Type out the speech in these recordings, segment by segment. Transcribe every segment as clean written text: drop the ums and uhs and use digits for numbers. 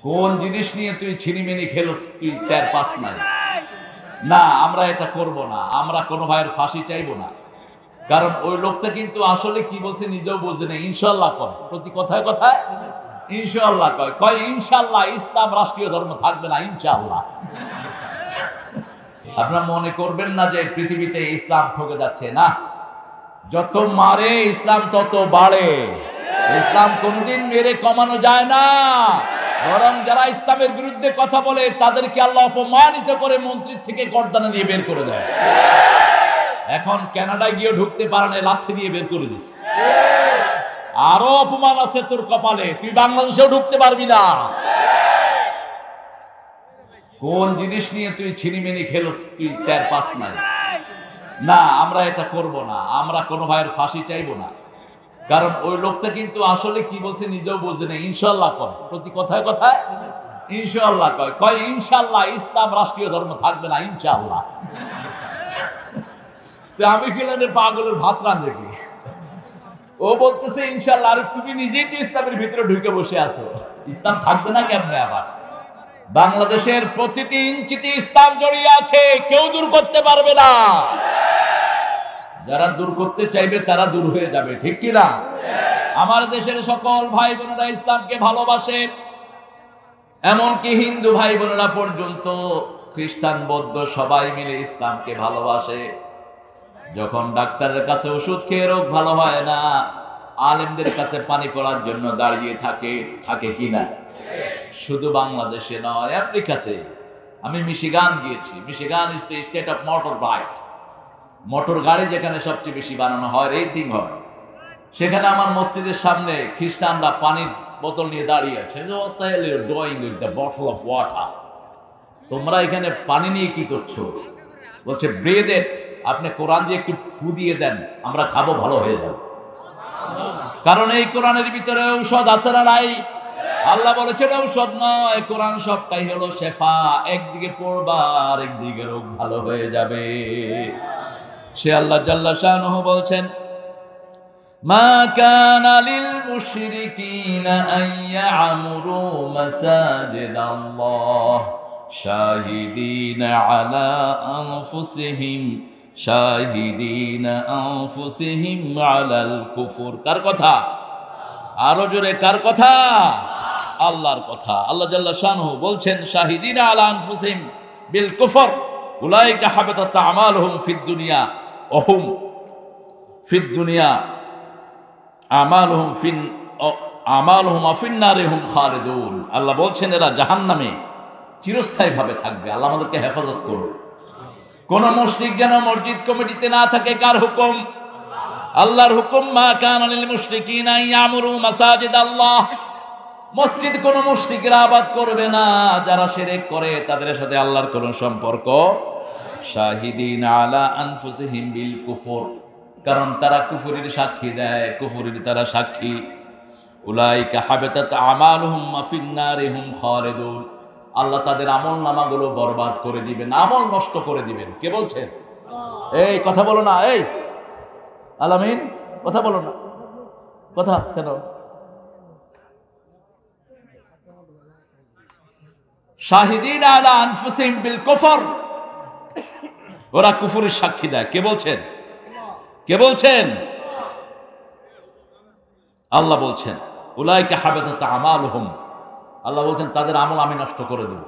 কোন জিনিস নিয়ে তুই ছিনিমিনি খেলস তুই টের পাস নাই? না, আমরা এটা করব না। আমরা কোনো ভাইয়ের ফাঁসি চাইবো না। কারণ ওই লোকটা কিন্তু আসলে কি বলছে নিজেও বুঝে না। ইনশাল্লাহ কয়, প্রতি কথায় কথায় ইনশাল্লাহ কয়, কয় ইনশাল্লাহ ইসলাম রাষ্ট্রীয় ধর্ম থাকবে না ইনশাল্লাহ। আপনারা মনে করবেন না যে পৃথিবীতে ইসলাম ঠকে যাচ্ছে, না। যত মারে ইসলাম তত বাড়ে। ইসলাম কোনদিন মেরে কমানো যায় না, বরং যারা ইসলামের বিরুদ্ধে কথা বলে তাদেরকে আল্লাহ অপমানিত করে মন্ত্রীর থেকে গর্দানে দিয়ে বের করে দেয়। এখন কানাডায় গিয়ে ঢুকতে পারে না, লাথি দিয়ে বের করে দিছে। আরো অপমান আছে তোর কপালে, তুই বাংলাদেশেও ঢুকতে পারবি না। কোন জিনিস নিয়ে তুই ছিনিমিনি খেলস তুই টের পাস নাই? না, আমরা এটা করব না। আমরা কোনো ভাইয়ের ফাঁসি চাইবো না। কারণ ওই লোকটা কিন্তু আসলে কি বলছে নিজেও বুঝে না। ইনশাল্লাহ কয়, প্রতি কথায় কথায় ইনশাল্লাহ কয়, কয় ইনশাল্লাহ ইসলাম রাষ্ট্রীয় ধর্ম থাকবে না ইনশাল্লাহ। আমি খেলেন পাগলের ভাত রাঁধে কি? ও বলতেছে ইনশাল্লাহ, আর তুমি নিজেই তো ইসলামের ভিতরে ঢুকে বসে আছো। ইসলাম থাকবে না কেমনে? আবার বাংলাদেশের প্রতিটি ইঞ্চিতে ইসলাম জড়িয়ে আছে, কেউ দূর করতে পারবে না। যারা দূর করতে চাইবে তারা দূর হয়ে যাবে, ঠিক কিনা? আমার দেশের সকল ভাই বোনেরা ইসলামকে ভালোবাসে, এমনকি হিন্দু ভাই বোনেরা পর্যন্ত, খ্রিস্টান বৌদ্ধ সবাই মিলে ইসলামকে ভালোবাসে। যখন ডাক্তারের কাছে ওষুধ খেয়ে রোগ ভালো হয় না, আলেমদের কাছে পানি পড়ার জন্য দাঁড়িয়ে থাকে, থাকে কিনা? শুধু বাংলাদেশে নয়, আমেরিকাতে। আমি মিশিগান গিয়েছি। Michigan is the state of motor bike. Motor গাড়ি যেখানে সবচেয়ে বেশি বানানো হয়, রেসিং হয়, সেখানে আমার মসজিদের সামনে খ্রিস্টানরা পানির বোতল নিয়ে দাঁড়িয়ে আছে। Doing with the bottle of water. তোমরা এখানে পানি নিয়ে কি করছো? বলছে ব্রেদ ইট, আপনি কোরআন দিয়ে একটু ফু দিয়ে দেন, আমরা খাবো, ভালো হয়ে যাবে। কারণ এই কোরআনের ভিতরে ঔষধ আছে না নাই? আল্লাহ বলেছেন ঔষধ নয়, কোরআন সবটাই হলো শেফা। একদিকে পড়বা আর একদিকে রোগ ভালো হয়ে যাবে। সে আল্লাহ জাল্লা শানুহু বলছেন, মা কানা লিল মুশরিকিনা আন ইয়ামুরু মাসাজিদাল্লাহ শাহিদিনা আলা আনফুসিহিম শাহিদিনা আনফুসিহিম আলাল কুফর। কার কথা? আরো জোরে, কার কথা? আল্লাহর কথা। আল্লাহ জাল্লা শানুহু বলছেন, শাহিদিনা আলা আনফুসিহিম বিল কুফর উলাইকা হাবাতাত আমালুহুম ফিদ দুনিয়া ওয়া হুম ফিদ দুনিয়া আমালুহুম ফিন নারি হুম খালিদুন। আল্লাহ বলছেন এরা জাহান্নামে চিরস্থায়ী ভাবে থাকবে। আল্লাহ আমাদেরকে হেফাজত করুন। কোন মুশরিক যেন মসজিদ কমিটিতে না থাকে। কার হুকুম? আল্লাহর হুকুম। মা কানা লিল মুশরিকিনা ইয়ামুরু মাসাজিদাল্লাহ। মসজিদ কোন মুশরিকরা আবাদ করবে না যারা শিরক করে, তাদের সাথে আল্লাহর কোন সম্পর্ক। শাহিদিনা আলা আনফুসিহিম বিল কুফর, কারণ তারা কুফরের সাক্ষী দেয়, কুফরের তারা সাক্ষী। উলাইকা হাবাতাত আমালুহুম ফিন নারি হুম খালিদুন। আল্লাহ তাদের আমল নামাগুলো বরবাদ করে দিবেন, আমল নষ্ট করে দিবেন। কে বলছেন? এই কথা বলো না, এই আলামিন কথা বলো না। কথা কেন? শাহিদিন আলা আনফুসিহিম বিল কুফর, ওরা কুফরের সাক্ষী দেয়। কে বলছেন? কে বলছেন? আল্লাহ বলছেন উলাইকা হাবাতাত আমালুহুম। আল্লাহ বলছেন তাদের আমল আমি নষ্ট করে দেব।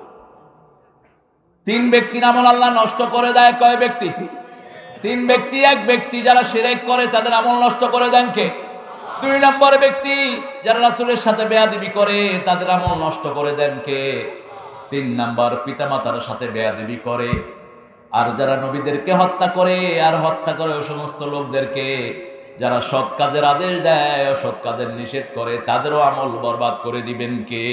তিন ব্যক্তির আমল আল্লাহ নষ্ট করে দেয়। কয় ব্যক্তি? তিন ব্যক্তি। এক ব্যক্তি যারা শিরক করে তাদের আমল নষ্ট করে দেন কে? দুই নম্বর ব্যক্তি যারা রাসূলের সাথে বেয়াদবি করে তাদের আমল নষ্ট করে দেন কে? তিন নম্বর পিতামাতার সাথে বেয়াদবি করে আর যারা নবীদেরকে হত্যা করে আর হত্যা করে ওই সমস্ত লোকদেরকে যারা সৎ কাজের আদেশ দেয় অসৎ কাজের নিষেধ করে, তাদেরও আমল বরবাদ করে দিবেন কে?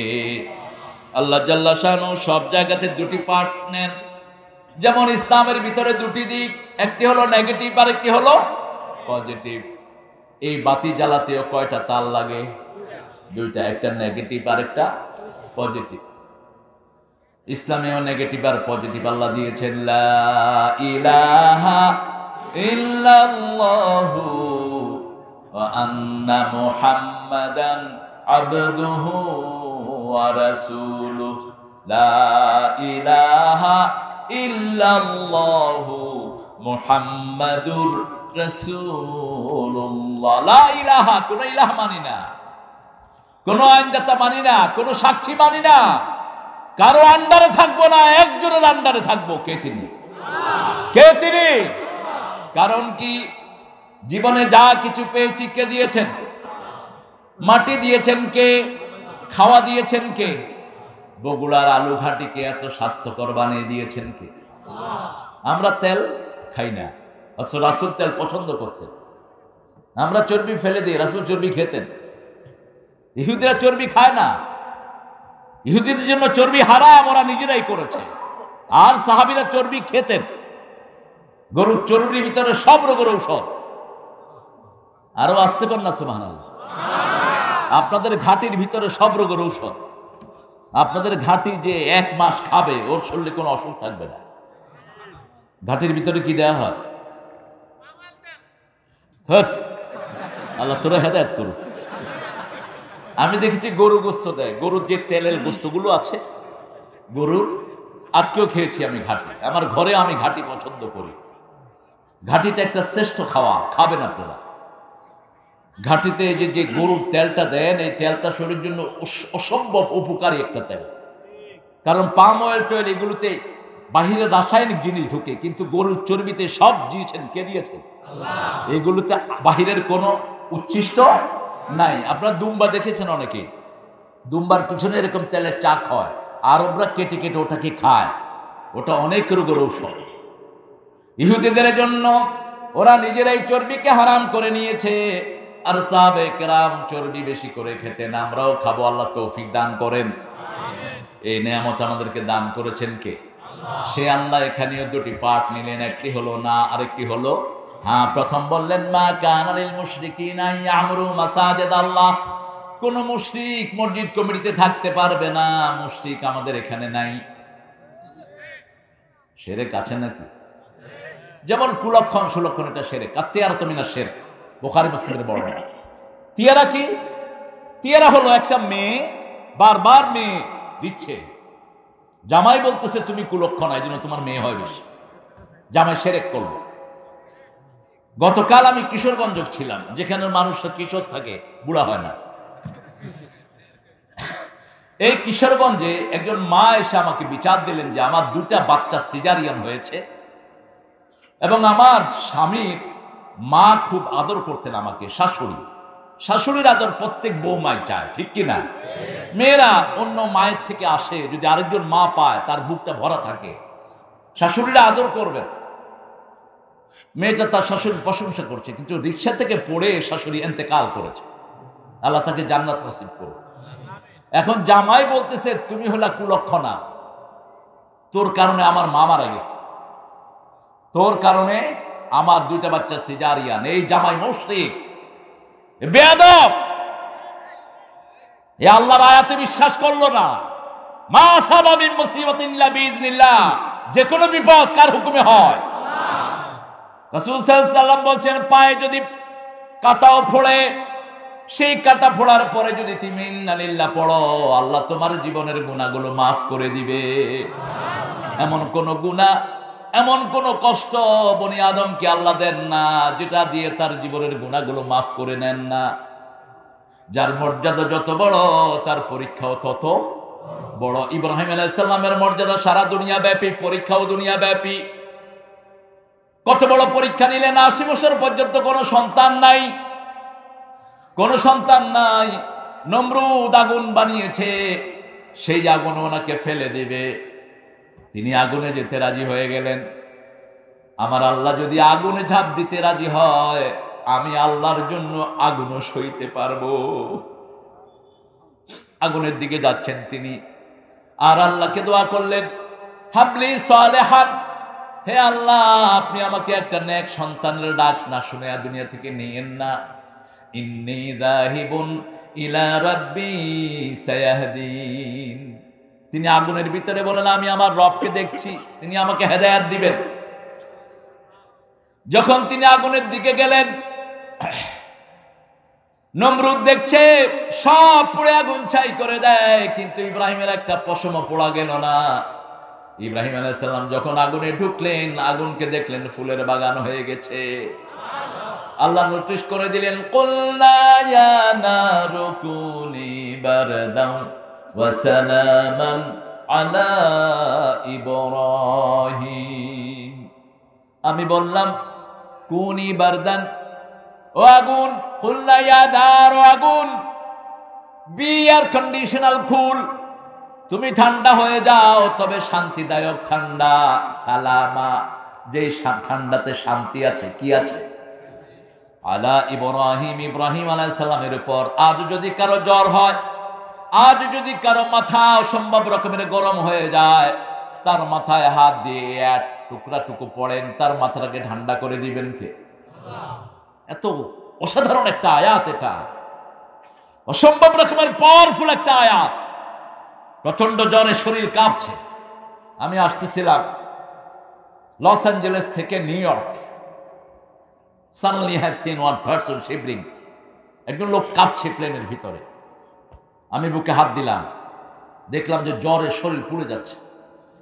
আল্লাহ জাল্লা শানু সব জায়গাতে দুটি পার্ট নেন। যেমন ইসলামের ভিতরে দুটি দিক, একটি হলো নেগেটিভ আর একটি হলো পজিটিভ। এই বাতি জ্বালাতেও কয়টা তার লাগে? দুইটা, একটা নেগেটিভ আর একটা পজিটিভ। ইসলামেও নেগেটিভ আর পজিটিভ আল্লাহ দিয়েছেন। লা ইলাহা ইল্লাল্লাহু ওয়া আন্না মুহাম্মাদান আবদুহু ওয়া রাসূলুহু লা ইলাহা ইল্লাল্লাহু মুহাম্মাদুর রাসূলুল্লাহ। লা ইলাহা, কোন ইলাহ মানি না, কোন আইনদাতা মানি না, কোন সাক্ষী মানি না, কারো আন্ডারে থাকবো না, একজনের আন্ডারে থাকবো। কে তিনি? কে তিনি? কারণ কি, জীবনে যা কিছু পেয়েছি কে দিয়েছেন? মাটি দিয়েছেন কে? খাওয়া দিয়েছেন কে? বগুড়ার আলু ঘাটিকে এত স্বাস্থ্যকর বানিয়ে দিয়েছেন কে? আমরা তেল খাই না, অথচ রাসূল তেল পছন্দ করতেন। আমরা চর্বি ফেলে দিই, রাসূল চর্বি খেতেন। ইহুদিরা চর্বি খায় না, ইহুদিদের জন্য চর্বি হারাম, ওরা নিজেরাই করেছে। আর সাহাবীরা চর্বি খেতেন। গরুর চর্বির ভিতরে সব রোগের ঔষধ। আরো আসতে পার না সুবহানাল্লাহ। আপনাদের ঘাটির ভিতরে সব রোগের ঔষধ। আপনাদের ঘাটি যে 1 মাস খাবে, ওর শরীরে কোনো অসুখ থাকবে না। ঘাটির ভিতরে কি দেয়া হয়? আল্লাহ তোরা হেদায়েত করুক। আমি দেখেছি গরু গোস্ত দেয়, গরুর যে তেলের গোস্তগুলো আছে গরুর, আজকেও খেয়েছি আমি ঘাটি। আমার ঘরে আমি ঘাটি পছন্দ করি। ঘাটিটা একটা শ্রেষ্ঠ খাওয়া, খাবেন আপনারা। ঘাটিতে যে গরুর তেলটা দেন, এই তেলটা শরীরের জন্য অসম্ভব উপকারী একটা তেল। কারণ পাম অয়েল টয়েল এগুলোতে বাহিরে রাসায়নিক জিনিস ঢুকে, কিন্তু গরুর চর্বিতে সব দিয়েছেন কে? দিয়েছেন এগুলোতে বাহিরের কোনো উচ্ছিষ্ট নাই। আপনারা দুম্বা দেখেছেন, অনেকে দুম্বার পিছনে এরকম তেলের চাক হয়, আরবরা কেটে কেটে ওটাকে খায়। ওটা অনেক রোগের ঔষধ। ইহুদিদের জন্য ওরা নিজেরাই চর্বিকে হারাম করে নিয়েছে, আর সাহাবে কেরাম চর্বি বেশি করে খেতেন। আমরাও খাবো, আল্লাহ তৌফিক দান করেন। এই নেয়ামত আমাদেরকে দান করেছেন কে? সে আল্লাহ। এখানেও দুটি পাঠ নিলেন, একটি হলো না, আরেকটি হলো হ্যাঁ। প্রথম বললেন মা কানা লিল মুশরিকিনা ইয়ামুরু মাসাজিদ আল্লাহ। কোন মুশরিক মসজিদ কমিটিতে থাকতে পারবে না। মুশরিক আমাদের এখানে নাই। শিরক আছে নাকি? যেমন কুলক্ষণ সুলক্ষণ, এটা শিরক। আর তিয়ারা মিনা শিরক, বুখারী মুসলিমের বর্ণনা। তিয়ারা কি? তিয়ারা হলো একটা মেয়ে বারবার মেয়ে দিচ্ছে, জামাই বলতেছে তুমি কুলক্ষণ, এই জন্য তোমার মেয়ে হয় বেশি। জামাই শিরক করলো। গতকাল আমি কিশোরগঞ্জ ছিলাম, যেখানে মানুষরা কিশোর থাকে, বুড়া হয় না। এই কিশোরগঞ্জে একজন মা এসে আমাকে বিচার দিলেন যে আমার 2টা বাচ্চা সিজারিয়ান হয়েছে, এবং আমার স্বামীর মা খুব আদর করতেন আমাকে। শাশুড়ির আদর প্রত্যেক বৌমায় চায়, ঠিক কিনা? মেয়েরা অন্য মায়ের থেকে আসে, যদি আরেকজন মা পায় তার বুকটা ভরা থাকে। শাশুড়িরা আদর করবেন। মেয়েটা তার শাশুড়ির প্রশংসা করছে, কিন্তু রিক্সা থেকে পড়ে শাশুড়ি ইন্তেকাল করেছে। আল্লাহ তাকে জান্নাত নসিব করুন। এখন জামাই বলতেছে তুমি হলা কুলক্ষণা, তোর কারণে আমার মা মারা গেছে, তোর কারণে আমার 2টা বাচ্চা সিজারিয়ান। এই জামাই মুশরিক, বেয়াদব। এ আল্লাহর আয়াতে বিশ্বাস করলো না। মা আসাবা মিন মুসিবাতিন ইল্লা বিইজনিল্লাহ। যে কোনো বিপদ কার হুকুমে হয়? রাসূল সাল্লাল্লাহু আলাইহি ওয়াসাল্লাম বলছেন, পায়ে যদি কাটাও ফোড়ে, সেই কাটা ফোড়ার পরে যদি তুমি ইন্না লিল্লাহ পড়ো, আল্লাহ তোমার জীবনের গুনাহগুলো মাফ করে দিবে। এমন কোন গুনাহ, এমন কোন কষ্ট বনি আদমকে আল্লাহ দেন না যেটা দিয়ে তার জীবনের গুনাহগুলো মাফ করে নেন না। যার মর্যাদা যত বড়, তার পরীক্ষাও তত বড়। ইব্রাহিম আলাইহিস সালামের মর্যাদা সারা দুনিয়া ব্যাপী, পরীক্ষাও দুনিয়া ব্যাপী। কত বড় পরীক্ষা নিলেন! 80 বছর পর্যন্ত কোনো সন্তান নাই, কোনো সন্তান নাই। নমরুদ আগুন বানিয়েছে, সেই আগুন ওনাকে ফেলে দেবে, তিনি আগুনে যেতে রাজি হয়ে গেলেন। আমার আল্লাহ যদি আগুনে ঝাঁপ দিতে রাজি হয়, আমি আল্লাহর জন্য আগুনও সইতে পারবো। আগুনের দিকে যাচ্ছেন তিনি, আর আল্লাহকে দোয়া করলেন, হাবলি সালেহান, হে আল্লাহ আপনি আমাকে একটা নেক সন্তানের ডাক না শুনে দুনিয়া থেকে নিয়েন না। ইন্নী যাহিবুন ইলা রাব্বি সায়াহদিন। তিনি আগুনের ভিতরে বলেন, আমি আমার রবকে দেখছি, তিনি আমাকে হেদায়েত দিবেন। যখন তিনি আগুনের দিকে গেলেন, নমরুদ দেখছে সব পুড়ে আগুন ছাই করে দেয়, কিন্তু ইব্রাহিমের একটা পশমও পোড়া গেল না। ইব্রাহিম আলাইহিস সালাম যখন আগুনে ঢুকলেন, আগুনকে দেখলেন ফুলের বাগান হয়ে গেছে। আল্লাহ নোটিশ করে দিলেন, কুলনা ইয়া নারু কুনি বারদান ওয়া সালামান আলা ইব্রাহিম। আমি বললাম কুনি বারদান, ও আগুন, কুলনা ইয়া নার, ও আগুন, বি এয়ার কন্ডিশনাল কুল, তুমি ঠান্ডা হয়ে যাও, তবে শান্তিদায়ক ঠান্ডা। সালামা, যে ঠান্ডাতে শান্তি আছে, কি আছে? আলা ইব্রাহিম, ইব্রাহিম আলাইহিস সালামের উপর। আজ যদি কারো জ্বর হয়, আজ যদি কারো মাথা অসম্ভব রকমের গরম হয়ে যায়, তার মাথায় হাত দিয়ে এক টুকরা টুকু পড়েন, তার মাথাটাকে ঠান্ডা করে দিবেন কে? এত অসাধারণ একটা আয়াত, এটা অসম্ভব রকমের পাওয়ারফুল একটা আয়াত। প্রচন্ড জ্বরে শরীর কাঁপছে। আমি আসতেছিলাম লস অ্যাঞ্জেলেস থেকে new York. Suddenly I have seen one person shivering. একজন লোক কাঁপছে প্লেনের ভিতরে। আমি বুকে হাত দিলাম, দেখলাম যে জ্বরে শরীর পুড়ে যাচ্ছে।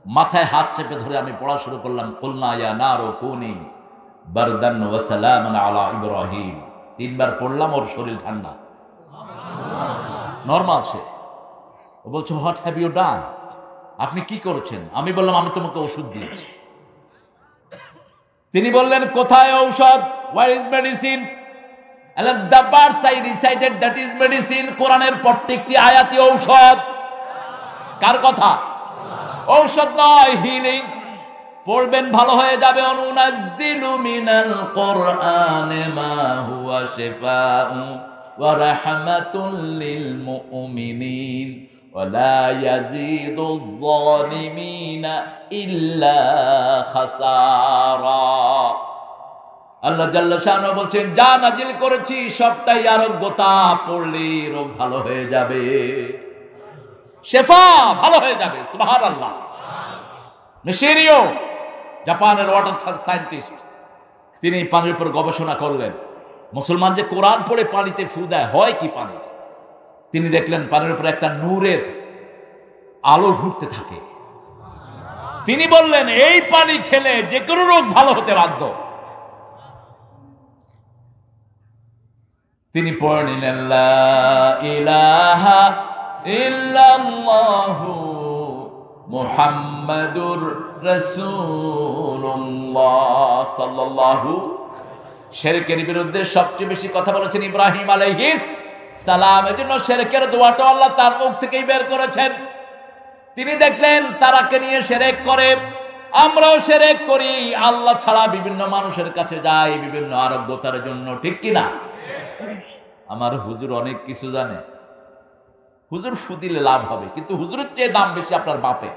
মাথায় হাত চেপে ধরে আমি পড়া শুরু করলাম, কুলনা ইয়া নারু কুনি বারদান ওয়া সালামান আলা ইব্রাহিম। 3 বার পড়লাম, ওর শরীর ঠান্ডা, নরমাল। সে ও বলছে, হোয়াট হ্যাভ ইউ ডান? আপনি কি করেছেন? আমি বললাম, আমি তোমাকে ওষুধ দিয়েছি। তিনি বললেন, কোথায় ঔষধ? Where is medicine? The verse I recited, that is medicine. কোরআনের প্রত্যেকটি আয়াতই ঔষধ। কার কথা? ঔষধ নয়, হিলিং। পড়বেন, ভালো হয়ে যাবে। অনুনাজ্জিলু মিনাল কোরআনে মা হুয়া শিফাউ ওয়া রাহমাতুল লিল মুমিনিন ওয়া লা ইয়াজিদুয যালিমিনা ইল্লা খাসারা। আল্লাহ জাল্লা শাআনহু বলছেন, যা নাজিল করেছি সবটাই আরোগ্যতা, পড়লে রোগ ভালো হয়ে যাবে, শেফা ভালো হয়ে যাবে। সুবহানাল্লাহ। মিশরীয় জাপানের ওয়াটার সায়েন্টিস্ট, তিনি পানির উপর গবেষণা করলেন। মুসলমান যে কোরআন পড়ে পানিতে ফু দেয়, হয় কি পানি? তিনি দেখলেন পানির উপর একটা নূরের আলো ঘুরতে থাকে। তিনি বললেন, এই পানি খেলে যে কোনো রোগ ভালো হতে বাধ্য। তিনি পড়ে নিলেন, লা ইলাহা ইল্লাল্লাহু মুহাম্মাদুর রাসূলুল্লাহ সাল্লাল্লাহু। শিরকের বিরুদ্ধে সবচেয়ে বেশি কথা বলেছেন ইব্রাহিম আলাইহিস সালাম। এজন্য শিরকের দোয়াটা আল্লাহ তার মুখ থেকেই বের করেছেন। তিনি দেখলেন তারাকে নিয়ে শিরক করে, আমরাও শিরক করি, আল্লাহ ছাড়া বিভিন্ন মানুষের কাছে যাই বিভিন্ন আরোগ্যতার জন্য, ঠিক কিনা? আমার হুজুর অনেক কিছু জানে, হুজুর ফু দিলে লাভ হবে, কিন্তু হুজুরের চেয়ে দাম বেশি আপনার বাপের।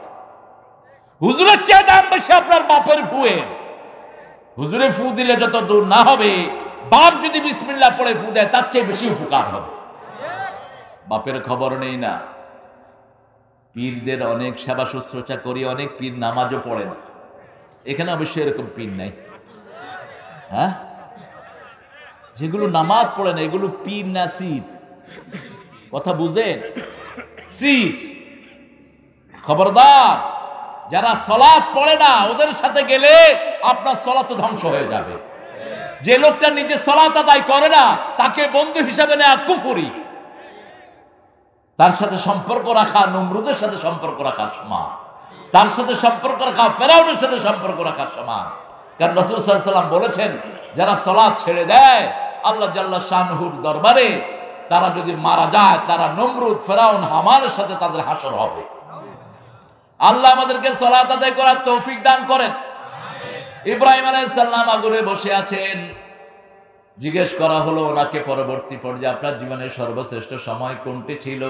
হুজুরের চেয়ে দাম বেশি আপনার বাপের ফুয়ের। হুজুরে ফু দিলে যত দূর না হবে, বাপ যদি বিসমিল্লাহ পড়ে ফু দেয় তার চেয়ে বেশি উপকার হবে। বাপের খবর নেই না। পীরদের অনেক সেবা শুশ্রূষা করি, অনেক পীর নামাজও পড়ে না। এখানে অবশ্যই এরকম পীর নাই, হ্যাঁ? যেগুলো নামাজ পড়ে না এগুলো পীর না সির। কথা বুঝেন? সির। খবরদার, যারা সলাত পড়ে না ওদের সাথে গেলে আপনার সলাত ধ্বংস হয়ে যাবে। যে লোকটা নিজে সলাত আদায় করে না তাকে বন্ধু হিসাবে নেয়া কুফরি। তার সাথে সম্পর্ক রাখা নমরুদের সাথে সম্পর্ক রাখা সমান, তার সাথে সম্পর্ক রাখা ফেরাউনের সাথে সম্পর্ক রাখা সমান। কারণ রাসূল সাল্লাল্লাহু আলাইহি ওয়াসাল্লাম বলেছেন, যারা সলাত ছেড়ে দেয় আল্লাহ জাল্লা শানহুর দরবারে তারা যদি মারা যায়, তারা নমরুদ, ফেরাউন, হামানের সাথে তাদের হাসর হবে। আল্লাহ আমাদেরকে সালাত আদায় করার তৌফিক দান করেন। ইব্রাহিম আলাইহিস সালাম আগুনে বসে আছেন। জিজ্ঞেস করা হলো ওনাকে পরবর্তী পর্যায়ে, আপনার জীবনের সর্বশ্রেষ্ঠ সময় কোনটি ছিল?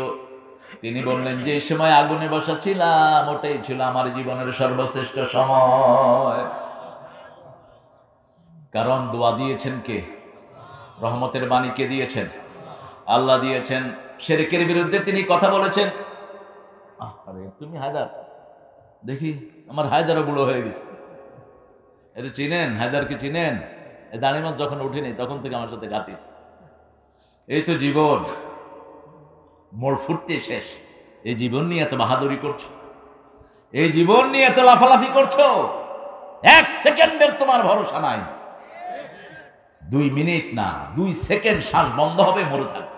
তিনি বললেন, যে সময় আগুনে বসা ছিলাম ওটাই ছিল আমার জীবনের সর্বশ্রেষ্ঠ সময়। কারণ দোয়া দিয়েছেন কে? রহমতের বাণী কে দিয়েছেন? আল্লাহ দিয়েছেন। শিরকের বিরুদ্ধে তিনি কথা বলেছেন। আরে তুমি হায়দার, দেখি আমার হায়দারও বুড়ো হয়ে গেছে। এটা চিনেন? হায়দারকে চিনেন? এই দাঁড়িমাস যখন উঠিনি তখন থেকে আমার সাথে গাতি। এই তো জীবন, মোড় ফুটতে শেষ। এই জীবন নিয়ে এত বাহাদুরি করছো, এই জীবন নিয়ে এত লাফালাফি করছো, 1 সেকেন্ডের তোমার ভরসা নাই। 2 মিনিট না, 2 সেকেন্ড শ্বাস বন্ধ হবে, মরে থাকবে।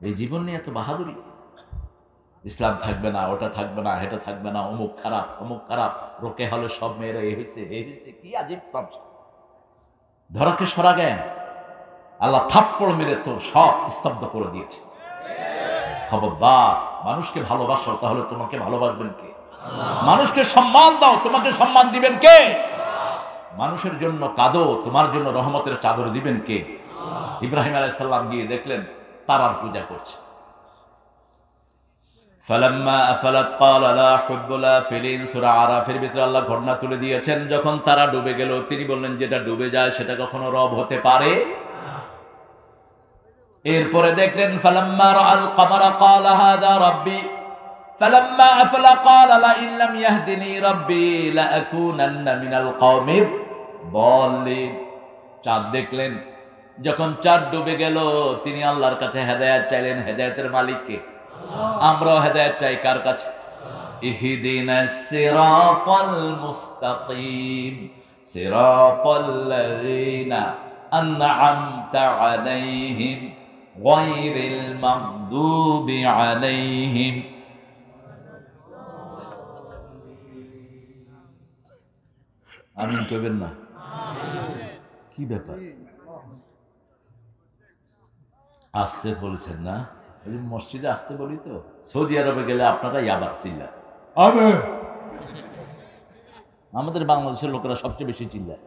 এই জীবন নিয়ে এত বাহাদুরি। ইসলাম থাকবে না, ওটা থাকবে না, এটা থাকবে না, অমুক খারাপ, অমুক খারাপ, রোকে হলে সব মেয়েরা এই হয়েছে, এই হয়েছে। কি আজীব তামসা! ধরাকে সরা জ্ঞান। আল্লাহ থাপ্পড় মেরে তোর সব স্তব্ধ করে দিয়েছে। খবরদার, মানুষকে ভালোবাসো, তাহলে তোমাকে ভালোবাসবেন কে? মানুষকে সম্মান দাও, তোমাকে সম্মান দিবেন কে? মানুষের জন্য কাঁদো, তোমার জন্য রহমতের চাদর দিবেন কে? ইব্রাহিম আলাইহিস সালাম গিয়ে দেখলেন তারার পূজা করছে। ফালাম্মা আফালাত ক্বালা লা হুব্বুল আফিলিন, সূরা আরাফের ভিতরে আল্লাহ ঘটনা তুলে দিয়েছেন। যখন তারা ডুবে গেল, তিনি বললেন যেটা ডুবে যায় সেটা কখনো রব হতে পারে না। এরপরে দেখলেন ফালাম্মা রাআল কমারা ক্বালা হাযা রাব্বি ফালাম্মা আফলা ক্বালা লা ইন লাম ইয়াহদিনি রাব্বি লা আকুনান্না মিনাল কওমিদ দাল্লিন। চাঁদ দেখলেন, যখন চাঁদ ডুবে গেল তিনি আল্লাহর কাছে হেদায়েত চাইলেন। হেদায়েতের মালিক কে? আমরাও হেদায়েত চাই কার কাছে? ইহদিনাস সিরাতাল মুস্তাকিম সিরাতাল লাযিনা আন'আমতা আলাইহিম গায়রিল মাগদুবি আলাইহিম। আমিন কইবেন না? কি ব্যাপার, আসতে বলেছেন না? মসজিদে আসতে বলি তো। সৌদি আরবে গেলে আপনারা ইয়াবার চিল্লায়, আমিন। আমাদের বাংলাদেশের লোকেরা সবচেয়ে বেশি চিল্লায়।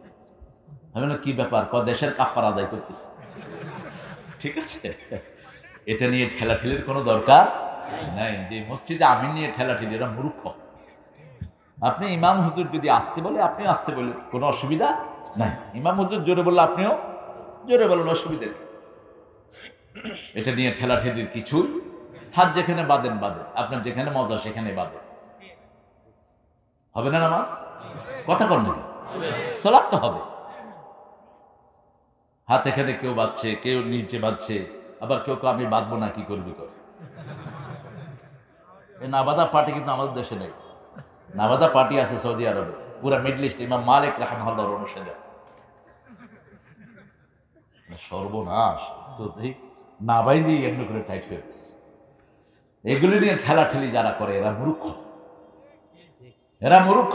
আমি না কি ব্যাপার, দেশের কাফার আদায় করতেছে। ঠিক আছে, এটা নিয়ে ঠেলাঠেলির কোনো দরকার নাই। যে মসজিদে আমিন নিয়ে ঠেলাঠেলি, এরা মূর্খ। আপনি ইমাম হুজুর যদি আসতে বলে আপনিও আসতে বললেন, কোনো অসুবিধা নাই। ইমাম হুজুর জোরে বললে আপনিও জোরে বলেন, অসুবিধা নেই। এটা নিয়ে ঠেলাঠেলির কিছুই, হাত যেখানে বাঁধেন বাঁধেন, আপনার যেখানে মজা সেখানে বাঁধেন। হবে না নামাজ? কথা কর নাকি? সালাত তো হবে। হাত এখানে কেউ বাঁধছে, কেউ নিচে বাঁধছে, আবার কেউ কেউ আমি বাঁধবো না, কি করবি কর। এই নাবাদা পার্টি কিন্তু আমাদের দেশে নেই। নাবাদা পার্টি আছে সৌদি আরবে, পুরা মিডল ইস্ট। ইমাম মালিক রাহমাহুল্লাহর অনুসারী। সর্বনাশ! তো না বাইদি এমনি করে টাইট হয়ে গেছে। এগুলি নিয়ে ঠেলাঠেলি যারা করে এরা মূর্খ, এরা মূর্খ।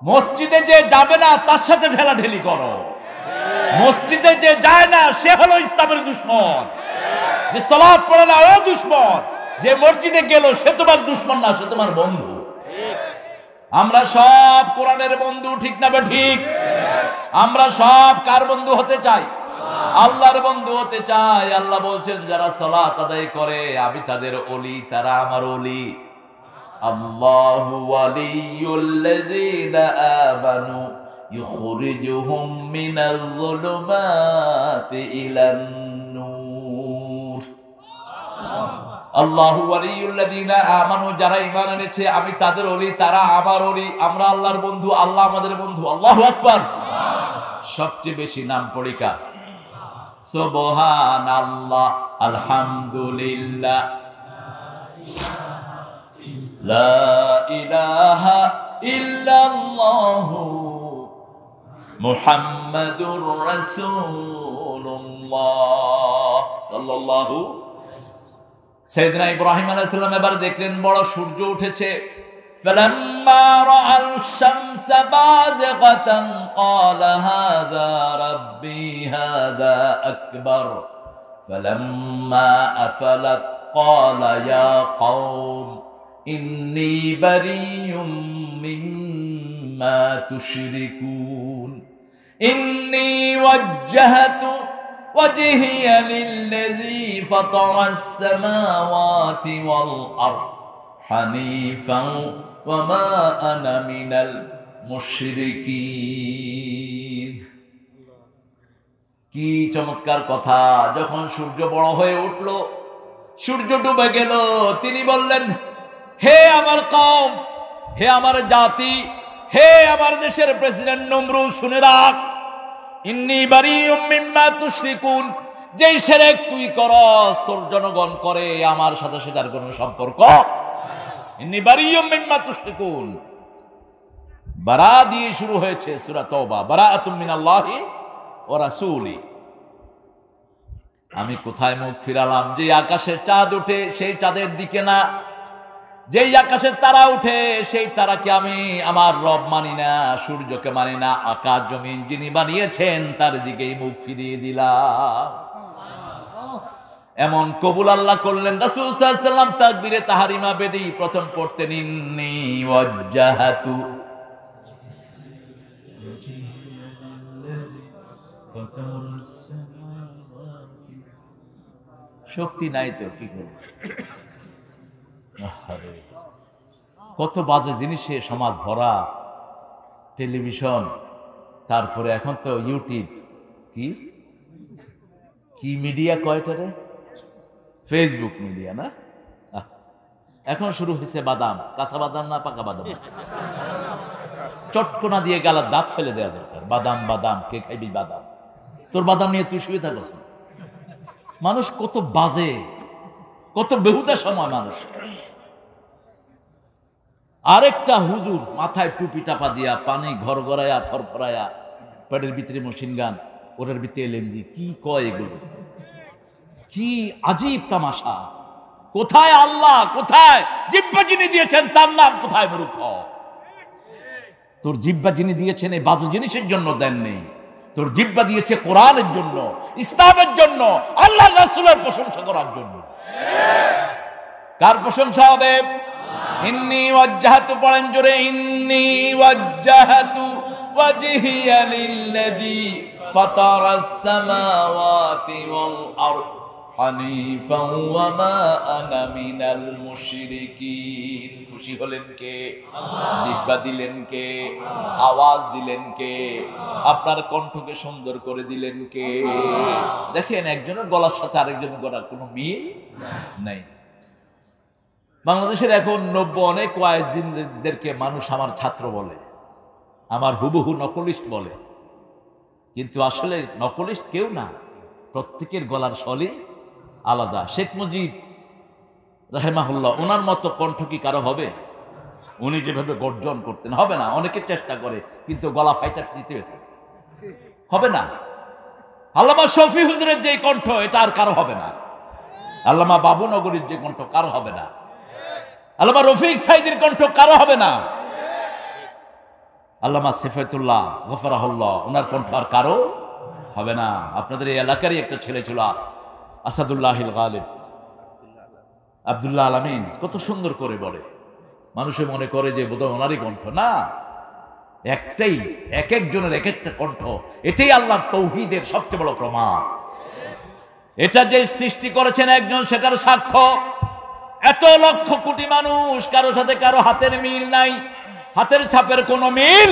মসজিদে যে যাবে না তার সাথে ঠেলাঠেলি করো। মসজিদে যে যায় না সে হলো ইসলামের দুশমন। যে সালাত পড়ে না ও দুশমন। যে মসজিদে গেল সে তোমার দুশমন না, সে তোমার বন্ধু। আমরা সব কোরআনের বন্ধু, ঠিক না? ঠিক। আমরা সব কার বন্ধু হতে চাই? আল্লাহর বন্ধু হতে চাই। আল্লাহ বলছেন যারা সালাত আদায় করে আমি তাদের ওলি, তারা আমার ওলি। আল্লাহু ওয়ালিয়ুল্লাযীনা আমানু ইখরিজুহুম মিনাল যুলুমাতি ইলান নূর। আল্লাহু ওয়ালিয়ুল্লাযীনা আমানু, যারা ঈমান এনেছে আমি তাদের ওলি, তারা আমার ওলি। আমরা আল্লাহর বন্ধু, আল্লাহ আমাদের বন্ধু। আল্লাহু আকবার। সবচেয়ে বেশি নাম পড়ি কার? সুবহানাল্লাহ, আলহামদুলিল্লাহ, লা ইলাহা ইল্লাল্লাহু মুহাম্মাদুর রাসূলুল্লাহ সাল্লাল্লাহু। সাইয়েদনা ইব্রাহিম আলাইহিস সালাম এবার দেখলেন বড় সূর্য উঠেছে। فلما رأى الشمس بازغة قال هذا ربي هذا أكبر فلما أفلت قال يا قوم إني بريء مما تشركون إني وجهت وجهي للذي فطر السماوات والأرض حنيفا وما أنا من المشركين। কি চমৎকার কথা! যখন সূর্য বড় হয়ে উঠল, সূর্য ডুবে গেল, তিনি বললেন হে আমার কওম, হে আমার জাতি, হে আমার দেশের প্রেসিডেন্ট নমরুদ, শুনে রাখ, ইন্নী বারিউম মিম্মা তুশরিকুন, যেই শিরক তুই করস তোর জনগণ করে, আমার সাথে সেটার কোনো সম্পর্ক ইন্নী বারিয়্যুম মিম্মা তুশরিকুন। বারা দিয়ে শুরু হয়েছে সূরা তাওবা, বারাআতুম মিনাল্লাহি ওয়া রাসূলি। আমি কোথায় মুখ ফিরালাম? যে আকাশে চাঁদ ওঠে সেই চাঁদের দিকে না, যেই আকাশে তারা উঠে সেই তারাকে আমি আমার রব মানি না, সূর্যকে মানি না, আকাশ জমিন যিনি বানিয়েছেন তার দিকেই মুখ ফিরিয়ে দিলাম। এমন কবুল আল্লাহ করলেন। রাসূল সাল্লাল্লাহু আলাইহি ওয়াসাল্লাম তাকবীরে তাহরিমা বেদি প্রথম পড়তেন, ইন্নী ওয়াজ্জাহাতু, শক্তি নাই তো কি করব। কত বাজে জিনিসে সমাজ ভরা, টেলিভিশন, তারপরে এখন তো ইউটিউব, কি কি মিডিয়া কয়টারে, ফেসবুক মিডিয়া না, এখন শুরু হয়েছে বাদাম, কাঁচা বাদাম না পাকা বাদাম, চটকনা দিয়ে গালার দাঁত ফেলে দেওয়া দরকার। বাদাম বাদাম, কে খাইবি বাদাম? তোর বাদাম নিয়ে তুই শুয়ে থাকস। মানুষ কত বাজে, কত বেহুদা সময় মানুষ। আরেকটা হুজুর মাথায় টুপি টাপা দিয়া, পানি ঘর গড়াইয়া ফরফরাইয়া, পেটের ভিতরে মেশিন গান, ওটার ভিতরে এলএমজি, কি কয় এগুলো? কি আজীব তামাশা! কোথায় আল্লাহ? কোথায় জিহ্বা যিনি দিয়েছেন তার নাম? কোথায় মূর্খ? তোর জিহ্বা যিনি দিয়েছেন এই বাজে জিনিসের জন্য দেন নেই, তোর জিহ্বা দিয়েছে কোরআনের জন্য, ইসলামের জন্য, আল্লাহ রাসূলের প্রশংসা করার জন্য। কার প্রশংসা হবে? ইন্নী ওয়াজ্জাহাতু, পড়েন জোরে, ইন্নী ওয়াজ্জাহাতু ওয়াজহিয়া লিল্লাযী ফাতারাস সামাওয়াতি ওয়াল আরদ হানিফান ওয়া মা আনা মিনাল মুশরিকিন। খুশি হলেন কে? জিহ্বা দিলেন কে? আওয়াজ দিলেন কে? আপনার কণ্ঠকে সুন্দর করে দিলেন কে? দেখেন, একজনের গলার সাথে আরেকজনের গলার কোনো মিল নাই। বাংলাদেশের এখন নব্য অনেক ওয়াইজদেরকে মানুষ আমার ছাত্র বলে, আমার হুবহু নকলিস্ট বলে, কিন্তু আসলে নকলিস্ট কেউ না, প্রত্যেকের গলার স্বরই আলাদা। শেখ মুজিব রাহিমাহুল্লাহ, ওনার মতো কণ্ঠ কি কারো হবে? উনি যেভাবে গর্জন করতেন, হবে না। অনেকে চেষ্টা করে কিন্তু গলা ফাইটা দিতে হবে না। আল্লামা শফি হুজুরের যে কণ্ঠ, এটা আর কারো হবে না। আল্লামা বাবু নগরীর যে কণ্ঠ, কারো হবে না। আল্লামা রফিক সাইদির কণ্ঠ, কারো হবে না। আল্লামা সিফাতুল্লাহ গফরাহুল্লাহ, ওনার কণ্ঠ আর কারো হবে না। আপনাদের এই এলাকারই একটা ছেলে ছিল আসাদুল্লাহিল গালিব, আব্দুল্লাহ আলামিন, কত সুন্দর করে বলে। মানুষে মনে করে যে বোধহয় ওনারই কণ্ঠ, না, একটাই, এক একজনের এক একটা কণ্ঠ। এটাই আল্লাহর তৌহিদের সবচেয়ে বড় প্রমাণ। এটা যে সৃষ্টি করেছেন একজন, সেটার সাক্ষ্য। এত লক্ষ কোটি মানুষ, কারো সাথে কারো হাতের মিল নাই, হাতের ছাপের কোনো মিল।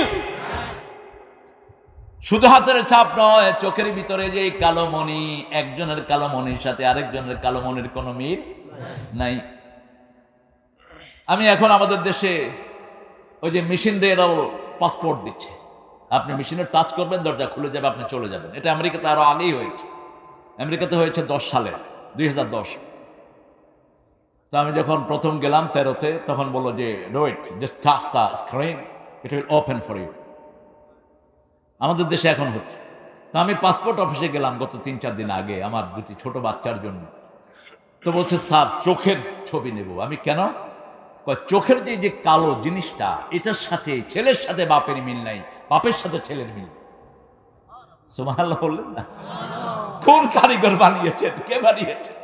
শুধু হাতের ছাপ নয়, চোখের ভিতরে যে কালো মণি, একজনের কালো মণির সাথে আরেকজনের কালো মণির কোনো মিল নাই। আমি এখন আমাদের দেশে ওই যে মেশিন দিয়ে এরাও পাসপোর্ট দিচ্ছে, আপনি মেশিনে টাচ করবেন, দরজা খুলে যাবে, আপনি চলে যাবেন। এটা আমেরিকাতে আরো আগেই হয়েছে। আমেরিকাতে হয়েছে 10 সালে, 2010। তো আমি যখন প্রথম গেলাম 13তে, তখন বললো যে wait, just touch the screen, it will open for you. আমাদের দেশে এখন হচ্ছে। তো আমি পাসপোর্ট অফিসে গেলাম গত 3-4 দিন আগে আমার 2টি ছোট বাচ্চার জন্য। তো বলছে স্যার চোখের ছবি নেব। আমি কেন? চোখের যে কালো জিনিসটা, এটার সাথে ছেলের সাথে বাপের মিল নাই, বাপের সাথে ছেলের মিল। সুবহানাল্লাহ বললেন না? কোন কারিগর বানিয়েছেন? কে বানিয়েছেন?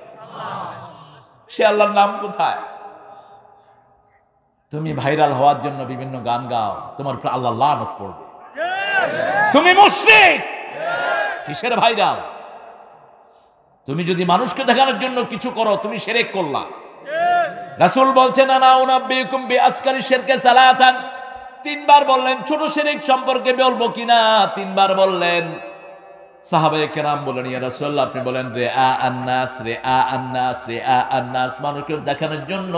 সে আল্লাহর নাম কোথায়? তুমি ভাইরাল হওয়ার জন্য বিভিন্ন গান গাও, তোমার উপর আল্লাহ লানত পড়বে। তুমি মুশরিক, কিসের ভাইরাল? তুমি যদি মানুষকে দেখানোর জন্য কিছু করো, তুমি শিরক করলা। রাসূল বলছেন, আনা উনাব্বিউকুম বিআসকারি শিরকে সালাসান, 3 বার বললেন। ছোট শিরক সম্পর্কে বলবো কিনা 3 বার বললেন। সাহাবায়ে কেরাম বলেন, ইয়া রাসূলুল্লাহ, আপনি বলেন রিআ আন-নাস, রিআ আন-নাস, রিআ আন-নাস, মানুষকে দেখানোর জন্য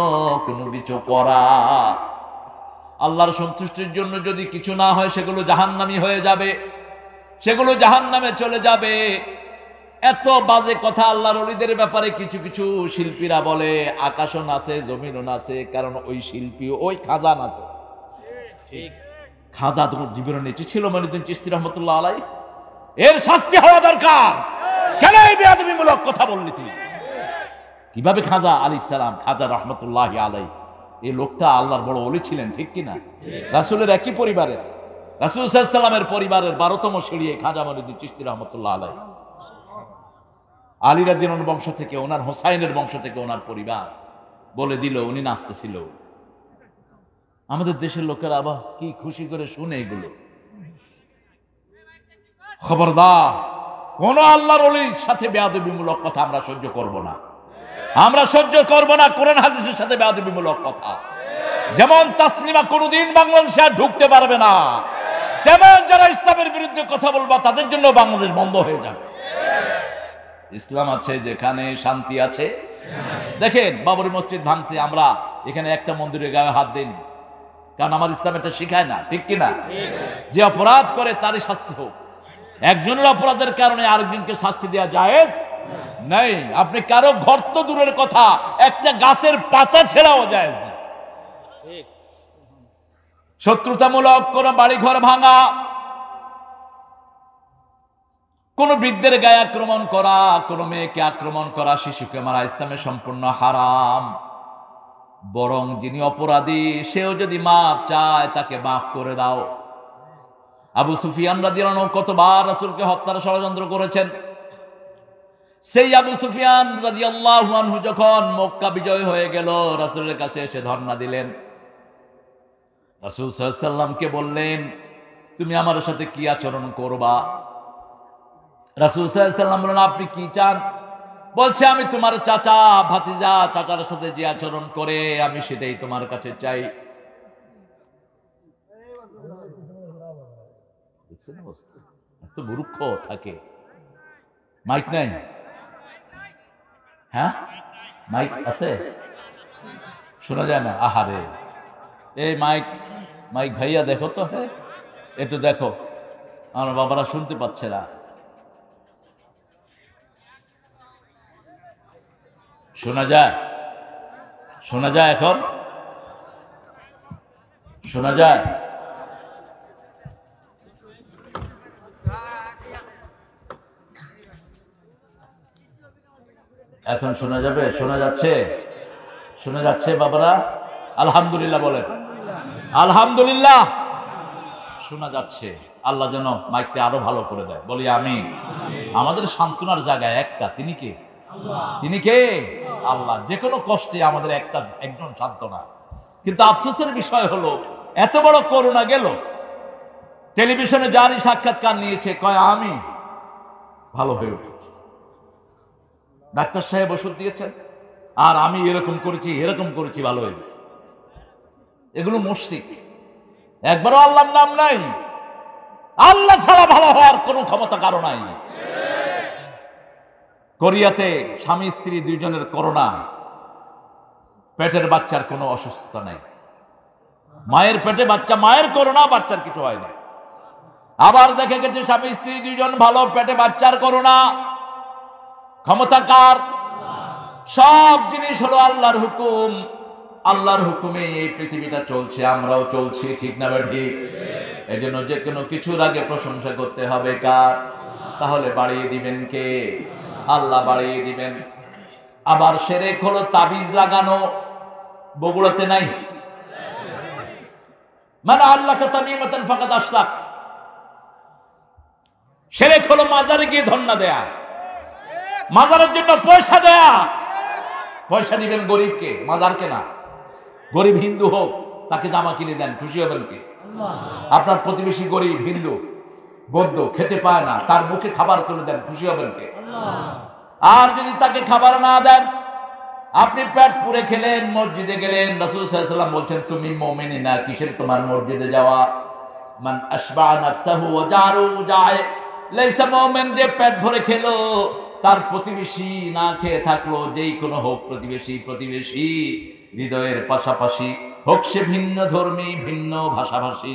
কোনো কিছু করা। আল্লাহর সন্তুষ্টির জন্য যদি কিছু না হয়, সেগুলো জাহান্নামী হয়ে যাবে, সেগুলো জাহান্নামে চলে যাবে। এত বাজে কথা আল্লাহর ওলিদের ব্যাপারে কিছু কিছু শিল্পীরা বলে আকাশও নাচে জমিনও নাচে, কারণ ওই শিল্পী ওই খাজা নাচে। খাজা তোমার জীবনে নেচে ছিল মঈনুদ্দিন চিশতি রহমতুল্লাহ আলাই, এর শাস্তি হওয়া দরকার। কেন এই বেয়াদবিমূলক কথা বললি তুই? কিভাবে খাজা আলাইহিস সালাম, খাজা রহমতুল্লাহ আলাই, এই লোকটা আল্লাহর বড় ওলি ছিলেন, ঠিক কিনা? রাসূলের একই পরিবারের, রাসূল সাল্লাল্লাহু আলাইহি ওয়াসাল্লামের পরিবারের 12তম সিঁড়ি খাজা মঈনুদ্দিন চিশতি রহমতুল্লাহ আলাই। আলী রাদিয়াল্লাহু বংশ থেকে, ওনার হোসাইনের বংশ থেকে ওনার পরিবার, বলে দিল উনি নাচতেছিল। আমাদের দেশের লোকেরা আবার কি খুশি করে শুনে এগুলো। খবরদার, কোন আল্লাহর ওলির সাথে বেয়াদবিমূলক কথা আমরা সহ্য করব না। আমরা সহ্য করব না কোরআন হাদিসের সাথে বেয়াদবিমূলক কথা। যেমন তাসলিমা কোনোদিন বাংলাদেশে আর ঢুকতে পারবে না, যেমন যারা ইসলামের বিরুদ্ধে কথা বলবা তাদের জন্য বাংলাদেশ বন্ধ হয়ে যাবে। ইসলাম আছে যেখানে শান্তি আছে। দেখেন বাবরি মসজিদ ভাঙছে, আমরা এখানে একটা মন্দিরের গায়ে হাত দিন, কারণ আমার ইসলাম এটা শিখায় না, ঠিক কিনা? যে অপরাধ করে তারই শাস্তি হোক। একজনের অপরাধের কারণে আরেকজনকে শাস্তি দেওয়া জায়েজ নেই। আপনি কারো ঘর তো দূরের কথা, একটা গাছের পাতা ছেড়াও জায়েজ না। শত্রুতামূলক কোন বাড়িঘর ভাঙা, কোন বৃদ্ধের গায়ে আক্রমণ করা, কোন মেয়েকে আক্রমণ করা, শিশুকে মারা ইসলামে সম্পূর্ণ হারাম। বরং যিনি অপরাধী সেও যদি মাফ চায় তাকে মাফ করে দাও। আবু সুফিয়ান রাদিয়াল্লাহু আনহু কতবার রাসূলকে হত্যার ষড়যন্ত্র করেছেন। সেই আবু সুফিয়ান রাদিয়াল্লাহু আনহু যখন মক্কা বিজয় হয়ে গেল, রাসূলের কাছে এসে ধর্ণা দিলেন। রাসূল সাল্লাল্লাহু আলাইহি ওয়াসাল্লামকে বললেন, তুমি আমার সাথে কি আচরণ করবা? রাসূল সাল্লাল্লাহু আলাইহি ওয়াসাল্লাম বললেন, আপনি কি চান? বলছে, আমি তোমার চাচা, ভাতিজা, চাচার সাথে যে আচরণ করে আমি সেটাই তোমার কাছে চাই। এত মূর্খ থাকে। মাইক নাই? হ্যাঁ, মাইক আছে, শোনা যায় না। আহারে, এই মাইক মাইক ভাইয়া দেখো তো, হ্যাঁ একটু দেখো, আমার বাবারা শুনতে পাচ্ছে না। শোনা যায়? শোনা যায়? এখন শোনা যায়? এখন শোনা যাবে? শোনা যাচ্ছে? শোনা যাচ্ছে বাবারা? আলহামদুলিল্লাহ বলেন। আলহামদুলিল্লাহ শোনা যাচ্ছে। আল্লাহ যেন মাইকটা আরো ভালো করে দেয়, বলি আমিন। আমাদের সান্ত্বনার জায়গায় একটা, তিনি কে? তিনি কে? আল্লাহ। যে কোনো কষ্টে আমাদের একজন সান্ত্বনা। কিন্তু আফসোসের বিষয় হলো, এত বড় করোনা গেল, টেলিভিশনে যারই সাক্ষাৎকার নিয়েছে কয় আমি ভালো হয়ে উঠেছি, ডাক্তার সাহেব ওষুধ দিয়েছেন, আর আমি এরকম করেছি ভালো হয়ে গেছে। এগুলো মুশরিক, একবারও আল্লাহর নাম নাই। আল্লাহ ছাড়া ভালো হওয়ার কোনো ক্ষমতা কারো নাই। কোরিয়াতে স্বামী স্ত্রী দুইজনের করোনা, পেটের বাচ্চার কোনো অসুস্থতা নাই। মায়ের পেটে বাচ্চা, মায়ের করোনা, বাচ্চার কিছু হয় না। আবার দেখা গেছে স্বামী স্ত্রী দুইজন ভালো, পেটে বাচ্চার করোনা। ক্ষমতা কার? সব জিনিস হলো আল্লাহর হুকুম। আল্লাহর হুকুমে এই পৃথিবীটা চলছে, আমরাও চলছি, ঠিক না ঠিক? এই জন্য যে কোনো কিছুর আগে প্রশংসা করতে হবে কার? তাহলে বাড়িয়ে দিবেন কে? আল্লাহ বাড়িয়ে দিবেন। আবার শিরক হলো তাবিজ লাগানো, বগুড়াতে নাই? মানে আল্লাহকে তামিমাতান ফাকাদ আশরাক। শিরক হলো মাজারে গিয়ে ধন্না দেয়া, মাজারের জন্য পয়সা দেয়া। পয়সা দিবেন গরিবকে, মাজারকে না। গরিব হিন্দু হোক, তাকে জামা কিনে দেন, খুশি হবেন কে? আপনার প্রতিবেশী গরিব হিন্দু, বৌদ্ধ, খেতে পায় না, তার মুখে খাবার তুলে দেন, খুশি হবেন কে? আর যদি তাকে খাবার না দেন, আপনি পেট পুরে খেলেন, মসজিদে গেলেন, রাসূল সাল্লাল্লাহু আলাইহি ওয়াসাল্লাম বলছেন তুমি মুমিন না, কিসের তোমার মসজিদে যাওয়া? মান আশবা নাফসাহু ওয়া জারু জায় লাইসা মুমিন। যে পেট ভরে খেলো, তার প্রতিবেশী না খেয়ে থাকলো, যেই কোনো হোক প্রতিবেশী হৃদয়ের পাশাপাশি হোক, সে ভিন্ন ধর্মী, ভিন্ন ভাষাভাষী,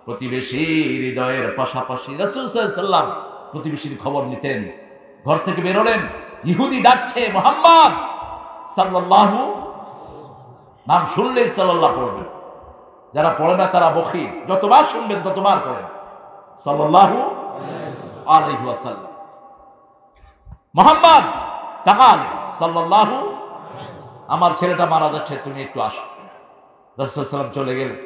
প্রতিবেশী হৃদয়ের পাশাপাশি। রাসূল সাল্লাল্লাহু আলাইহি ওয়াসাল্লাম প্রতিবেশীর খবর নিতেন, ঘর থেকে বেরোলেন, ইহুদি ডাকছে মুহাম্মদ সাল্লাল্লাহু, নাম শুনলেই সাল্লাল্লাহ পড়বেন। যারা পড়ে না তারা বখিল, যতবার শুনবেন ততবার পড়েন সাল্লাল্লাহু আলাইহি ওয়াসাল্লাম। মুহাম্মদ তাকাল সাল্লাল্লাহু, আমার ছেলেটা মারা যাচ্ছে, তুমি একটু আসো। রাসূল সাল্লাল্লাহু আলাইহি ওয়াসাল্লাম চলে গেলেন।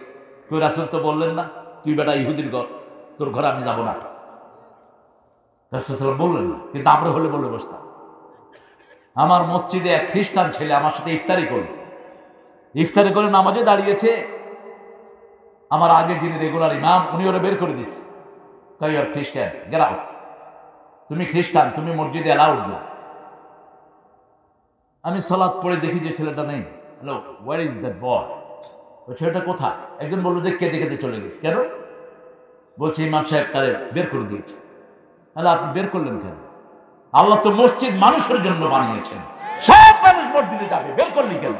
কই রাসূল তো বললেন না তুই বেটা ইহুদির ঘর, তোর ঘরে আমি যাব না। রাসূল সাল্লাল্লাহু আলাইহি ওয়াসাল্লাম বললেন না, কিন্তু আমরা হলে বলে বসতাম। আমার মসজিদে এক খ্রিস্টান ছেলে আমার সাথে ইফতারি করে নামাজে দাঁড়িয়েছে। আমার আগে যিনি রেগুলার ইমাম, উনি ওরা বের করে দিচ্ছে, কই ইউ আর খ্রিস্টান, গেট আউট, তুমি খ্রিস্টান, তুমি মসজিদে অ্যালাউড না। আমি সালাত পড়ে দেখি যে ছেলেটা নেই। Hello, where is that boy? ওই ছেলেটা কোথায়? একজন বললো যে কেঁদে কেঁদে চলে গেছে। কেন? বলছে ইমাম সাহেব তারে বের করে দিয়েছে। তাহলে আপনি বের করলেন কেন? আল্লাহ তো মসজিদ মানুষের জন্য বানিয়েছেন, সব মানুষ মসজিদে যাবে, বের করলি কেন?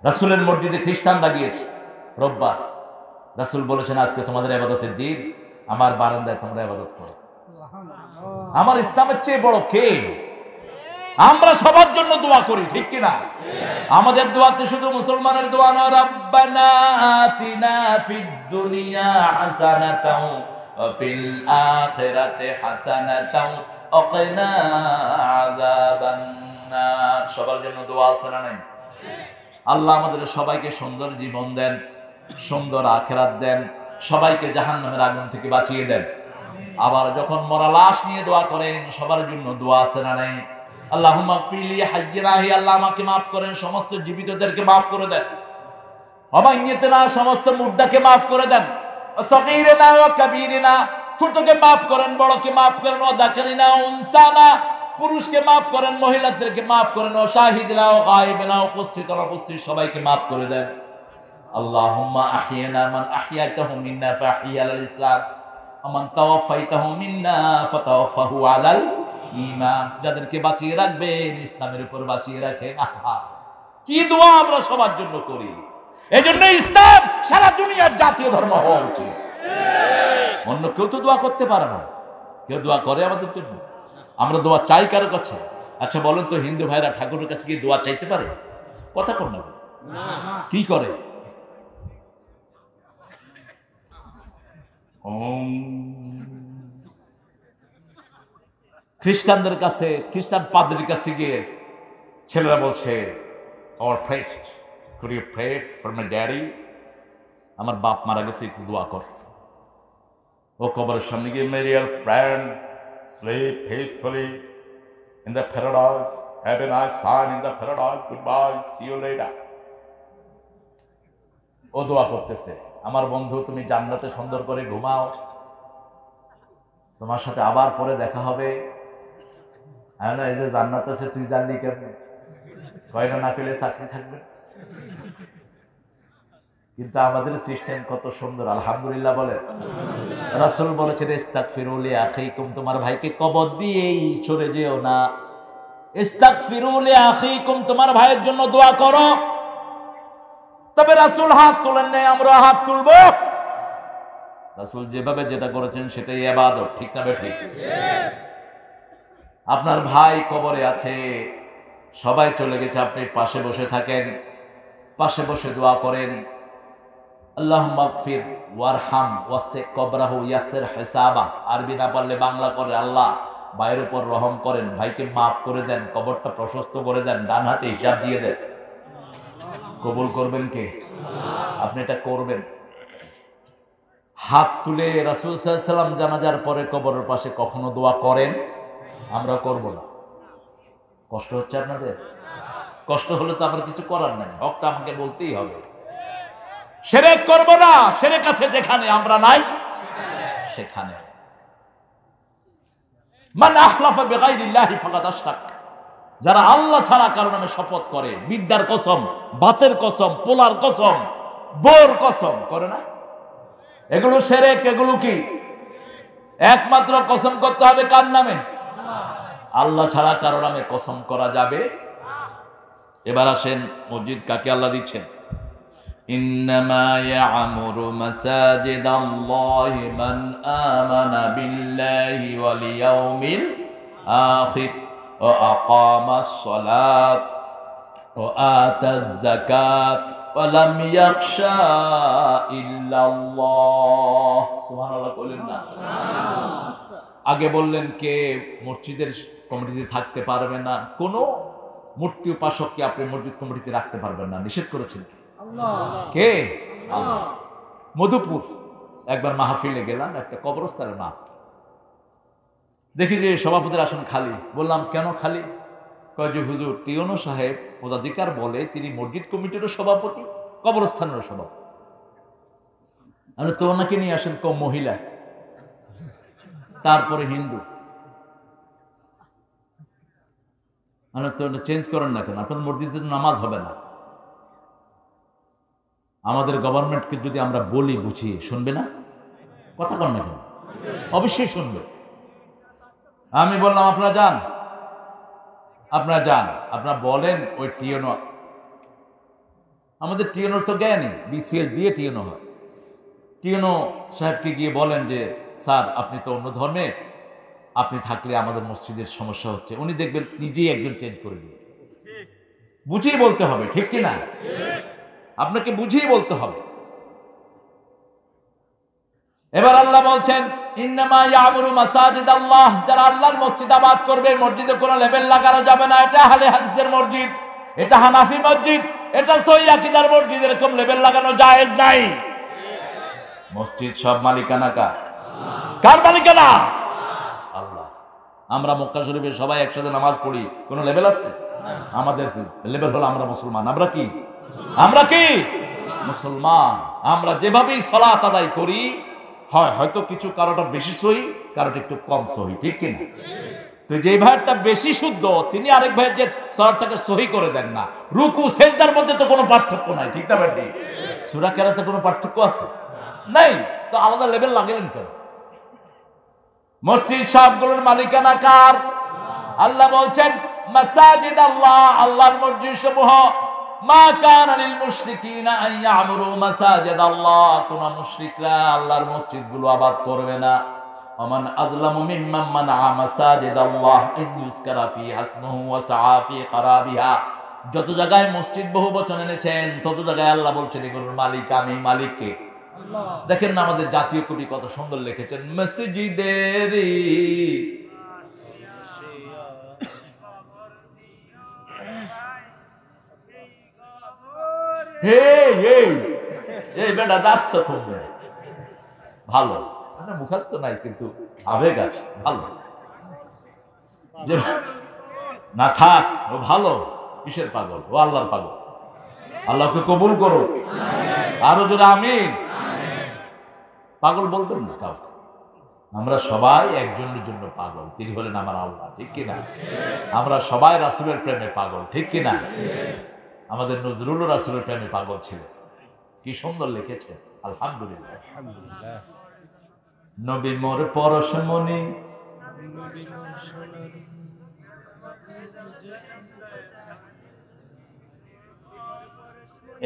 রাসূলের মসজিদে খ্রিস্টান লাগিয়েছে রোববার। রাসূল বলেছেন আজকে তোমাদের ইবাদতের দিন, আমার বারান্দায় তোমরা ইবাদত করো। আমার ইসলামের চেয়ে বড় কে? আমরা সবার জন্য দোয়া করি, ঠিক কিনা? আমাদের দোয়াতে শুধু মুসলমানের দোয়া না, রব্বানা আতিনা ফিদ দুনিয়া হাসানাতাও ওয়া ফিল আখিরাতি হাসানাতাও ওয়া কিনা আযাবান নার। সবার জন্য দোয়া আছে না নাই? আল্লাহ আমাদের সবাইকে সুন্দর জীবন দেন, সুন্দর আখিরাত দেন, সবাইকে জাহান্নামের আগুন থেকে বাঁচিয়ে দেন। আবার যখন মরা লাশ নিয়ে দোয়া করেন, সবার জন্য দোয়া আছে না নাই? আল্লাহুম্মা গফিরলি হাইয়িনা, হে আল্লাহ আমাকে maaf করেন, সমস্ত জীবিতদেরকে maaf করে দেন। ওয়া মাইয়িতিনা, সমস্ত মুর্দাকে maaf করে দেন। ওয়া সগীরিনা ওয়া কাবীরিনা, ছোটকে maaf করেন, বড়কে maaf করেন। ওয়া যাকারিনা উনসানা, পুরুষকে maaf করেন, মহিলাদেরকে maaf করেন। ওয়া শাহিদিনা ওয়া গায়িবিনা, উপস্থিত অনুপস্থিত সবাইকে maaf করে দেন। আল্লাহুম্মা আহিয়িনা মান আহিয়াতাহু মিন্না ফাহইয়া আলাল ইসলাম ওয়া মান তাওয়াফাইতাহু মিন্না ফাতাওয়াফাহু আলাল ঈমান। যাদেরকে বাঁচিয়ে রাখবেন ইসলামের উপর বাঁচিয়ে রাখেন। আহা, কি দোয়া আমরা সবার জন্য করি। এজন্য ইসলাম সারা দুনিয়ার জাতীয় ধর্ম হওয়া উচিত। অন্য কেউ তো দোয়া করতে পারে না, কেউ দোয়া করে আমাদের জন্য? আমরা দোয়া চাই কারো কাছে? আচ্ছা বলেন তো, হিন্দু ভাইরা ঠাকুরের কাছে কি দোয়া চাইতে পারে? কথা কর না, কি করে? খ্রিস্টানদের কাছে, খ্রিস্টান পাদ্রীর কাছে গিয়ে ছেলেরা বলছে, our priest, could you pray for my daddy? আমার বাপ মারা গেছে, একটু দোয়া কর। ও কবরের সামনে গিয়ে, my dear friend, sleep peacefully in the paradise, have a nice time in the paradise, goodbye, see you later. ও দোয়া করতেছে, আমার বন্ধু তুমি জান্নাতে সুন্দর করে ঘুমাও, তোমার সাথে আবার পরে দেখা হবে। না, এই যে জান্নাত আছে তুই জানলি কেমনে? কয়টা না পেলে চাকরি থাকবে। কিন্তু আমাদের সিস্টেম কত সুন্দর, আলহামদুলিল্লাহ বলে। রাসূল বলেছেন ইস্তাগফিরু লিআখিকুম, তোমার ভাইকে কবর দিয়েই সরে যেও না। ইস্তাগফিরু লিআখিকুম, তোমার ভাইয়ের জন্য দোয়া করো। তবে রাসূল হাত তোলেন নাই, আমরা হাত তুলবো। রাসূল যেভাবে যেটা করেছেন সেটাই ইবাদত, ঠিক না বেঠিক? আপনার ভাই কবরে আছে, সবাই চলে গেছে, আপনি পাশে বসে থাকেন, পাশে বসে দোয়া করেন, আল্লাহুম্মা গফির ওয়ারহাম ওয়াসি' কবরাহু ইয়াসসির হিসাবা। আরবি না পারলে বাংলা করে, আল্লাহ ভাইয়ের উপর রহম করেন, ভাইকে মাফ করে দেন, কবরটা প্রশস্ত করে দেন, ডান হাতে হিসাব দিয়ে দেন। কবুল করবেন কে? আপনি এটা করবেন। হাত তুলে রাসূল সাল্লাল্লাহু আলাইহি ওয়াসাল্লাম জানাজার পরে কবরের পাশে কখনো দোয়া করেন? আমরা করব না। কষ্ট হচ্ছে আপনাদের? কষ্ট হলে তো আমার কিছু করার নাই, হকটা আমাকে বলতেই হবে। শিরক করব না, শিরক আছে যেখানে আমরা নাই সেখানে। মান আহলাফা বিগাইরিল্লাহি ফাকাদ আশরাক, যারা আল্লাহ ছাড়া কারো নামে শপথ করে, বিদ্যার কসম, বাতের কসম, পোলার কসম, বোর কসম করে না, এগুলো শিরক। এগুলো কি? একমাত্র কসম করতে হবে কার নামে? আল্লাহ ছাড়া কারো নামে কসম করা যাবে। এবার আসেন, মসজিদ কাকে আল্লাহ দিচ্ছেন? ইন্নামা ইয়া'মুরু মাসাজিদাল্লাহি মান আমানা বিল্লাহি ওয়াল ইয়াউমিল আখির ওয়া আকামাস সালাত ওয়া আতাজ যাকাত ওয়া লাম ইয়াখশা ইল্লাল্লাহ। সুবহানাল্লাহ বলেন না? আগে বললেন কে মসজিদের কমিটিতে থাকতে পারবে না, কোন মূর্তি উপাসককে আপনি মসজিদ কমিটিতে রাখতে পারবেন না, নিষেধ করেছেন কে? আল্লাহ। মধুপুর একবার মাহফিলে গেলাম, একটা কবরস্থানের মাহফিল, দেখি যে সভাপতির আসন খালি। বললাম কেন খালি? কয় যে হুজুর টিওনো সাহেব পদাধিকার বলে তিনি মসজিদ কমিটিরও সভাপতি, কবরস্থানেরও সভাপতি। আমি তো ওনাকে নিয়ে আসেন, কম মহিলা, তারপরে হিন্দু। মানে তো চেঞ্জ করেন না কেন? আপনাদের মসজিদে নামাজ হবে না। আমাদের গভর্নমেন্টকে যদি আমরা বলি বুঝিয়ে, শুনবে না? কথা কন না কেন? অবশ্যই শুনবে। আমি বললাম আপনারা যান, আপনারা বলেন ওই টিএনও, আমাদের টিএনওর তো জ্ঞানী, বিসিএস দিয়ে টিএনও হয়। টিএনও সাহেবকে গিয়ে বলেন যে স্যার আপনি তো অন্য ধর্মের, আপনি থাকলে আমাদের মসজিদের সমস্যা হচ্ছে। উনি দেখবেন নিজেই একজন চেঞ্জ করে দিবে। বুঝিয়ে বলতে হবে, ঠিক কিনা? আপনাকে বুঝিয়ে বলতে হবে। এবার আল্লাহ বলছেন ইন্নামা ইয়া'মুরু মাসাজিদাল্লাহ, যারা আল্লাহর মসজিদ আবাদ করবে, মসজিদে কোনো লেবেল লাগানো যাবে না। এটা আহলে হাদিসের মসজিদ, এটা হানাফি মসজিদ, এটা সহিহ আকীদার মসজিদ, এরকম লেবেল লাগানো জায়েজ নাই। মসজিদ সব মালিকানা কার? কার মালিকানা? আল্লাহ। আমরা মক্কা শরীফে সবাই একসাথে নামাজ পড়ি, কোনো লেবেল আছে? আমাদের লেবেল হলো আমরা মুসলমান। আমরা কি? মুসলমান। আমরা যেভাবেই সালাত আদায় করি, হয়তো কিছু কারোটা বেশি সহি, কারোটা একটু কম সহি, ঠিক কিনা? তো যে ভাইয়েরটা বেশি শুদ্ধ, তিনি আরেক ভাইয়ের যে সালাতটাকে সহি করে দেন না। রুকু সেজদার মধ্যে তো কোনো পার্থক্য নাই, ঠিক না ভাই? সূরা কেরাতে কোনো পার্থক্য আছে? নাই। তো আলাদা লেভেল লাগালেন কেন? মসজিদ সবগুলোর মালিকানা কার? আল্লাহ বলছেন মাসাজিদ আল্লাহ, আল্লাহর মসজিদ সমূহ। মা কানা লিল মুশরিকিনা আন ইয়া'মুরু মাসাজিদ আল্লাহ, কোন মুশরিকরা আল্লাহর মসজিদগুলো আবাদ করবে না। ওমান আযলামু মিম্মান মানাআ মাসাজিদ আল্লাহ আন ইউযকারা ফিহা ইসমুহু ওয়া সাআ ফি খারাবিহা। যত জায়গায় মসজিদ বহু বচন এনেছেন, তত জায়গায় আল্লাহ বলছেন এগুলোর মালিক আমি। মালিককে দেখেন না, আমাদের জাতীয় কবি কত সুন্দর লিখেছেন, মসজিদেরই বেটা দাঁড়ছ কমবে ভালো, মুখস্থ নাই কিন্তু আবেগ আছে, ভালো না থাক, ও ভালো। কিসের পাগল? ও আল্লাহর পাগল। আল্লাহকে কবুল করো। আরো জোরে আমিন। পাগল বলতেন না কাউকে। আমরা সবাই একজনের জন্য পাগল, তিনি হলেন আমার আল্লাহ, ঠিক কিনা? আমরা সবাই রাসূলের প্রেমে পাগল, ঠিক কিনা? আমাদের নজরুল রাসূলের প্রেমে পাগল ছিলেন। কি সুন্দর লিখেছেন, আলহামদুলিল্লাহ। নবী মোর পরশমণি,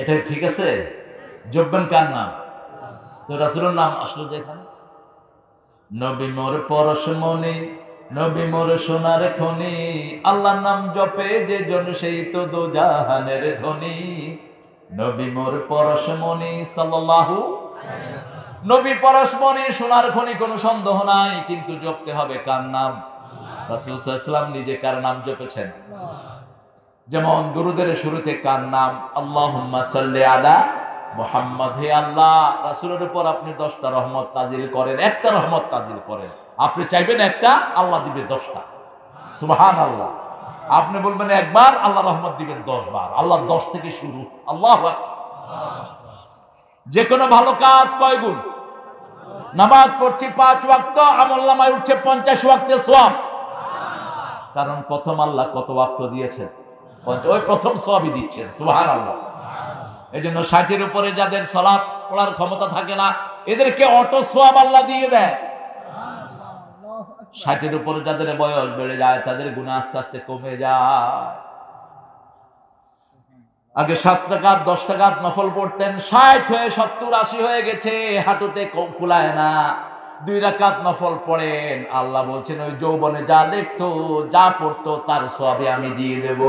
এটা ঠিক আছে? জপবেন কার নাম? তো রাসূলের নাম আসলো যেখানে। নবী মোর পরশমণি, নবী মোর সোনার খনি, আল্লাহর নাম জপে যে জন সেই তো দোজাহানের ধনী। নবী মোর পরশমণি সাল্লাল্লাহু, নবী পরশমণি সোনার খনি, কোনো সন্দেহ নাই, কিন্তু জপতে হবে কার নাম? রাসূল সাল্লাল্লাহু আলাইহি ওয়াসাল্লাম নিজে কার নাম জপেছেন? যেমন দুরুদের শুরুতে কার নাম? আল্লাহুম্মা সাল্লি আলা মুহাম্মদ। হে আল্লাহ, রাসূলের উপর আপনি 10টা রহমত নাজিল করেন, একটা রহমত নাজিল করেন। আপনি চাইবেন একটা, আল্লাহ দিবে 10টা। সুবহানাল্লাহ। আপনি বলবেন একবার, আল্লাহ রহমত দিবেন 10 বার। আল্লাহ 10 থেকে শুরু। আল্লাহু আকবার। যে কোনো ভালো কাজ কয় গুণ? নামাজ পড়ছি 5 ওয়াক্ত, আমলনামায় উঠছে 50 ওয়াক্তের সওয়াব। কারণ প্রথম আল্লাহ কত ওয়াক্ত দিয়েছেন? ওই প্রথম সওয়াবই দিচ্ছেন। সুবহানাল্লাহ। এজন্য 60-এর উপরে যাদের সালাত পড়ার ক্ষমতা থাকে না, এদেরকে অটো সওয়াব আল্লাহ দিয়ে দেয়। 60-এর উপরে যাদের বয়স বেড়ে যায়, তাদের গুনাহ আস্তে আস্তে কমে যায়। আগে 7 রাকাত 10 রাকাত নফল পড়তেন, 60 হয়ে 70 80 হয়ে গেছে, হাঁটুতে কুলায় না। 2 রাকাত নফল পড়েন, আল্লাহ বলছেন ওই যৌবনে যা লিখতো যা পড়তো তার সওয়াব আমি দিয়ে দেব।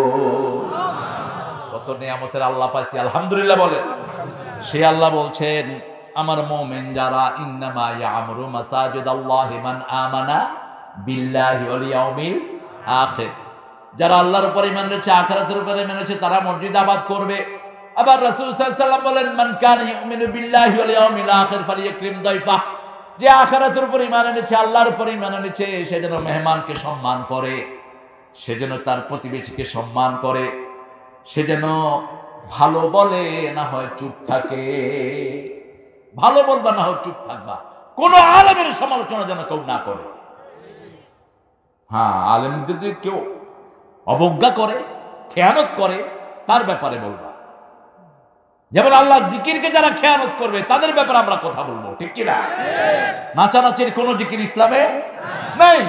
কত নিয়ামতের আল্লাহ পাইছি, আলহামদুলিল্লাহ বলেন। সে আল্লাহ বলছেন আমার মুমিন যারা, ইন্নামা ইয়ামুরু মাসাজিদাল্লাহি মান আমানা বিল্লাহি ওয়াল ইয়াউমিল আখির, যারা আল্লাহর উপর ঈমান এনেছে আখিরাতের উপর ঈমান এনেছে তারা মসজিদ আবাদ করবে। আবার রাসূল সাল্লাল্লাহু আলাইহি ওয়াসাল্লাম বলেন মান কানা ইউমিনু বিল্লাহি ওয়াল ইয়াউমিল আখির ফালিয়াকরিম দাইফা, যে আখিরাতের উপর ঈমান এনেছে আল্লাহর উপর ঈমান এনেছে সে যেন মেহমানকে সম্মান করে, সে যেন তার প্রতিবেশীকে সম্মান করে, সে যেন ভালো বলে না হয় চুপ থাকে। ভালো বলবা না হয় চুপ থাকবা, কোন আলেমের সমালোচনা যেন কেউ না করে। হ্যাঁ, আলেম যদি কেউ অবজ্ঞা করে খেয়ানত করে তার ব্যাপারে বলবা। যেমন আল্লাহ জিকিরকে যারা খেয়ানত করবে তাদের ব্যাপারে আমরা কথা বলবো, ঠিক কিনা? নাচানাচির কোন জিকির ইসলামে নেই।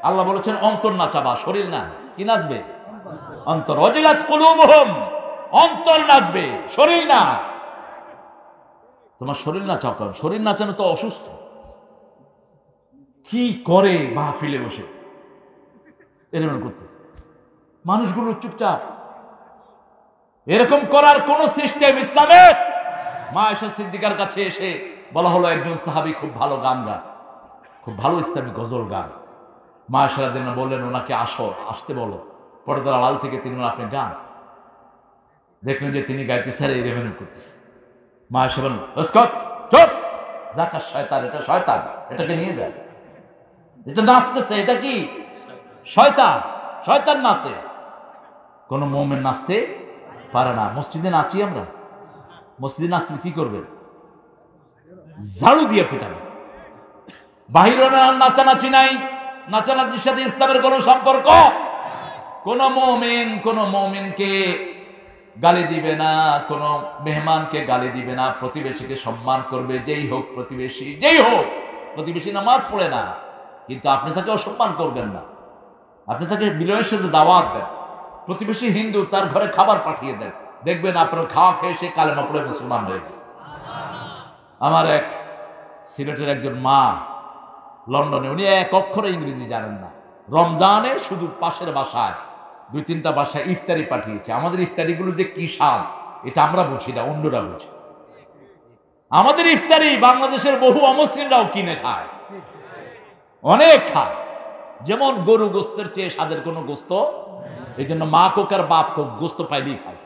আল্লাহ বলেছেন অন্তর নাচাবা, শরীর না। কি নাচবে? অন্তর। ওয়াজিলাত কুলুবুহুম, অন্তর নাচবে, শরীর না। তোমার শরীর নাচাও, কারণ শরীর নাচানো তো অসুস্থ। কি করে মাহফিলে বসে এরকম করতেছে মানুষগুলো চুপচাপ। এরকম করার কোন সিস্টেম ইসলামে? মা আয়েশা সিদ্দিকার কাছে এসে বলা হলো একজন সাহাবী খুব ভালো গান গান, খুব ভালো ইসলামী গজল গান। মা আয়েশা রাদিয়াল্লাহু আনহা বললেন ওনাকে আসতে বলো। পর্দার আড়াল থেকে তিনি বললেন আপনি গান। দেখলেন যে তিনি গাইতেছে আর এরকম করতেছে। মা আয়েশা বললেন উস্কুত, চুপ, যাকা শয়তান, এটা শয়তান, এটাকে নিয়ে যায়। এটা নাচতেছে, এটা কি? শয়তান, শয়তান নাচে। কোন মুমিন নাচতে পারে না। মসজিদে নাচি আমরা, মসজিদে নাচলে কি করবে? ঝাড়ু দিয়ে পিটাবে। বাহিরে নাচানাচি নাই, নাচানাচির সাথে ইসলামের কোন সম্পর্ক। কোন মুমিনকে গালি দিবে না, কোন মেহমানকে গালি দিবে না, প্রতিবেশীকে সম্মান করবে। যেই হোক প্রতিবেশী, যেই হোক প্রতিবেশী নামাজ পড়ে না, কিন্তু আপনি তাকে অসম্মান করবেন না। আপনি তাকে বিনয়ের সাথে দাওয়াত দেন। প্রতিবেশী হিন্দু, তার ঘরে খাবার পাঠিয়ে দেন, দেখবেন আপনার খাওয়া খেয়ে সে কালেমা পড়ে মুসলমান হয়ে গেছে। আমার এক সিলেটের একজন মা লন্ডনে, উনি এক অক্ষরে ইংরেজি জানেন না। রমজানে শুধু পাশের বাসায় 2-3টা বাসায় ইফতারি পাঠিয়েছে। আমাদের ইফতারিগুলো যে কি স্বাদ এটা আমরা বুঝি না, অন্যরা বুঝে। আমাদের ইফতারি বাংলাদেশের বহু অমুসলিমরাও কিনে খায়, অনেক খায়। যেমন গরু গোস্তের চেয়ে স্বাদের কোনো গোস্ত, এই জন্য মা কোক আর বাপ কোক গোস্ত পাইলেই খায়।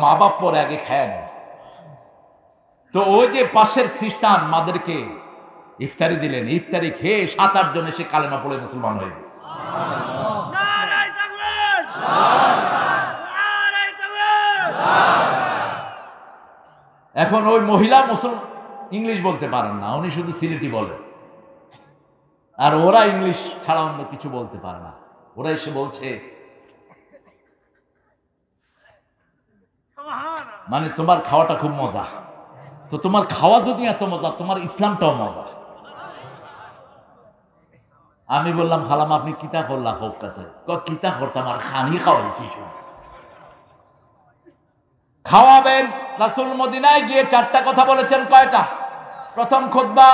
মা বাপ পরে আগে খায় না। তো ওই যে পাশের খ্রিস্টান মাদেরকে ইফতারি দিলেন, ইফতারি খেয়ে 7-8 জন এসে কালেমা পড়ে মুসলমান হয়ে গেছে। এখন ওই মহিলা ইংলিশ বলতে পারেন না, উনি শুধু সিলেটি বলেন। আর ওরা ইংলিশ ছাড়া অন্য কিছু বলতে পারে না। ওরা এসে বলছে মানে তোমার খাওয়াটা খুব মজা। তো তোমার খাওয়া যদি এত মজা, তোমার ইসলামটাও মজা। আমি বললাম খালাম আপনি কিতা করলা হোক কাছে? কিতা করতাম আর খানি খাওয়াইছি। খাওয়াবেন। রাসূল মদিনায় গিয়ে 4টা কথা বলেছেন। কয়টা? প্রথম খুতবা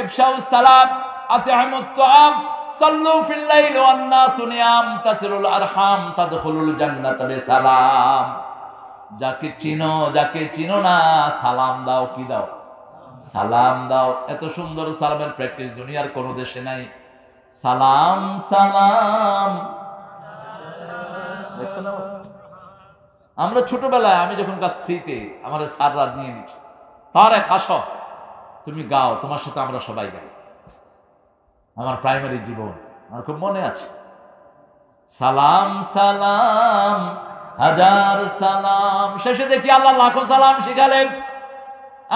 ইফশাউস সালাম, আতি'মুত তুআম, সাল্লু ফিল লাইলি ওয়ান নাসু নিয়াম, তাসিলুল আরহাম, তাদখুলুল জান্নাতা বিসালাম। যাকে চিনো না সালাম দাও। কি দাও? সালাম দাও। এত সুন্দর সালামের প্র্যাকটিস দুনিয়ার কোন দেশে নাই। সালাম সালাম। দেখছেন অবস্থা? আমরা ছোটবেলায়, আমি যখন ক্লাস 3-তে, আমার স্যাররা নিয়ে নিচ্ছে, তার এক আসো তুমি গাও, তোমার সাথে আমরা সবাই গাই। আমার প্রাইমারি জীবন আমার খুব মনে আছে। সালাম সালাম হাজার সালাম। শেষে দেখি আল্লাহ লাখো সালাম শিখালেন।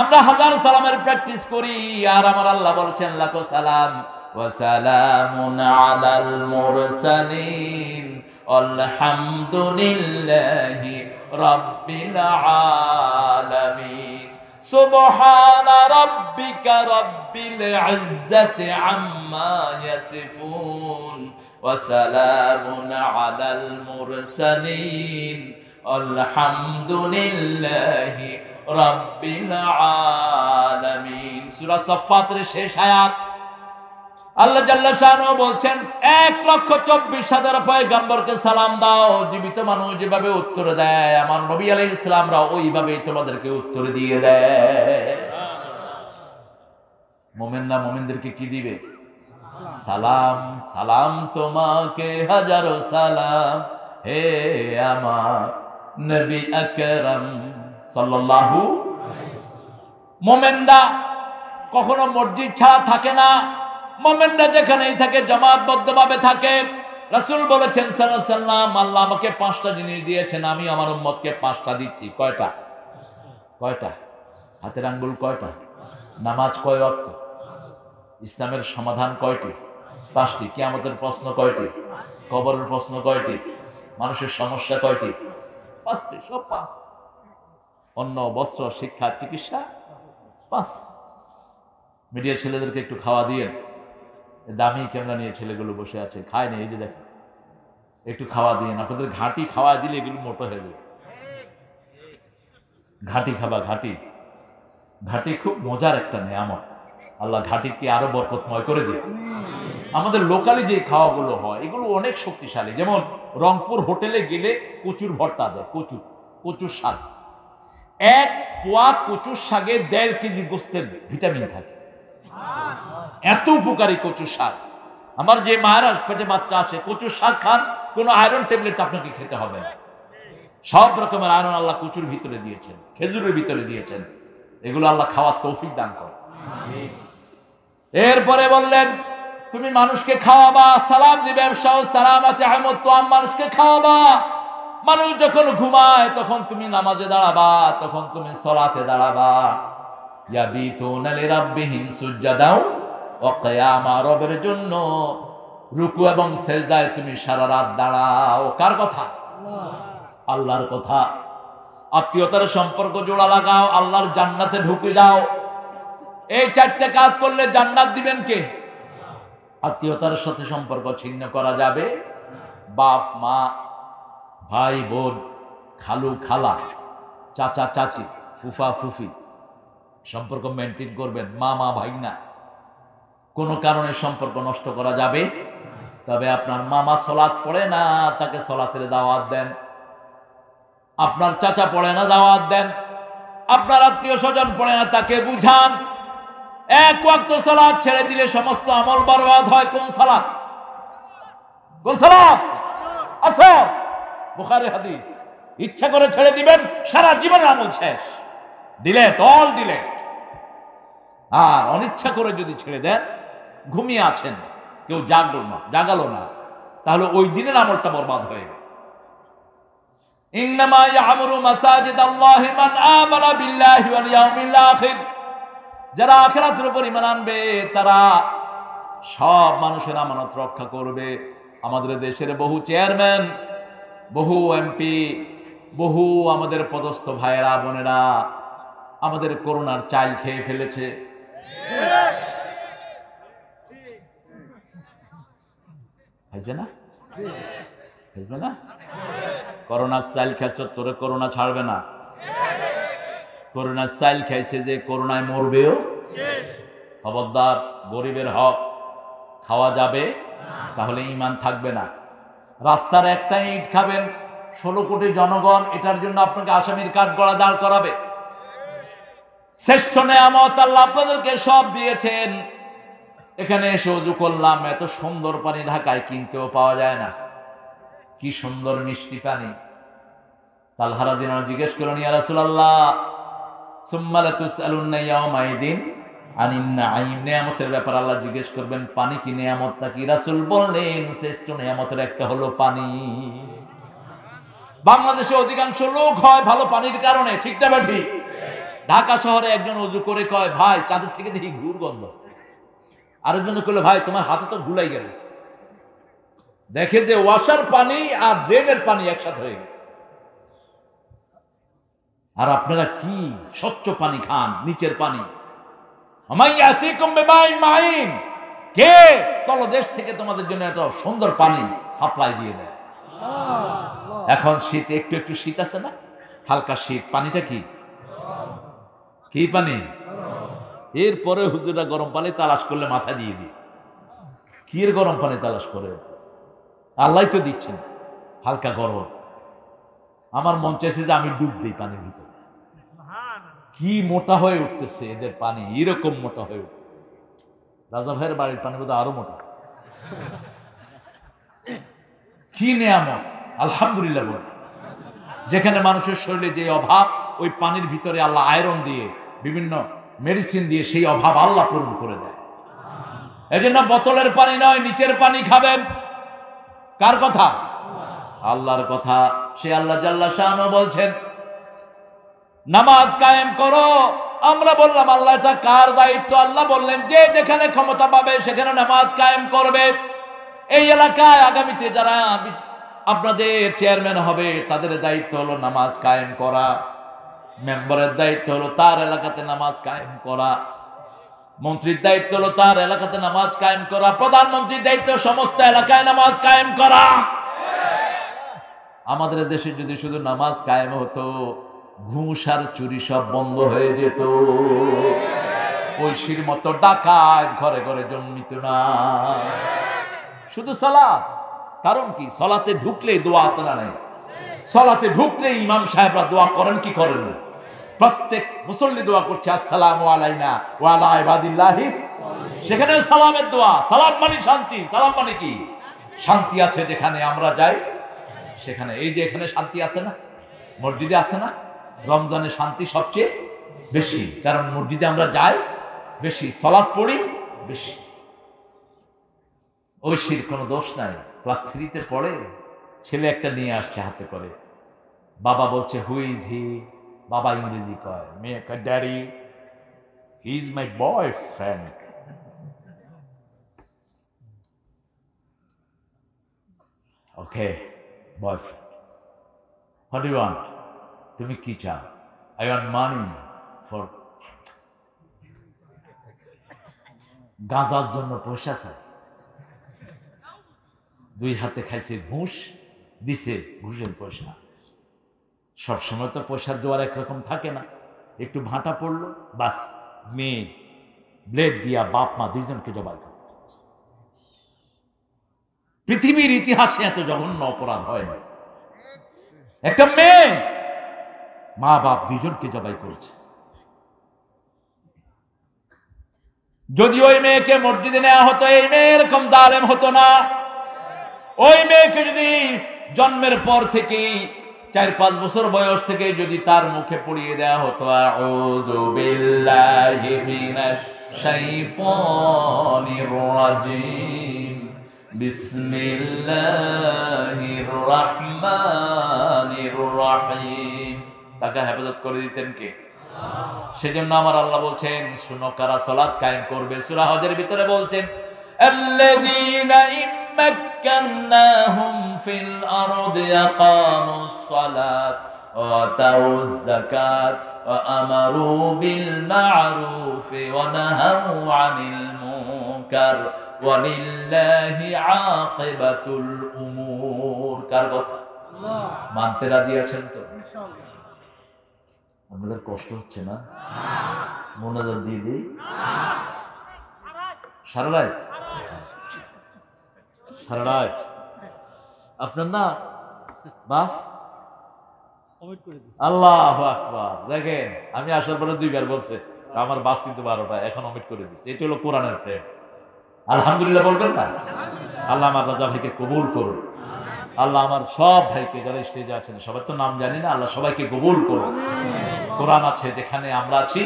আমরা হাজার সালামের প্র্যাকটিস করি, আর আমার আল্লাহ বলছেন লাখো সালাম। ওয়া সালামুন আলাল মুরসালিন আলহামদুলিল্লাহি রাব্বিল আলামিন। সুবহানা রাব্বিকা রাব্বিল ইজ্জাতি আম্মা ইয়াসিফুন ওয়া সালামুন আলাল মুরসালিন আলহামদুলিল্লাহি রাব্বিল আলামিন। সূরা সাফফাতের শেষ আয়াত। আল্লাহ জাল্লা শানহু বলছেন 1,24,000 পয়গম্বরকে সালাম দাও, জীবিত মানুষ যেভাবে উত্তর দেয় আমার নবী আলাইহিস সালামরা ওইভাবেই তোমাদেরকে উত্তর দিয়ে দেয়। মুমিনরা মুমিনদেরকে কি দিবে? সালাম। সালাম তোমাকে হাজারো সালাম হে আমার নবী আকরাম সাল্লাল্লাহু। মুমিনরা কখনো মসজিদ ছাড়া থাকে না, মুমিনরা যেখানেই থাকে জামাতবদ্ধভাবে থাকে। রাসূল বলেছেন সাল্লাল্লাহু আলাইহি ওয়াসাল্লাম, আল্লাহ আমাকে 5টা জিনিস দিয়েছেন, আমি আমার উম্মতকে 5টা দিচ্ছি। কয়টা? কয়টা? হাতের আঙ্গুল কয়টা? নামাজ কয় ওয়াক্ত? ইসলামের সমাধান কয়টি? 5টি। কিয়ামতের প্রশ্ন কয়টি? কবরের প্রশ্ন কয়টি? মানুষের সমস্যা কয়টি? 5টি। সব 5। অন্ন, বস্ত্র, শিক্ষা, চিকিৎসা 5। মিডিয়া ছেলেদেরকে একটু খাওয়া দিয়ে, দামি ক্যামেরা নিয়ে ছেলেগুলো বসে আছে, খায় না, এই যে দেখেন, একটু খাওয়া দিয়ে। আপনাদের ঘাটি খাওয়া দিলে এগুলো মোটো হয়ে যাবে। ঘাটি খাবা, ঘাটি। ঘাটি খুব মজার একটা নিয়ামত। আল্লাহ ঘাটিকে আরো বরকতময় করে দিয়ে। আমাদের লোকালি যে খাওয়াগুলো হয় এগুলো অনেক শক্তিশালী। যেমন রংপুর হোটেলে গেলে কচুর ভর্তা দেয়, কচুর শাক। 1 পোয়া কচুর শাকে 1.5 কেজি গোস্তের ভিটামিন থাকে। এত উপকারী কচুর শাক। আমার যে মায়েরা পেটে বাচ্চা আসে, কচুর শাক খান, কোনো আয়রন ট্যাবলেট আপনাকে খেতে হবে না। সব রকমের আয়রন আল্লাহ কচুর ভিতরে দিয়েছেন, খেজুরের ভিতরে দিয়েছেন। এগুলো আল্লাহ খাওয়ার তৌফিক দান করে। এরপরে বললেন তুমি মানুষকে খাওয়াবা, সালাম দিবে, সালামাতে আহমদ তো মানুষকে খাওয়াবা। মানুষ যখন ঘুমায় তখন তুমি নামাজে দাঁড়াবা, তখন তুমি সালাতে দাঁড়াবা। ইয়াবিতুনা লিরাব্বিহিম সুজদাও ওয়া কিয়ামা, রবের জন্য রুকু এবং সেজদায় তুমি সারা রাত দাঁড়াও। কার কথা? আল্লাহর কথা। আত্মীয়তার সম্পর্ক জোড়া লাগাও, আল্লাহর জান্নাতে ঢুকে যাও। এই 4টে কাজ করলে জান্নাত দিবেন কে? আত্মীয়তার সাথে সম্পর্ক ছিন্ন করা যাবে। বাপ মা, ভাই বোন, খালু খালা, চাচা চাচি, ফুফা ফুফি, সম্পর্ক মেনটেন করবেন। মামা ভাইনা, কোনো কারণে সম্পর্ক নষ্ট করা যাবে। তবে আপনার মামা সালাত পড়ে না, তাকে সালাতের দাওয়াত দেন। আপনার চাচা পড়ে না, দাওয়াত দেন। আপনার আত্মীয় স্বজন পড়ে না, তাকে বুঝান। 1 ওয়াক্ত সালাত ছেড়ে দিলে সমস্ত আমল বরবাদ হয়। কোন সালাত? কোন সালাত? আসর, বুখারী হাদিস। ইচ্ছা করে ছেড়ে দিবেন, সারা জীবনের আমল শেষ, ডিলেট, অল ডিলেট। আর অনিচ্ছা করে যদি ছেড়ে দেন, ঘুমিয়ে আছেন, কেউ জাগালো না, তাহলে ওই দিনের আমলটা বরবাদ হয়ে গেল। ইন্নামা ইয়ামুরু মাসাজিদাল্লাহি মান আমানা বিল্লাহি ওয়াল ইয়াউমিল আখির। যারা আখিরাতের উপর ঈমান আনবে তারা সব মানুষের আমানত রক্ষা করবে। আমাদের দেশের বহু চেয়ারম্যান, বহু এমপি, বহু আমাদের পদস্থ ভাইয়েরা বোনেরা আমাদের করোনার চাল খেয়ে ফেলেছে। হয়েছে না? হয়েছে না? করোনার চাল খেয়েছে, তোরে করোনা ছাড়বে না। করোনার চাল খাইছে যে করোনায় মরবেও। খবরদার, গরিবের হক খাওয়া যাবে, তাহলে ঈমান থাকবে না। রাস্তার একটা ইট খাবেন, 16 কোটি জনগণ এটার জন্য আপনাকে আসামির কাঠ গড়া দাঁড় করাবে। শ্রেষ্ঠ নেয়ামত আল্লাহ আপনাদেরকে সব দিয়েছেন। এখানে এসে ওযু করলাম, এত সুন্দর পানি ঢাকায় কিনতেও পাওয়া যায় না। কি সুন্দর মিষ্টি পানি। তালহারা দিন জিজ্ঞেস করলেন, ইয়া রাসূলুল্লাহ সুম্মা লাতুসআলুন্না ইয়াওমাইদিন আনিন নাঈম, নেয়ামতের ব্যাপারে আল্লাহ জিজ্ঞেস করবেন, পানি কি নেয়ামত নাকি? রাসূল বললেন, শ্রেষ্ঠ নেয়ামতের একটা হলো পানি। বাংলাদেশে অধিকাংশ লোক হয় ভালো পানির কারণে, ঠিক না বেঠি? ঢাকা শহরে একজন ওযু করে কয়, ভাই চাঁদের থেকে দেখি ঘুর গন্ধ। আরেকজন কইলো, ভাই তোমার হাতে তো ঘুলাই গেল। দেখে যে ওয়াশার পানি আর ড্রেনের পানি একসাথে হয়ে গেছে। আর আপনারা কি স্বচ্ছ পানি খান, নিচের পানি। কে তলদেশ থেকে তোমাদের জন্য একটা সুন্দর পানি সাপ্লাই দিয়ে দেয়। এখন শীত, একটু একটু শীত আছে না, হালকা শীত, পানিটা কি কি পানি? এরপরে হুজুরা গরম পানি তালাশ করলে মাথা দিয়ে দিয়ে কি এর গরম পানি তালাশ করে? আল্লাহ তো দিচ্ছেন হালকা গরম। আমার মন চাইছে যে আমি ডুব দিই পানির ভিতরে। কি মোটা হয়ে উঠতেছে এদের পানি, এরকম মোটা হয়ে উঠতেছে। রাজা ভাইয়ের বাড়ির পানি বোধহয় আরো মোটা। কি নেয়ামত, আলহামদুলিল্লাহ বলে। যেখানে মানুষের শরীরে যে অভাব, ওই পানির ভিতরে আল্লাহ আয়রন দিয়ে, বিভিন্ন মেডিসিন দিয়ে সেই অভাব আল্লাহ পূরণ করে দেয়। এই জন্য বোতলের পানি নয়, নিচের পানি খাবেন। কার কথা? আল্লাহর কথা। সে আল্লাহ জাল্লা শানু বলছেন নামাজ কায়েম করো। আমরা বললাম আল্লাহ এটা কার দায়িত্ব? আল্লাহ বললেন যে যেখানে ক্ষমতা পাবে সেখানে নামাজ কায়েম করবে। এই এলাকায় আগামীতে যারা আপনাদের চেয়ারম্যান হবে তাদের দায়িত্ব হলো নামাজ কায়েম করা। মেম্বারের দায়িত্ব হলো তার এলাকাতে নামাজ কায়েম করা। মন্ত্রীর দায়িত্ব হলো তার এলাকাতে নামাজ কায়েম করা। প্রধানমন্ত্রীর দায়িত্ব সমস্ত এলাকায় নামাজ কায়েম করা। আমাদের দেশে যদি শুধু নামাজ কায়েম হতো, ঘুষ আর চুরি সব বন্ধ হয়ে যেত। ঐশীর মতো ডাকাত ঘরে ঘরে জন্মিত না। শুধু সালাত। কারণ কি? সালাতে ঢুকলেই দোয়া আছে না নাই? সালাতে ঢুকলেই ইমাম সাহেবরা দোয়া করেন কি করেন না? প্রত্যেক মুসল্লি দোয়া করছে আসসালামু আলাইনা ওয়া আলা ইবাদিল্লাহিস। সেখানে সালামের দোয়া। সালাম মানে শান্তি। সালাম মানে কি? শান্তি আছে যেখানে আমরা যাই সেখানে। এই যে এখানে শান্তি আছে না, মসজিদে আছে না? রমজানে শান্তি সবচেয়ে বেশি, কারণ মসজিদে আমরা যাই বেশি, সালাত পড়ি বেশি। ঐশীর কোনো দোষ নাই। ক্লাস 3-তে পড়ে, ছেলে একটা নিয়ে আসছে হাতে করে। বাবা বলছে হু ইজ হি? বাবা ইংরেজি কয়, মেয়ে কয় daddy he is my boyfriend. Okay, boyfriend. What do you want? তুমি কি চাও? আই ওয়ান্ট মানি ফর, গাঁজার জন্য পয়সা চাই। 2 হাতে খাইছে ঘুষ, দিছে ঘুষের পয়সা। সবসময় তো পয়সার জোয়ার একরকম থাকে না। একটু ভাঁটা পড়লো, বাস মেয়ে ব্লেড দিয়া বাপ মা দুইজনকে জবাই করে। পৃথিবীর ইতিহাসে এত জঘন্য অপরাধ হয়নি। একটা মেয়ে মা বাপ দুইজনকে জবাই করেছে। যদি ওই মেয়েকে মসজিদে নেওয়া হতো, এই মেয়ে এরকম জালেম হতো না। ওই মেয়েকে যদি জন্মের পর থেকেই 4-5 বছর বয়স থেকে যদি তার মুখে পড়িয়ে দেওয়া হতো আউযু বিল্লাহি মিনাশ শাইতানির রাজিম বিসমিল্লাহির রাহমানির রাহিম, তাকে হেফাজত করে দিতেন কে? সেজন্য আমার আল্লাহ বলছেন শুনো কারা সালাত কায়েম করবে। সূরা হজের ভিতরে বলছেন আল্লাযীনা ইম্মাক্কান্নাহুম ফিল আরদি আকামুস সালাত ওয়া আতাউয যাকাত ওয়া আমারু বিল মা'রুফি ওয়া নাহাউ আনিল মুনকার ওয়া লিল্লাহি আকিবাতুল উমুর। কার কথা? আল্লাহ। মানতে রাজি আছেন তো? ইনশাআল্লাহ। আপনাদের কষ্ট হচ্ছে না? মোনাজাত দিয়ে দিই সারা রাত, সারা রাত আপনার না বাস। আল্লাহু আকবার। দেখেন আমি আসার পরে 2বার বলছে আমার বাস কিন্তু 12টা, এখন অমিট করে দিচ্ছে। এটা হলো কোরআনের প্রেম। আলহামদুলিল্লাহ বলবেন না? আল্লাহ আমার রাজা ভাইকে কবুল করুন। আল্লাহ আমার সব ভাইকে যারা স্টেজে আছেন, সবার তো নাম জানি না, আল্লাহ সবাইকে কবুল করুন। কোরআন আছে যেখানে আমরা আছি।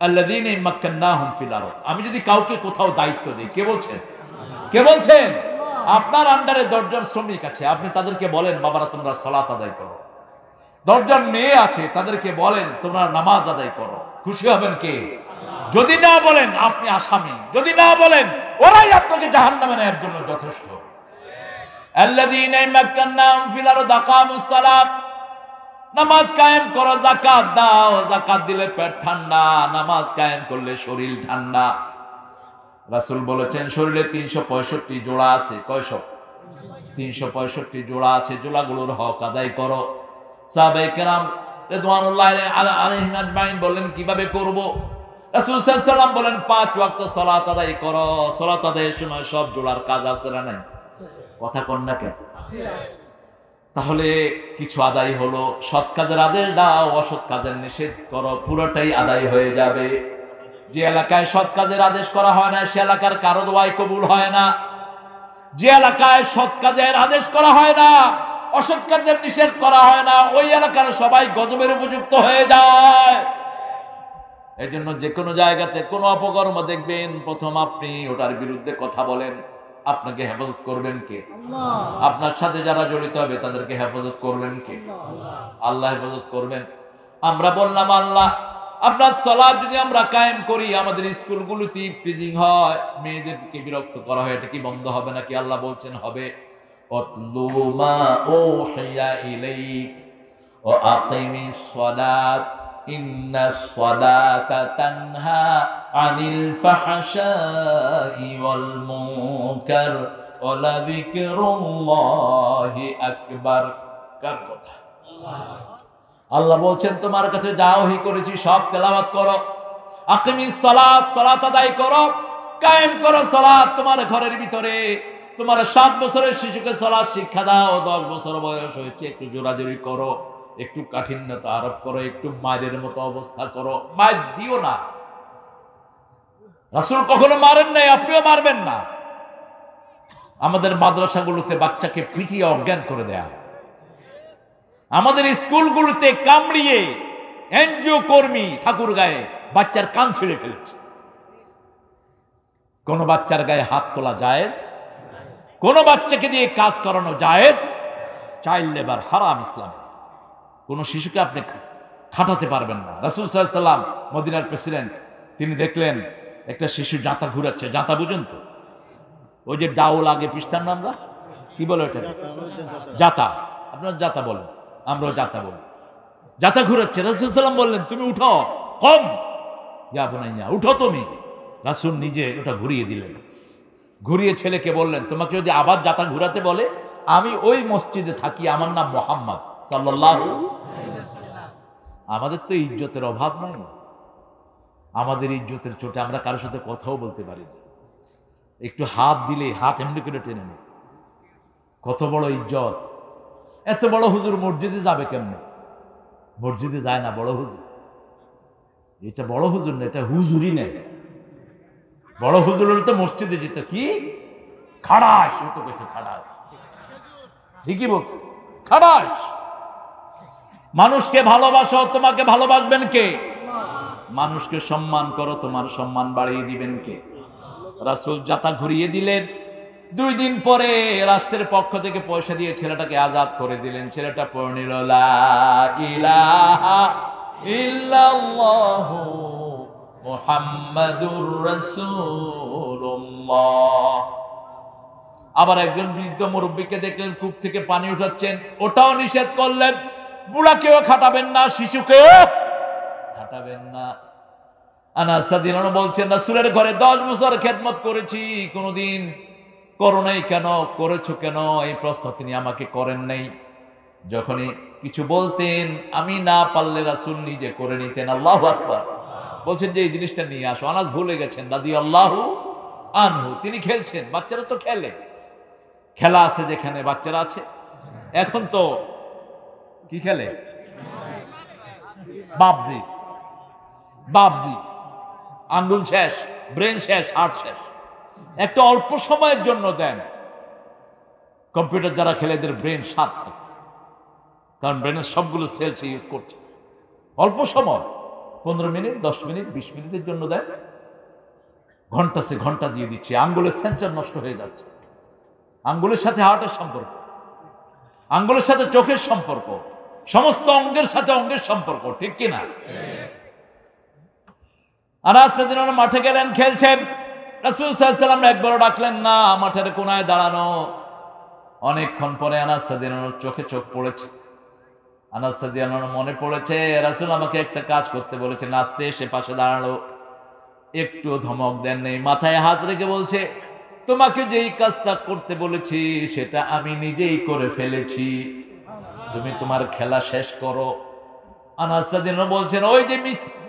আল্লাযীনা ইম্মাক্কান্নাহুম ফিল আরদ। আমি যদি কাউকে কোথাও দায়িত্ব দিই, কে বলছেন? কে বলছেন? আপনার আন্ডারে 10 জন শ্রমিক আছে, আপনি তাদেরকে বলেন বাবারা তোমরা সালাত আদায় করো। 10 জন মেয়ে আছে, তাদেরকে বলেন তোমরা নামাজ আদায় করো। খুশি হবেন কে? যদি না বলেন আপনি আসামি, যদি না বলেন ওরাই আপনাকে জাহান্নামে নেওয়ার জন্য যথেষ্ট। আল্লাযীনা ইম্মাক্কান্নাহুম ফিল আরদি আকামুস সালাত নামাজ কায়েম করো, যাকাত দাও, যাকাত দিলে পেট ঠান্ডা, নামাজ কায়েম করলে শরীর ঠান্ডা। রাসূল বলেছেন শরীরে 365 জোড়া আছে। কয়শো? 365 জোড়া আছে। জোড়াগুলোর হক আদায় করো। সাহাবায়ে কেরাম রিদওয়ানুল্লাহি আলাইহিম আজমাইন বললেন কিভাবে করব? রাসূল সাল্লাল্লাহু আলাইহি ওয়াসাল্লাম বলেন 5 ওয়াক্ত সালাত আদায় করো। সালাত আদায়ের সময় সব জোড়ার কাজ আছে না নাই? কথা কোন না কেন? তাহলে কিছু আদায় হলো। সৎ কাজের আদেশ দাও, অসৎ কাজের নিষেধ করো, পুরোটাই আদায় হয়ে যাবে। যে এলাকায় সৎ কাজের আদেশ করা হয় না সে এলাকার কারো দোয়াই কবুল হয় না। যে এলাকায় সৎ কাজের আদেশ করা হয় না, অসৎ কাজের নিষেধ করা হয় না, ওই এলাকার সবাই গজবের উপযুক্ত হয়ে যায়। এই জন্য যে কোনো জায়গাতে কোনো অপকর্ম দেখবেন, প্রথম আপনি ওটার বিরুদ্ধে কথা বলেন। আপনাকে হেফাজত করবেন কে? আপনার সাথে যারা জড়িত হবে তাদেরকে হেফাজত করবেন কে? আল্লাহ হেফাজত করবেন। আমরা বললাম আল্লাহ, আপনার সালাত যদি আমরা কায়েম করি, আমাদের স্কুলগুলোতে প্রিজিং হয়, মেয়েদেরকে বিরক্ত করা হয়, এটা কি বন্ধ হবে নাকি? আল্লাহ বলছেন হবে। অতলু মা উহিয়া ইলাইক ওয়া আকিমিস সালাত ইন্নাস সালাতা তানহা আনিল ফাহশাই ওয়াল মুনকার ওয়া লাযিকরুল্লাহি আকবার। কার কথা? আল্লাহ বলছেন তোমার কাছে যা ওহী করেছি সব তেলাওয়াত করো। আকিমিস সালাত, সালাত আদায় করো, কায়েম করো সালাত তোমার ঘরের ভিতরে। তোমার 7 বছরের শিশুকে সালাত শিক্ষা দাও। 10 বছর বয়স হয়েছে, একটু জোরাজুরি করো, একটু কাঠিন্যতা আরোপ করো, একটু মায়ের মতো অবস্থা করো। মার দিও না। রাসূল কখনো মারেন নাই, আপনিও মারবেন না। আমাদের মাদ্রাসাগুলোতে বাচ্চাকে পিটিয়ে অজ্ঞান করে দেয়া হয়। আমাদের স্কুলগুলোতে কামড়িয়ে এনজিও কর্মী ঠাকুর গায়ে বাচ্চার কান ছিঁড়ে ফেলেছে। কোন বাচ্চার গায়ে হাত তোলা জায়েজ? কোন বাচ্চাকে দিয়ে কাজ করানো জায়েজ? চাইল্ড লেবার হারাম ইসলামে। কোন শিশুকে আপনি খাটাতে পারবেন না। রাসূল সাল্লাল্লাহু আলাইহি ওয়াসাল্লাম মদিনার প্রেসিডেন্ট, তিনি দেখলেন একটা শিশু জাতা ঘুরাচ্ছে। জাতা বুঝেন তো? ওই যে ডাউল আগে পিস্তান না, আমরা কি বলে ওটা? জাতা। আপনার জাতা বলেন, আমরাও জাতা বলি। জাতা ঘুরাচ্ছে। রাসূল সাল্লাল্লাহু আলাইহি ওয়াসাল্লাম বললেন তুমি উঠো, কম ইয়া বুনাইয়া, উঠো তুমি। রাসূল নিজে ওটা ঘুরিয়ে দিলেন। ঘুরিয়ে ছেলেকে বললেন তোমাকে যদি আবার জাতা ঘুরাতে বলে, আমি ওই মসজিদে থাকি, আমার নাম মুহাম্মদ সাল্লাল্লাহু আলাইহি ওয়াসাল্লাম। আমাদের তো ইজ্জতের অভাব নাই। আমাদের ইজ্জতের চোটে আমরা কারোর সাথে কথাও বলতে পারি না। একটু হাত দিলে হাত এমনি করে টেনে নেয়। কত বড় ইজ্জত! এত বড় হুজুর মসজিদে যাবে কেমনে? মসজিদে যায় না বড় হুজুর। এটা বড় হুজুর না, এটা হুজুরই নেই। বড় হুজুর হলে তো মসজিদে যেত। কি খাড়াস! ও তো কইছে খাড়াস, ঠিকই বলছে, খাড়াস। মানুষকে ভালোবাসো, তোমাকে ভালোবাসবেন কে? মানুষকে সম্মান করো, তোমার সম্মান বাড়িয়ে দিবেন কে? রাসূল জাতা ঘুরিয়ে দিলেন। 2 দিন পরে রাষ্ট্রের পক্ষ থেকে পয়সা দিয়ে ছেলেটাকে আজাদ করে দিলেন। ছেলেটা পড়ে নিল লা ইলাহা ইল্লাল্লাহু মুহাম্মাদুর রাসূলুল্লাহ। আবার একজন বৃদ্ধ মুরব্বীকে দেখলেন কূপ থেকে পানি উঠাচ্ছেন, ওটাও নিষেধ করলেন। বুড়াকেও খাটাবেন না, শিশুকেও খাটাবেন না। আনাস রাদিয়াল্লাহু আনহু বলছেন রাসূলের ঘরে 10 বছর খেদমত করেছি, কোনোদিন করো নাই কেন, করেছো কেন এই প্রশ্ন তিনি আমাকে করেন নাই। যখনই কিছু বলতেন আমি না পারলে রাসূল নিজে করে নিতেন। আল্লাহু আকবার। বলছেন যে এই জিনিসটা নিয়ে আসো। আনাস ভুলে গেছেন রাদিয়াল্লাহু আনহু। তিনি খেলছেন, বাচ্চারা তো খেলে, খেলা আছে যেখানে বাচ্চারা আছে। এখন তো কি খেলে? বাবজি, বাবজি। আঙ্গুল শেষ, ব্রেন শেষ, হার্ট শেষ। একটা অল্প সময়ের জন্য দেন। কম্পিউটার যারা খেলে এদের ব্রেন শার্প থাকে, কারণ ব্রেনের সবগুলো সেলস ইউজ করছে। অল্প সময় 15 মিনিট, 10 মিনিট, 20 মিনিটের জন্য দেন। ঘন্টা সে ঘন্টা দিয়ে দিচ্ছে। আঙ্গুলের সেন্সর নষ্ট হয়ে যাচ্ছে। আঙ্গুলের সাথে হার্টের সম্পর্ক, আঙ্গুলের সাথে চোখের সম্পর্ক, সমস্ত অঙ্গের সাথে অঙ্গের সম্পর্ক, ঠিক কিনা? আনাস রাদিয়াল্লাহু আনহু মাঠে গেলেন, খেলছেন। রাসূল সাল্লাল্লাহু আলাইহি ওয়াসাল্লাম একবারও ডাকলেন না, মাঠের কোনায় দাঁড়ানো। অনেকক্ষণ পরে আনাস রাদিয়াল্লাহু আনহুর চোখে চোখ পড়েছে। আনাস রাদিয়াল্লাহু আনহু মনে পড়েছে রাসূল আমাকে একটা কাজ করতে বলেছে, নাচতে এসে পাশে দাঁড়ালো, একটু ধমক দেন নেই, মাথায় হাত রেখে বলছে, তোমাকে যেই কাজটা করতে বলেছি সেটা আমি নিজেই করে ফেলেছি, তুমি তোমার খেলা শেষ করো। আনাস রাদিয়াল্লাহু আনহু বলছেন, ওই যে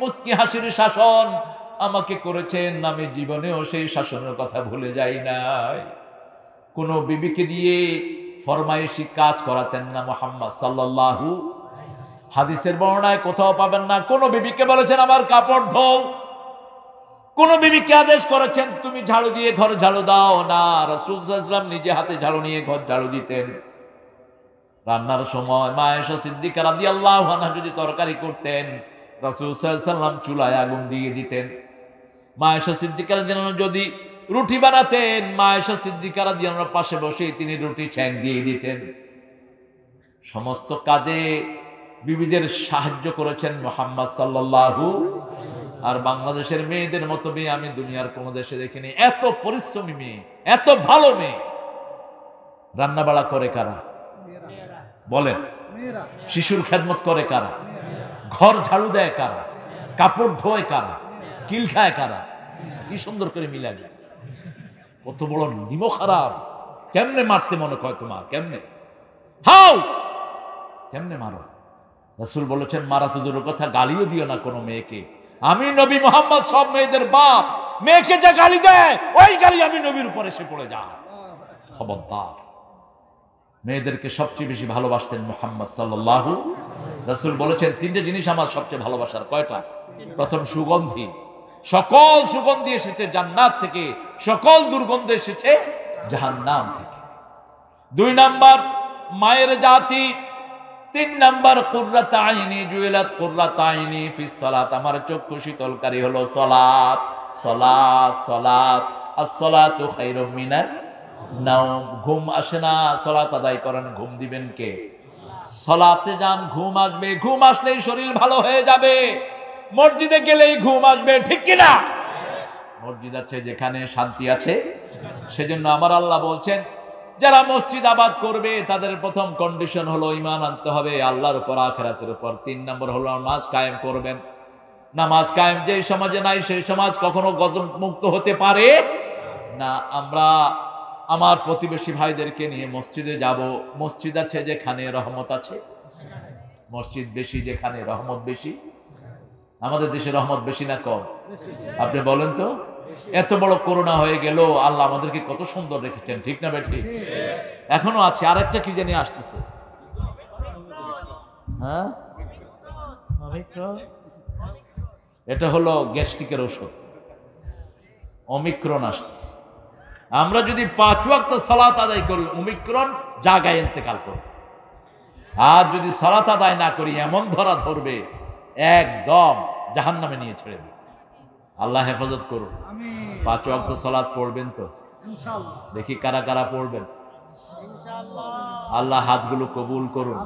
মুস্কি হাসির শাসন আমাকে করেছেন, আমি জীবনেও সেই শাসনের কথা ভুলে যাই নাই। কোন বিবিকে দিয়ে ফরমাইশি কাজ করাতেন না মুহাম্মদ সাল্লাল্লাহু, হাদিসের বর্ণনায় কোথাও পাবেন না কোন বিবিকে বলেছেন আমার কাপড় ধোও, কোন বিবিকে আদেশ করেছেন তুমি ঝাড়ু দিয়ে ঘর ঝাড়ু দাও, না। রাসূল সাল্লাল্লাহু আলাইহি ওয়াসাল্লাম নিজে হাতে ঝাড়ু নিয়ে ঘর ঝাড়ু দিতেন। রান্নার সময় মা আয়েশা সিদ্দিকা রাদিয়াল্লাহু আনহা যদি তরকারি করতেন, রাসূল সাল্লাল্লাহু আলাইহি ওয়াসাল্লাম চুলায় আগুন দিয়ে দিতেন। মা আয়েশা সিদ্দিকা রাদিয়াল্লাহু আনহা যদি রুটি বানাতেন, মা আয়েশা সিদ্দিকা রাদিয়াল্লাহু আনহার পাশে বসে তিনি রুটি ছ্যাঁক দিয়ে দিতেন। সমস্ত কাজে বিবিদের সাহায্য করেছেন মুহাম্মদ সাল্লাল্লাহু। আর বাংলাদেশের মেয়েদের মতো মেয়ে আমি দুনিয়ার কোন দেশে দেখিনি, এত পরিশ্রমী মেয়ে, এত ভালো মেয়ে। রান্না বাড়া করে কারা বলেন? শিশুর খেদমত করে কারা? ঘর ঝাড়ু দেয় কারা? কাপড় ধোয় কারা? কিল খায় কারা? কি সুন্দর করে মিলাবে। কত বড় নিমো খারাপ, কেমনে মারতে মনে কয় তোমার? কেমনে হাও, কেমনে মারো? রাসূল বলেছেন, মারা তো দূরের কথা, গালিও দিও না কোনো মেয়েকে। আমি নবী মুহাম্মদ সব মেয়েদের বাপ, মেয়েকে যা গালি দেয় ওই গালি আমি নবীর উপর এসে পড়ে যায়। খবরদার। মেয়েদেরকে সবচেয়ে বেশি ভালোবাসতেন মুহাম্মদ সাল্লাল্লাহু। রাসূল বলেছেন, তিনটে জিনিস আমার সবচেয়ে ভালোবাসার। কয়টা? প্রথম, সুগন্ধি। সকল সুগন্ধি এসেছে জান্নাত থেকে, সকল দুর্গন্ধ এসেছে জাহান্নাম থেকে। 2 নাম্বার, মায়ের জাতি। 3 নাম্বার, কুররাত আইনি জুইলাত কুররাত আইনি ফিস সালাত, আমার চক্ষু শীতলকারী হলো সালাত। সালাত সালাত, আস-সালাতু খায়রুম মিনান নাওম। ঘুম আসে না, সালাত আদায় করেন, ঘুম দিবেন কে? সালাতে যান, ঘুম আসবে। ঘুম আসলেই শরীর ভালো হয়ে যাবে। মসজিদে গেলেই ঘুম আসবে, ঠিক কিনা? মসজিদ আছে যেখানে শান্তি আছে। সেজন্য আমার আল্লাহ বলছেন, যারা মসজিদ আবাদ করবে তাদের প্রথম কন্ডিশন হলো ঈমান আনতে হবে আল্লাহর উপর, আখিরাতের উপর। 3 নম্বর হলো নামাজ কায়েম করবেন। নামাজ কায়েম যেই সমাজে নাই সেই সমাজ কখনো গজব মুক্ত হতে পারে না। আমরা আমার প্রতিবেশী ভাইদেরকে নিয়ে মসজিদে যাব। মসজিদ আছে যেখানে রহমত আছে, মসজিদ বেশি যেখানে রহমত বেশি। আমাদের দেশে রহমত বেশি না কম? আপনি বলেন তো। এত বড় করোনা হয়ে গেল, আল্লাহ আমাদেরকে কত সুন্দর রেখেছেন, ঠিক না বেঠি? এখনো আছে। আরেকটা কি জানি আসতেছে, হ্যাঁ, এটা হলো গ্যাস্ট্রিকের ওষুধ, ওমিক্রন আসতেছে। আমরা যদি 5 ওয়াক্ত সালাত আদায় করি, ওমিক্রন জায়গায় ইন্তেকাল করবে। আর যদি সালাত আদায় না করি, এমন ধরা ধরবে একদম জাহান্নামে নিয়ে ছেড়ে দেবে। আল্লাহ হেফাজত করুন। 5 ওয়াক্ত সালাত পড়বেন তো? দেখি কারা কারা পড়বেন। আল্লাহ হাতগুলো কবুল করুন।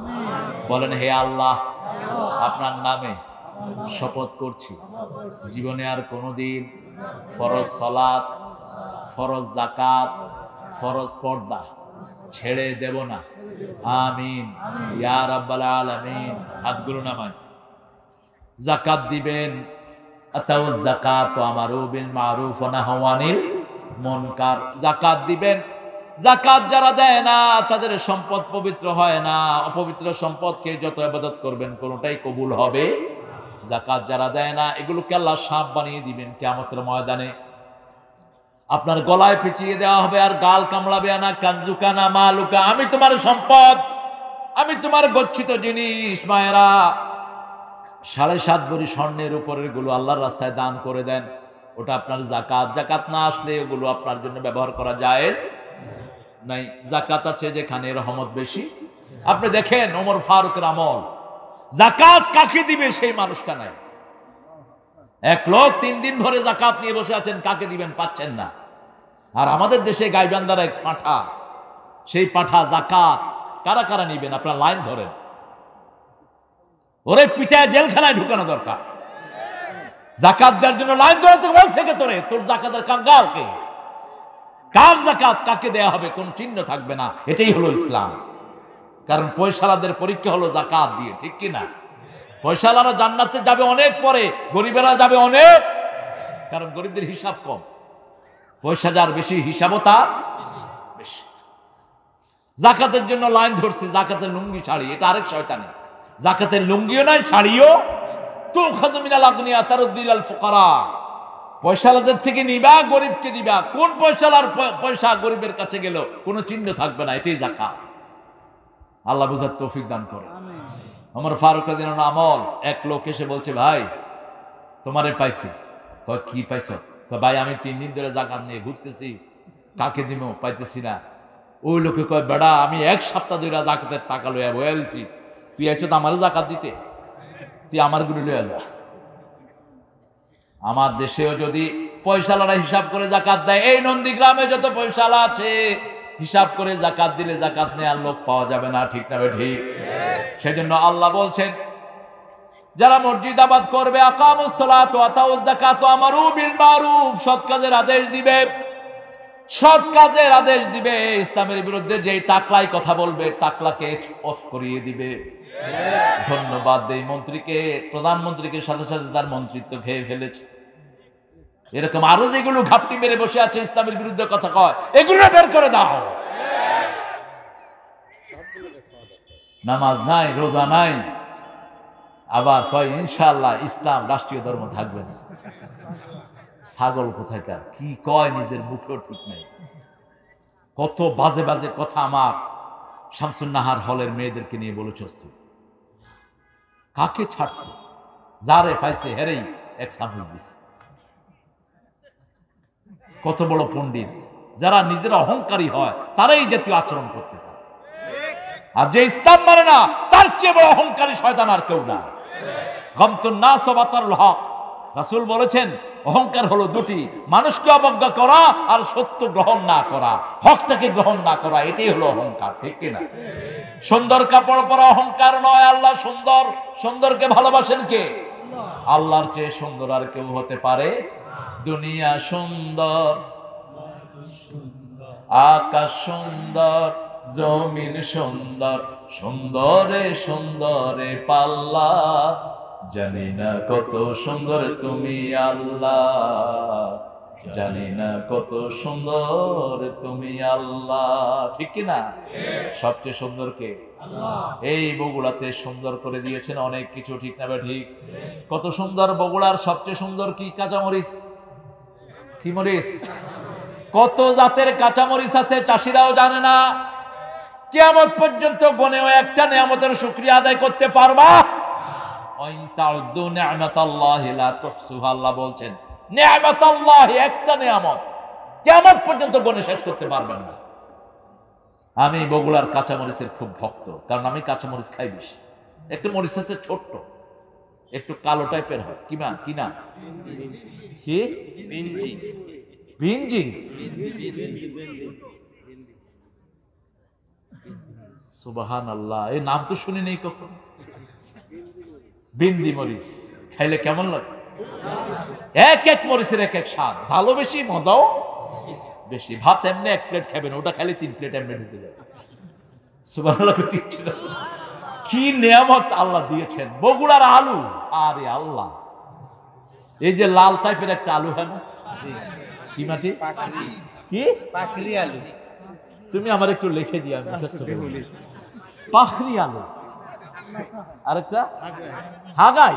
বলেন, হে আল্লাহ, আপনার নামে শপথ করছি, জীবনে আর কোনোদিন ফরজ সালাত, ফরজ যাকাত, ফরজ পর্দা ছেড়ে দেব না। আমিন ইয়া রাব্বাল আলামিন। হাতগুলো নামান। যাকাত দিবেন, আতাউজ যাকাত আমারু বিল মারুফ ওয়া নাহাউ আনিল মুনকার। যাকাত দিবেন। যাকাত যারা দেয় না তাদের সম্পদ পবিত্র হয় না। অপবিত্র সম্পদকে যত ইবাদত করবেন কোনটাই কবুল হবে। যাকাত যারা দেয় না এগুলোকে আল্লাহ সাপ বানিয়ে দিবেন কিয়ামতের ময়দানে। আপনার গলায় পেঁচিয়ে দেওয়া হবে আর গাল কামড়াবে না। কানজুকা না মালুকা, আমি তোমার সম্পদ, আমি তোমার গচ্ছিত জিনিস। মায়েরা 7.5 ভরি স্বর্ণের উপরের গুলো আল্লাহর রাস্তায় দান করে দেন, ওটা আপনার যাকাত। যাকাত না আসলে ওগুলো আপনার জন্য ব্যবহার করা জায়েজ নাই। যাকাত আছে যেখানে রহমত বেশি। আপনি দেখেন ওমর ফারুকের আমল, যাকাত কাকে দিবে সেই মানুষটা নাই। এক লোক 3 দিন ধরে যাকাত নিয়ে বসে আছেন, কাকে দিবেন পাচ্ছেন না। আর আমাদের দেশে গাইবান্ধার এক পাঁঠা, সেই পাঁঠা যাকাত কারা কারা নিবেন আপনারা লাইন ধরেন। ওরে পিঠায় জেলখানায় ঢুকানো দরকার। যাকাত দেওয়ার জন্য লাইন ধরাতে বলছে কে তোরে? তোর যাকাতের কাঙ্গাল কে? কার যাকাত কাকে দেয়া হবে কোন চিহ্ন থাকবে না। এটাই হলো ইসলাম। কারণ পয়সালাদের পরীক্ষা হলো যাকাত দিয়ে, ঠিক কি না? পয়সালারা জান্নাতে যাবে অনেক পরে, গরিবেরা যাবে অনেক, কারণ গরিবদের হিসাব কম, পয়সা যার বেশি হিসাবও তার বেশি। জাকাতের জন্য লাইন ধরছে, জাকাতের লুঙ্গি শাড়ি, এটা আরেক শয়তানি। জাকাতের লুঙ্গিও নাই, শাড়িও। তুখাযু মিনাল আগনিয়া তারুদ্দু ইলাল ফুকারা, পয়সালাদের থেকে নিবা, গরিবকে দিবা। কোন পয়সালার পয়সা গরিবের কাছে গেল কোনো চিহ্ন থাকবে না, এটাই জাকাত। আল্লাহ বুঝার তৌফিক দান করে। ওমর ফারুক রাদিয়াল্লাহু আনহু আমল, এক লোক এসে বলছে, ভাই তোমারে পাইছি। কয় কি পাইছো? কয় ভাই আমি 3 দিন ধরে জাকাত নিয়ে ঘুরতেছি, কাকে দিব পাইতেছি না। ওই লোকে কয়, বেড়া আমি 1 সপ্তাহ ধরে জাকাতের টাকা লইয়া বইয়া রইছি, তুই আইছো তো আমারও জাকাত দিতে, তুই আমার গুলো লইয়া যা। আমার দেশেও যদি পয়সালারা হিসাব করে জাকাত দেয়, এই নন্দীগ্রামে যত পয়সালা আছে হিসাব করে জাকাত দিলে জাকাত নেওয়ার লোক পাওয়া যাবে না, ঠিক না ঠিক? সেজন্য আল্লাহ বলছেন, যারা মসজিদ আবাদ করবে, আকামুস সালাত ওয়া আতাউজ যাকাত ওয়া আমারু বিল মারুফ, সৎ কাজের আদেশ দিবে, সৎ কাজের আদেশ দিবে। ইসলামের বিরুদ্ধে যেই টাকলাই কথা বলবে, টাকলাকে অফ করিয়ে দিবে। ধন্যবাদ দেই মন্ত্রীকে, প্রধানমন্ত্রীকে, সাথে সাথে তার মন্ত্রিত্ব খেয়ে ফেলেছে। এরকম আরো যেগুলো ঘাপটি মেরে বসে আছে ইসলামের বিরুদ্ধে কথা কয়, এগুলো বের করে দাও। নামাজ নাই, রোজা নাই, আবার কয় ইনশাআল্লাহ ইসলাম রাষ্ট্রীয় ধর্ম থাকবে না। ছাগল কোথাকার, কি কয় নিজের মুখেও ঠিক নাই। কত বাজে বাজে কথা আমার শামসুন নাহার হলের মেয়েদেরকে নিয়ে বলেছস তুই। কাকে ছাড়ছে? যারে পাইছে হেরেই এক সামুজ দিছে। কত বড় পণ্ডিত! যারা নিজেরা অহংকারী হয় তারাই জাতীয় আচরণ করতে পারে, আর যে ইসলাম মানে না তার চেয়ে বড় অহংকারী শয়তান আর কেউ না। গামতুন নাস ওয়া বাতারুল হক, রাসূল বলেছেন অহংকার হলো দুটি, মানুষকে অবজ্ঞা করা আর সত্য গ্রহণ না করা, হকটাকে গ্রহণ না করা, এটাই হলো অহংকার, ঠিক কিনা? সুন্দর কাপড় পরা অহংকার নয়। আল্লাহ সুন্দর, সুন্দরকে ভালোবাসেন কে? আল্লাহর চেয়ে সুন্দর আর কেউ হতে পারে? দুনিয়া সুন্দর, আকাশ সুন্দর, জমিন সুন্দর, সুন্দরে সুন্দরে পাল্লা, জানি না কত সুন্দর তুমি আল্লাহ, জানি না কত সুন্দর তুমি আল্লাহ, ঠিক কিনা? সবচেয়ে সুন্দর কে? এই বগুড়াতে সুন্দর করে দিয়েছেন অনেক কিছু, ঠিক না ঠিক? কত সুন্দর বগুড়ার সবচেয়ে সুন্দর কি? কাঁচামরিচ। কি মরিচ? কত জাতের কাঁচামরিচ আছে চাষিরাও জানে না। কিয়ামত পর্যন্ত গনেও একটা নিয়ামতের শুকরিয়া আদায় করতে পারবা? আল্লাহ বলছেন নিয়ামতাল্লাহ, একটা নিয়ামত কিয়ামত পর্যন্ত গনে শেষ করতে পারবেন না। আমি বগুড়ার কাঁচামরিচের খুব ভক্ত, কারণ আমি কাঁচামরিচ খাই বেশি। একটু মরিচ আছে ছোট্ট, একটু কালো টাইপের হয়, কি না? কি না? কি? ভিঞ্জি। সুবহানাল্লাহ, এই নাম তো শুনি নেই কখন। বিন্দি মরিচ খাইলে কেমন লাগে? এক এক মরিচের এক এক স্বাদ, ঝালও বেশি, মজাও বেশি। ভাত এমনি 1 প্লেট খাবেন, ওটা খাইলে 3 প্লেট এমনি ঢুকে যাবে। সুবহানাল্লাহ, কি নিয়ামত আল্লাহ দিয়েছেন। বগুড়ার আলু, আরে আল্লাহ, এই যে লাল টাইপের একটা আলু, হ্যাঁ না? কি মাটি? কি পাখরি আলু? তুমি আমার একটু লিখে দিয়ে আমি মুখস্থ করি। পাখরি আলু, আরেকটা হাগাই।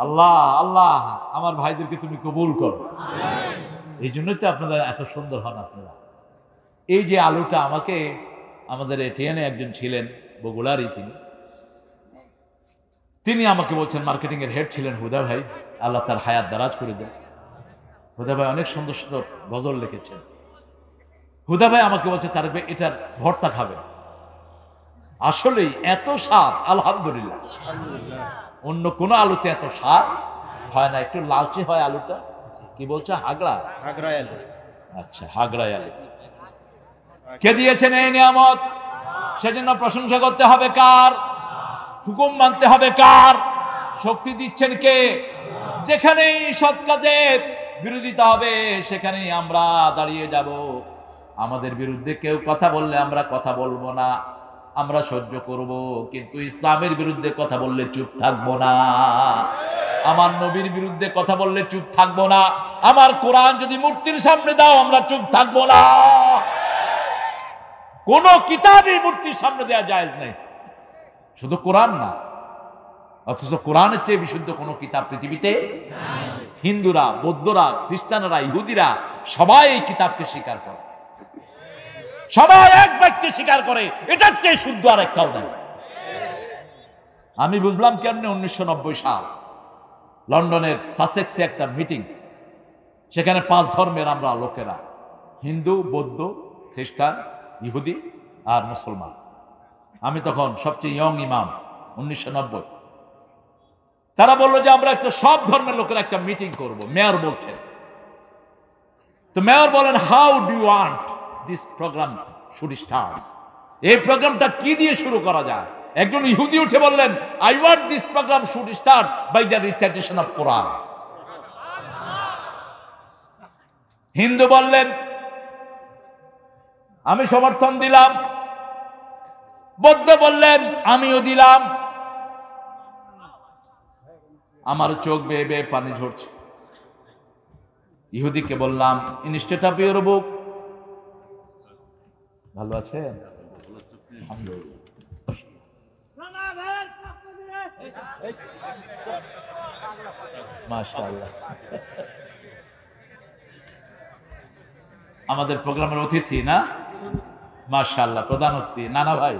আল্লাহ আল্লাহ, আমার ভাইদেরকে তুমি কবুল করো। এই জন্যই তো আপনারা এত সুন্দর হন আপনারা। এই যে আলুটা আমাকে, আমাদের এটিএনে একজন ছিলেন বগুড়ারই, তিনি আমাকে বলছেন, মার্কেটিং এর হেড ছিলেন হুদা ভাই, আল্লাহ তার হায়াত দারাজ করে দেন। হুদা ভাই অনেক সুন্দর সুন্দর গজল লিখেছেন। হুদা ভাই আমাকে বলছে তার এটার ভর্তা খাবেন। আসলেই এত স্বাদ, আলহামদুলিল্লাহ। অন্য কোন আলুতে এত স্বাদ হয় না, একটু লালচে হয় আলুটা। কি বলছে? হাগড়াই আলু। আচ্ছা, হাগড়াই আলু। কে দিয়েছেন এই নিয়ামত? সেজন্য প্রশংসা করতে হবে কার? হুকুম মানতে হবে কার? শক্তি দিচ্ছেন কে? যেখানেই সৎ কাজের বিরোধিতা হবে সেখানেই আমরা দাঁড়িয়ে যাব। আমাদের বিরুদ্ধে কেউ কথা বললে আমরা কথা বলবো না, আমরা সহ্য করব, কিন্তু ইসলামের বিরুদ্ধে কথা বললে চুপ থাকবো না। আমার নবীর বিরুদ্ধে কথা বললে চুপ থাকবো না। আমার কোরআন যদি মূর্তির সামনে দাও আমরা চুপ থাকবো না। কোন কিতাবই মূর্তির সামনে দেওয়া জায়েজ নেই, শুধু কোরআন না। অথচ কোরআনের চেয়ে বিশুদ্ধ কোন কিতাব পৃথিবীতে হিন্দুরা, বৌদ্ধরা, খ্রিস্টানরা, ইহুদিরা সবাই এই কিতাবকে স্বীকার করে, সবাই এক বাক্যে স্বীকার করে, এটার চেয়ে শুদ্ধ আর একটাও নাই। আমি বুঝলাম কেমনে 1990 সাল লন্ডনের সাসেক্সে একটা মিটিং, সেখানে 5 ধর্মের আমরা লোকেরা, হিন্দু, বৌদ্ধ, খ্রিস্টান, ইহুদি আর মুসলমান। আমি তখন সবচেয়ে ইয়ং ইমাম, 1990। তারা বললো যে আমরা একটা সব ধর্মের লোকেরা একটা মিটিং করব। মেয়র বলছেন, তো মেয়র বলেন, how do you want this program should start? এই প্রোগ্রামটা কি দিয়ে শুরু করা যায়? একজন ইহুদি উঠে বললেন, I want this program should start by the recitation of Quran. হিন্দু বললেন, আমি সমর্থন দিলাম। বৌদ্ধ বললেন, আমিও দিলাম। আমার চোখ বেয়ে বেয়ে পানি ঝরছে। ইহুদিকে বললাম, ইনস্টেড অফ ইউর বুক, ভালো আছে? মাশাআল্লাহ। আমাদের প্রোগ্রামের অতিথি না, মাশাআল্লাহ, প্রধান অতিথি নানা ভাই,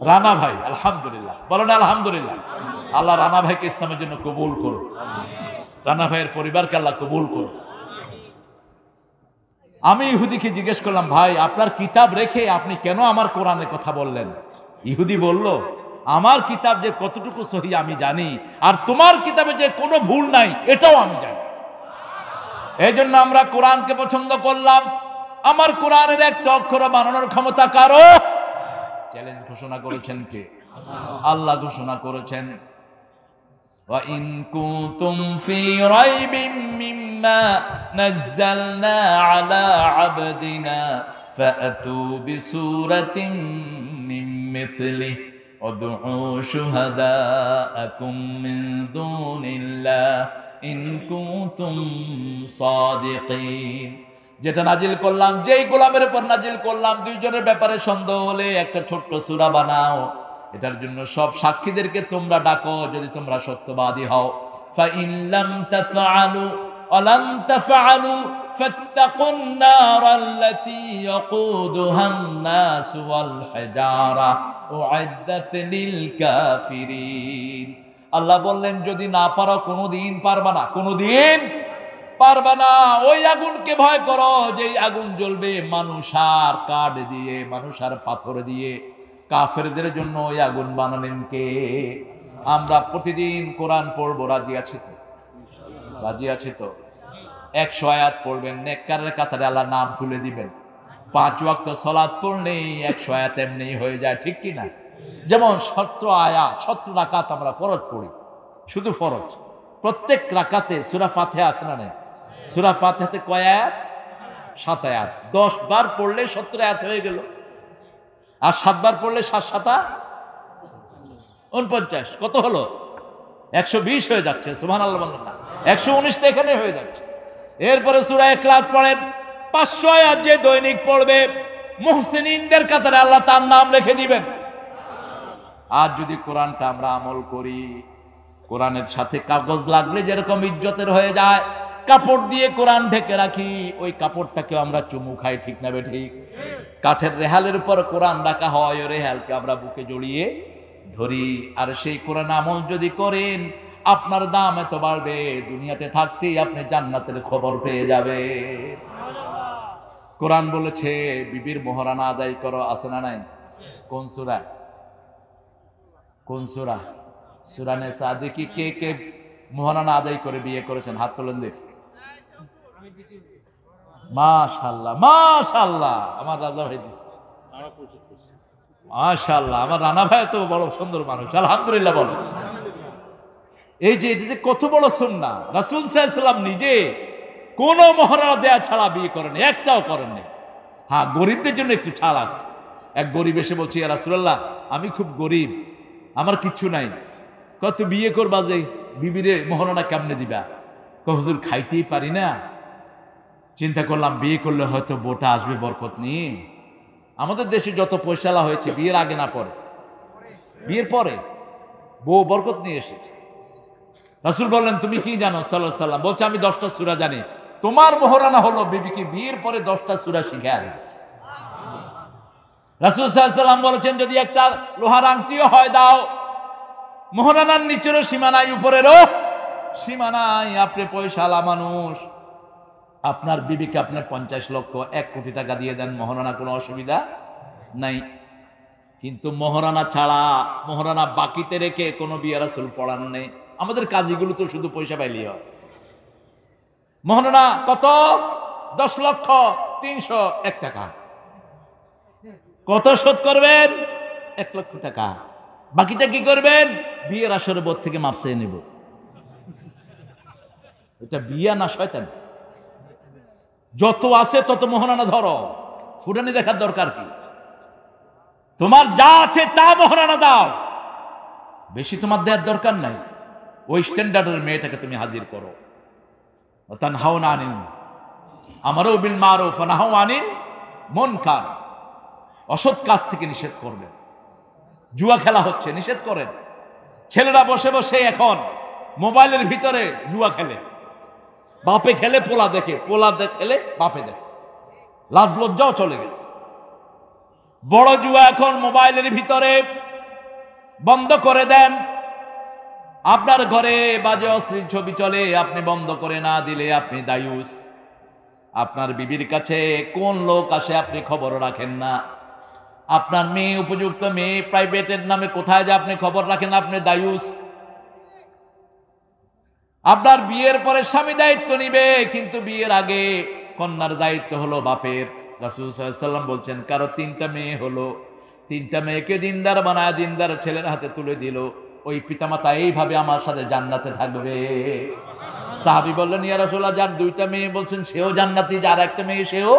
রানা ভাই। আলহামদুলিল্লাহ, বলেন আলহামদুলিল্লাহ। আল্লাহ রানা ভাইকে ইসলামের জন্য কবুল করুন, রানা ভাইয়ের পরিবারকে আল্লাহ কবুল করুন। আমি ইহুদিকে জিজ্ঞেস করলাম, ভাই আপনার কিতাব রেখে আপনি কেন আমার কোরআনের কথা বললেন? ইহুদি বলল, আমার কিতাব যে কতটুকু সহি আমি জানি, আর তোমার কিতাবে যে কোনো ভুল নাই এটাও আমি জানি। এই জন্য আমরা কোরআনকে পছন্দ করলাম। আমার কোরআনের একটা অক্ষর বানানোর ক্ষমতা কারো? চ্যালেঞ্জ ঘোষণা করেছেন কে? আল্লাহ ঘোষণা করেছেন, ওয়া ইন কুনতুম ফি রাইবিম মিম্মা নাযালনা আলা আবদিনা ফাআতু বিসূরাতিন মিন মিথলিহি ওয়াদউ শুহাদাআকুম মিন দুনিল্লাহ ইন কুনতুম সাদিকিন। যেটা নাজিল করলাম, যেই গোলামের উপর নাজিল করলাম, দুইজনের ব্যাপারে সন্দেহ হলে একটা ছোট্ট সূরা বানাও, এটার জন্য সব সাক্ষীদেরকে তোমরা ডাকো যদি তোমরা সত্যবাদী হও। ফা ইন লাম তাফআলু ওয়া লান তাফআলু ফাত্তাকুন নারাল্লাতী ইয়াকুদুহান নাস ওয়াল হিজারা উইদ্দাত লিল কাফিরিন। আল্লাহ বললেন, যদি না পারো, কোনোদিন পারবা না, কোনোদিন পারবা না, ওই আগুনকে ভয় করো, যেই আগুন জ্বলবে মানুষ আর কাঠ দিয়ে, মানুষ আর পাথর দিয়ে। কাফেরদের জন্য ওই আগুন বানালেন কে? আমরা প্রতিদিন কোরআন পড়বো, রাজি আছি তো? রাজি আছি তো? 100 আয়াত পড়বেন, নেককারের কাতারে আল্লাহ নাম তুলে দিবেন। 5 ওয়াক্ত সালাত পড়লেই 100 আয়াত এমনি হয়ে যায়, ঠিক কি না? যেমন 17 আয়াত, 17 রাকাত আমরা ফরজ পড়ি, শুধু ফরজ। প্রত্যেক রাকাতে সূরা ফাতিহা আছে না? সূরা ফাতিহাতে কয় আয়াত? 7 আয়াত। 10 বার পড়লে 70 আয়াত হয়ে গেল, আর 7 বার পড়লে 7 7 49, কত হলো? 120 হয়ে যাচ্ছে। সুবহানাল্লাহ বললেন না? 119 তো এখানে হয়ে যাচ্ছে। এরপরে সূরা ইখলাস পড়েন, 500 আয়াত যে দৈনিক পড়বে, মুহসিনিনদের কাতারে আল্লাহ তার নাম লিখে দিবেন। আর যদি কোরআনটা আমরা আমল করি, কোরআনের সাথে কাগজ লাগলে যেরকম ইজ্জতের হয়ে যায়, কাপড় দিয়ে কোরআন ঢেকে রাখি, ওই কাপড়টাকে আমরা চুমু খাই, ঠিক না বেঠিক? কাঠের রেহালের উপর কোরআন রাখা হয়, ওই রেহালকে আমরা বুকে জড়িয়ে ধরি। আর সেই কোরআন আমল যদি করেন, আপনার দাম এত বাড়বে, দুনিয়াতে থাকতেই আপনি জান্নাতের খবর পেয়ে যাবে। কোরআন বলেছে বিবির মোহরানা আদায় করো, আছে না নাই? কোন সূরা? কোন সূরা? সূরা নিসা। দেখি কে কে মোহরানা আদায় করে বিয়ে করেছেন, হাত তোলেন দেখি। মাশাআল্লাহ, মাশাআল্লাহ, আমার রাজা ভাই দিছে। মাশাআল্লাহ, আমার রানা ভাই তো বড় সুন্দর মানুষ, আলহামদুলিল্লাহ বলো। এই যে এটা যে কত বড় সুন্নাহ। রাসূল সাল্লাল্লাহু আলাইহি ওয়াসাল্লাম নিজে কোন মোহরানা দেয়া ছাড়া বিয়ে করেন, একটাও করেননি। হ্যাঁ, গরিবদের জন্য একটু ছাড় আছে। এক গরিব এসে বলছে, ইয়া রাসূলুল্লাহ, আমি খুব গরিব, আমার কিচ্ছু নাই। কত বিয়ে করবা যে বিবিরে মোহরানা কেমনে দিবা? হুজুর খাইতেই পারি না। চিন্তা করলাম বিয়ে করলে হয়তো বোটা আসবে বরকত নিয়ে। আমাদের দেশে যত পয়সালা হয়েছে বিয়ের আগে না পরে, বিয়ের পরে বউ বরকত নিয়ে এসেছে। রাসূল বললেন, তুমি কি জানো? সাল্লাল্লাহু আলাইহি ওয়াসাল্লাম বলছে, আমি 10টা সূরা জানি। তোমার মোহরানা হলো বিবিকে বিয়ের পরে 10টা সূরা শিখে আসবে। রাসূল সাল্লাল্লাহু আলাইহি ওয়াসাল্লাম বলেছেন, যদি একটা লোহার আংটিও হয় দাও, মোহরানার নিচেরও সীমা নাই, উপরেরও সীমা নাই। আপনি পয়সালা মানুষ, আপনার বিবিকে আপনার 50 লক্ষ 1 কোটি টাকা দিয়ে দেন, মোহরানা কোনো অসুবিধা নাই। কিন্তু মোহরানা ছাড়া, মোহরানা বাকিতে রেখে কোনো বিয়ে রাসূল পড়ান নেই। আমাদের কাজীগুলো তো শুধু পয়সা পাইলেই হয়। মোহরানা কত? 10 লক্ষ 301 টাকা। কত শোধ করবেন? 1 লক্ষ টাকা। বাকিটা কি করবেন? বিয়ের আসরে বোধ থেকে মাপ চেয়ে নেব। এটা বিয়া না শয়তান? যত আছে তত মোহরানা ধরো, ফুটানি দেখার দরকার কি? তোমার যা আছে তা মোহরানা দাও, বেশি তোমার দেওয়ার দরকার নাই। ওই স্ট্যান্ডার্ডের মেয়েটাকে তুমি হাজির করো। তানহাউনা আনিল আমারু বিল মারুফ ওয়া নাহাউ আনিল মুনকার। অসৎ কাজ থেকে নিষেধ করবেন। জুয়া খেলা হচ্ছে, নিষেধ করেন। ছেলেরা বসে বসে এখন মোবাইলের ভিতরে জুয়া খেলে। বাপে খেলে পোলা দেখে, পোলা খেলে বাপে দেখে, লাজ লজ্জাও চলে গেছে। বড় জুয়া এখন মোবাইলের ভিতরে, বন্ধ করে দেন। আপনার ঘরে বাজে অশ্লীল ছবি চলে, আপনি বন্ধ করে না দিলে আপনি দায়ুস। আপনার বিবির কাছে কোন লোক আসে আপনি খবর রাখেন না। আপনার মেয়ে, উপযুক্ত মেয়ে, প্রাইভেটের নামে কোথায় যে আপনি খবর রাখেন, আপনি দায়ুস। আপনার বিয়ের পরে স্বামী দায়িত্ব নিবে, কিন্তু বিয়ের আগে কন্যার দায়িত্ব হলো বাপের। রাসূল সাল্লাল্লাহু আলাইহি ওয়াসাল্লাম বলছেন, কারো 3টা মেয়ে হলো, 3টা মেয়েকে দিনদার বানায় দিনদার ছেলের হাতে তুলে দিল, ওই পিতামাতা এইভাবে আমার সাথে জান্নাতে থাকবে। সাহাবী বললেন, ইয়া রাসূলুল্লাহ, যার 2টা মেয়ে বলছেন সেও জান্নাতি, যার একটা মেয়ে সেও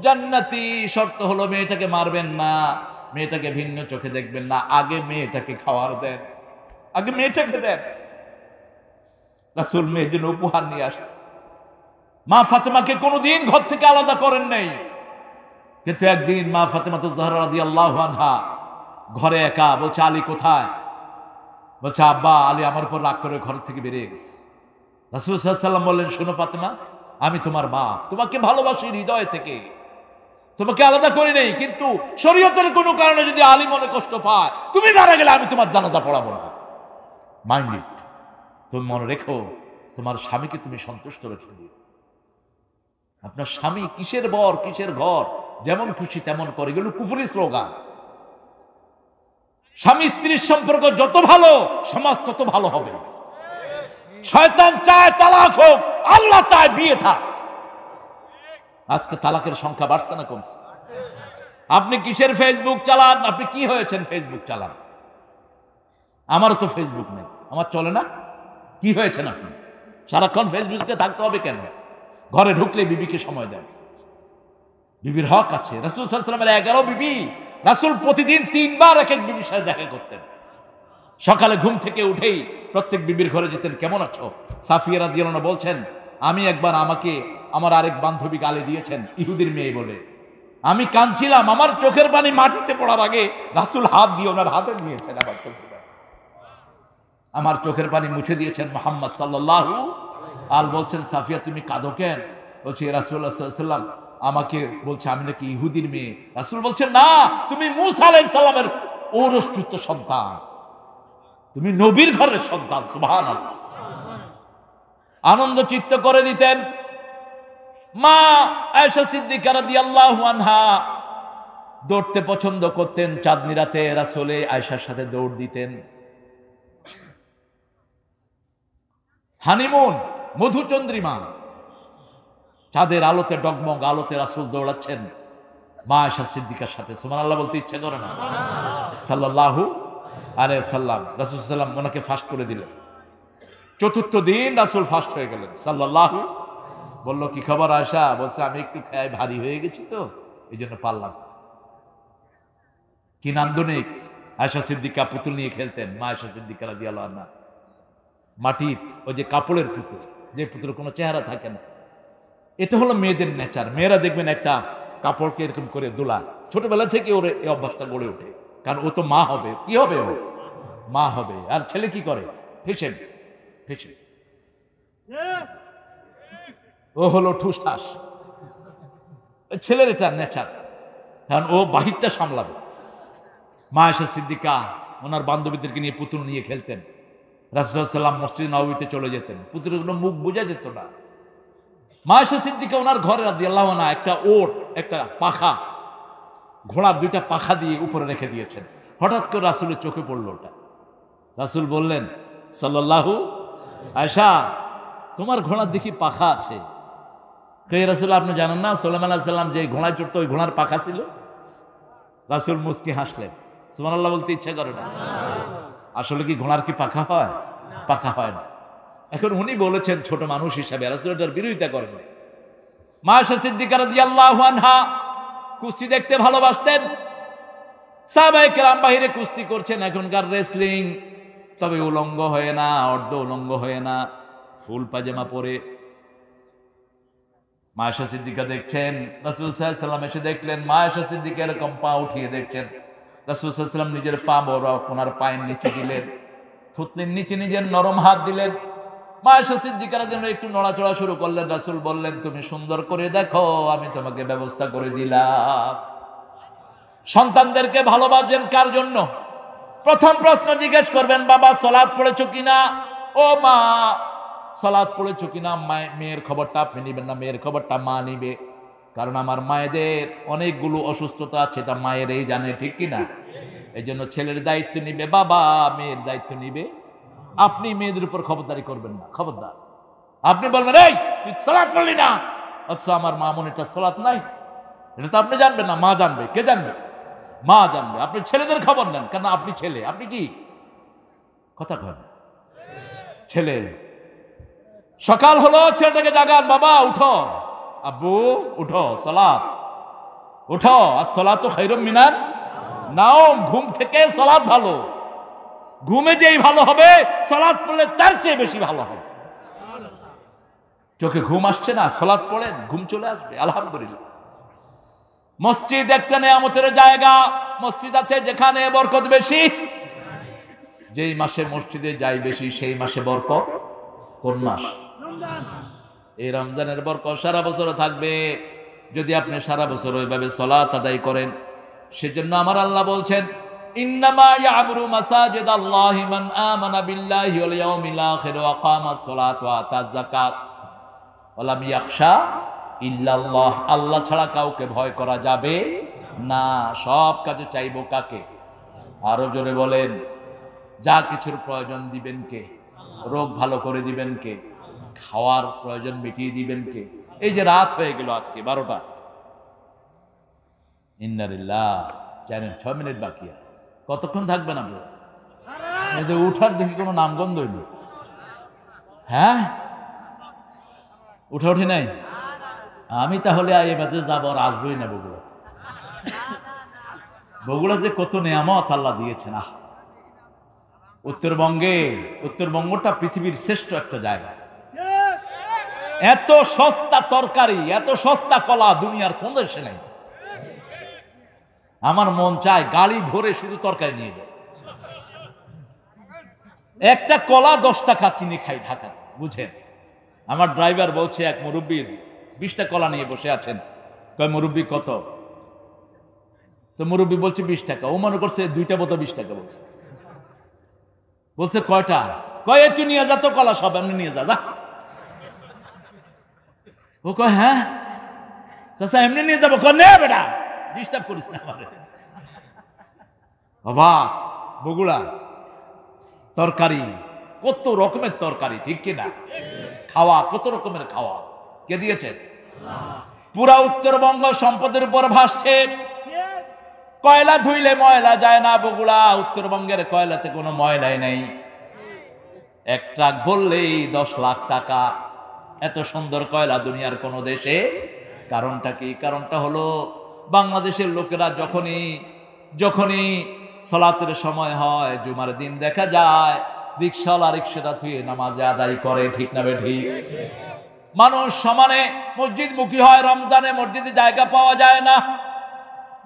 জান্নাতি। শর্ত হলো মেয়েটাকে মারবেন না, মেয়েটাকে ভিন্ন চোখে দেখবেন না, আগে মেয়েটাকে খাওয়ার দেন, আগে মেয়েটাকে দেন। রাসূল মেয়ের জন্য উপহার নিয়ে আসেন। মা ফাতেমাকে কোনোদিন ঘর থেকে আলাদা করেন নাই, কিন্তু একদিন মা ফাতেমা জাহরা রাদিয়াল্লাহু আনহা ঘরে একা। বলছে, আলী কোথায়? বলছে, আব্বা আলী আমার উপর রাগ করে ঘর থেকে বেরিয়ে গেছে। রাসূল সাল্লাল্লাহু আলাইহি ওয়াসাল্লাম বললেন, শোনো ফাতেমা, আমি তোমার বাপ, তোমাকে ভালোবাসি হৃদয় থেকে, তোমাকে আলাদা করি নেই, কিন্তু শরীয়তের কোনো কারণে যদি আলী মনে কষ্ট পায়, তুমি মারা গেলে আমি তোমার জানাজা পড়াবো না। Mind it. তুমি মনে রেখো, তোমার স্বামীকে তুমি সন্তুষ্ট রেখে দিও। আপনার স্বামী কিসের বর, কিসের ঘর, যেমন খুশি তেমন করে, এগুলো কুফরি স্লোগান। স্বামী স্ত্রীর সম্পর্ক যত ভালো, সমাজ তত ভালো হবে। শয়তান চায় তালাক হোক, আল্লাহ চায় বিয়ে থাক। আজকে তালাকের সংখ্যা বাড়ছে না কমছে? আপনি কিসের ফেসবুক চালান? আপনি কি হয়েছেন ফেসবুক চালান? আমারও তো ফেসবুক নেই, আমার চলে না। কি হয়েছেন আপনি? সারাক্ষণ ফেসবুকে থাকতে হবে কেন? ঘরে ঢুকলে বিবিকে সময় দেন, বিবির হক আছে। রাসূল সাল্লাল্লাহু আলাইহি ওয়াসাল্লামের 11 বিবি, রাসূল প্রতিদিন 3 বার এক এক বিবির সাথে দেখা করতেন। সকালে ঘুম থেকে উঠেই প্রত্যেক বিবির ঘরে যেতেন, কেমন আছো? সাফিয়া রাদিয়াল্লাহু আনহা বলছেন, আমি একবার আমাকে আমার আরেক বান্ধবী গালি দিয়েছেন, ইহুদির মেয়ে বলে। আমি কাঁদছিলাম, আমার চোখের পানি মাটিতে পড়ার আগে রাসূল হাত দিয়ে ওনার হাতে নিয়েছেন, আমার চোখের পানি মুছে দিয়েছেন মুহাম্মদ সাল্লাল্লাহু আল। বলছেন, সাফিয়া তুমি কাঁদো কেন? বলছে, রাসূলুল্লাহ সাল্লাল্লাহু আলাইহি ওয়াসাল্লাম আমাকে বলছে আমি নাকি ইহুদির মেয়ে। রাসূল বলছেন, না, তুমি মূসা আলাইহিস সালামের ঔরসপুত্র সন্তান, তুমি নবীর ঘরের সন্তান। সুবহানাল্লাহ। আনন্দ চিত্ত করে দিতেন। মা আয়েশা সিদ্দিকা রাদিয়াল্লাহু আনহা দৌড়তে পছন্দ করতেন। চাঁদনি রাতে রাসূলে আয়েশার সাথে দৌড় দিতেন। হানিমুন, মধুচন্দ্রিমা, চাঁদের আলোতে, ডগমগ আলোতে রাসূল দৌড়াচ্ছেন মা আয়েশা সিদ্দিকার সাথে। সুবহানাল্লাহ বলতে ইচ্ছে করে না? সাল্লাল্লাহু আলাইহি সাল্লাম। রাসূল সাল্লাম ওনাকে ফাস্ট করে দিলেন। 4র্থ দিন রাসূল ফাস্ট হয়ে গেলেন সাল্লাল্লাহু। বলল, কি খবর আয়েশা? বলছে, আমি একটু খাই ভারী হয়ে গেছি তো এই জন্য পারলাম। কি নান্দনিক! আয়েশা সিদ্দিকা পুতুল নিয়ে খেলতেন, মা আয়েশা সিদ্দিকা রাদিয়াল্লাহু আনহা। মাটির ওই যে কাপড়ের পুতুল, যে পুতুলের কোনো চেহারা থাকে না। এটা হলো মেয়েদের নেচার। মেয়েরা দেখবেন একটা কাপড়কে এরকম করে দোলা, ছোটবেলা থেকে ওর এই অভ্যাসটা গড়ে ওঠে, কারণ ও তো মা হবে। কি হবে ও? মা হবে। আর ছেলে কি করে? ফেশন ফেশন, ও হলো ঠুসঠাস। ছেলের এটা নেচার, কারণ ও বাহিরটা সামলাবে। মা আয়েশা সিদ্দিকা ওনার বান্ধবীদেরকে নিয়ে পুতুল নিয়ে খেলতেন। রাসূলুল্লাহ সাল্লাল্লাহু আলাইহি ওয়াসাল্লাম মসজিদ নববীতে চলে যেতেন, পুতুলের কোনো মুখ বোঝা যেত না। মা আয়েশা সিদ্দিকা ওনার ঘরে রাদিয়াল্লাহু আনহা একটা ওট, একটা পাখা, ঘোড়ার দুইটা পাখা দিয়ে উপরে রেখে দিয়েছেন। হঠাৎ করে রাসূলের চোখে পড়লো ওটা। রাসূল বললেন সাল্লাল্লাহু, আয়েশা তোমার ঘোড়ার দেখি পাখা আছে। কে রাসূল, আপনি জানেন না সুলাইমান আলাইহিস সালাম যে ঘোড়ায় চড়তো ওই ঘোড়ার পাখা ছিল? রাসূল মুস্কি হাসলেন। সুবহানাল্লাহ বলতে ইচ্ছা করে না। আসলে কি ঘোড়ার কি পাখা হয়? পাখা হয় না। এখন উনি বলেছেন ছোট মানুষ হিসাবে, রাসূল এটার বিরোধিতা করেন। মা আয়েশা সিদ্দিকা রাদিয়াল্লাহু আনহা কুস্তি দেখতে ভালোবাসতেন। সাহাবায়ে কেরাম বাহিরে কুস্তি করছেন, এখনকার রেসলিং, তবে উলঙ্গ হয়ে না, অর্ধ উলঙ্গ হয়ে না, ফুল পাজামা পরে। মা আয়েশা সিদ্দিকা দেখছেন, রাসূল সাল্লাল্লাহু আলাইহি ওয়াসাল্লাম এসে দেখলেন মা আয়েশা সিদ্দিকা এরকম পা উঠিয়ে দেখছেন। রাসূল সাল্লাল্লাহু আলাইহি ওয়াসাল্লাম নিজের পা বড় ওনার পায়ের নিচে দিলেন, থুতনির নিচে নিজের নরম হাত দিলেন। মা আয়েশা সিদ্দিকার জন্য একটু নড়াচড়া শুরু করলেন। রাসূল বললেন, তুমি সুন্দর করে দেখো, আমি তোমাকে ব্যবস্থা করে দিলাম। সন্তানদেরকে ভালোবাসবেন কার জন্য? প্রথম প্রশ্ন জিজ্ঞেস করবেন, বাবা সালাত পড়েছো কিনা? ও মা সালাত পড়েছো কিনা? মেয়ের খবরটা আপনি নেবেন না, মেয়ের খবরটা মা নিবে। কারণ আমার মায়েদের অনেকগুলো অসুস্থতা আছে, এটা মায়েরই জানে, ঠিক কিনা? এই জন্য ছেলের দায়িত্ব নিবে বাবা, মেয়ের দায়িত্ব নিবে আপনি। মেয়েদের উপর খবরদারি করবেন না, খবরদার। আপনি বলবেন, এই তুই সালাত পড়লি না, অথচ আমার মা মনেটা সালাত নাই, এটা তো আপনি জানবেন না, মা জানবে। কে জানবে? মা জানবে। আপনি ছেলেদের খবর নেন, কেন আপনি ছেলে। আপনি কি কথা কন? ছেলে। সকাল হলো, ছেলেটাকে জাগান, বাবা উঠো, আব্বু উঠো, সালাত উঠো, as-salatu খায়রুম মিনান নাওম। ঘুম থেকে সালাত ভালো। ঘুমে যেই ভালো হবে, সালাত পড়লে তার চেয়ে বেশি ভালো হবে। চোখে ঘুম আসছে না, সালাত পড়েন, ঘুম চলে আসবে, আলহামদুলিল্লাহ। মসজিদ একটা নেয়ামতের জায়গা। মসজিদ আছে যেখানে বরকত বেশি। যেই মাসে মসজিদে যাই বেশি, সেই মাসে বরকত। কোন মাস? এই রমজানের বরকত সারা বছর থাকবে, যদি আপনি সারা বছর ওইভাবে সালাত আদায় করেন। সেজন্য আমার আল্লাহ বলছেন, ইন্নামা ইয়ামুরু মাসাজিদাল্লাহি মান আমানা বিল্লাহি ওয়াল ইয়াউমিল আখির ওয়া আকামাস সালাত ওয়া আতাজ যাকাত ওয়া লাম ইয়াখশা ইল্লাল্লাহ। আল্লাহ ছাড়া কাউকে ভয় করা যাবে না। সব কাজে চাইবো কাকে? আরো জোরে বলেন। যা কিছুর প্রয়োজন দিবেন কে? রোগ ভালো করে দিবেন কে? খাওয়ার প্রয়োজন মিটিয়ে দিবেন কে? এই যে রাত হয়ে গেল আজকে 12টা, ইন্নালিল্লাহ, জানেন 6 মিনিট বাকি। আর কতক্ষণ থাকবেন আপনারা? এদের উঠার দেখি কোনো নামগন্ধ হইল। হ্যাঁ, উঠা উঠি নাই। আমি তাহলে এবারে যাবো, আর আসবোই না বগুড়া। বগুড়া যে কত নেয়ামত আল্লাহ দিয়েছেন। উত্তরবঙ্গটা পৃথিবীর শ্রেষ্ঠ একটা জায়গা। এত সস্তা তরকারি, এত সস্তা কলা দুনিয়ার কোন দেশে নাই। আমার মন চায় গাড়ি ভরে শুধু তরকারি নিয়ে যায়। একটা কলা 10 টাকা কিনে খাই ঢাকাতে, বুঝেন। আমার ড্রাইভার বলছে, এক মুরব্বীর 20টা কলা নিয়ে বসে আছেন। কয় মুরব্বী কত? তো মুরব্বী বলছে 20 টাকা। ও মনে করছে 2টা বোতল 20 টাকা। বলছে কয়টা? কয় তুই নিয়ে যা তো কলা, সব এমনি নিয়ে যা। ও কয় হ্যাঁ চাচা এমনি নিয়ে যাবো। কয় নে বেটা, ডিস্টার্ব করিস না আমারে। বাবা বগুড়া তরকারি, কত রকমের তরকারি, ঠিক কিনা? খাওয়া, কত রকমের খাওয়া কে দিয়েছেন? পুরা উত্তরবঙ্গ সম্পদের উপর ভাসছে। কয়লা ধুইলে ময়লা যায় না। বগুড়া উত্তরবঙ্গের কয়লাতে কোনো ময়লাই নাই। এক ট্রাক বললেই 10 লাখ টাকা। এত সুন্দর কয়লা দুনিয়ার কোন দেশে। কারণটা কি? কারণটা হলো বাংলাদেশের লোকেরা যখনই সালাতের সময় হয়, জুমার দিন দেখা যায় রিক্সাওয়ালা রিক্সাটা থুয়ে নামাজ আদায় করে, ঠিক না ঠিক? মানুষ সমানে মসজিদ মুখী হয়, রমজানে মসজিদে জায়গা পাওয়া যায় না।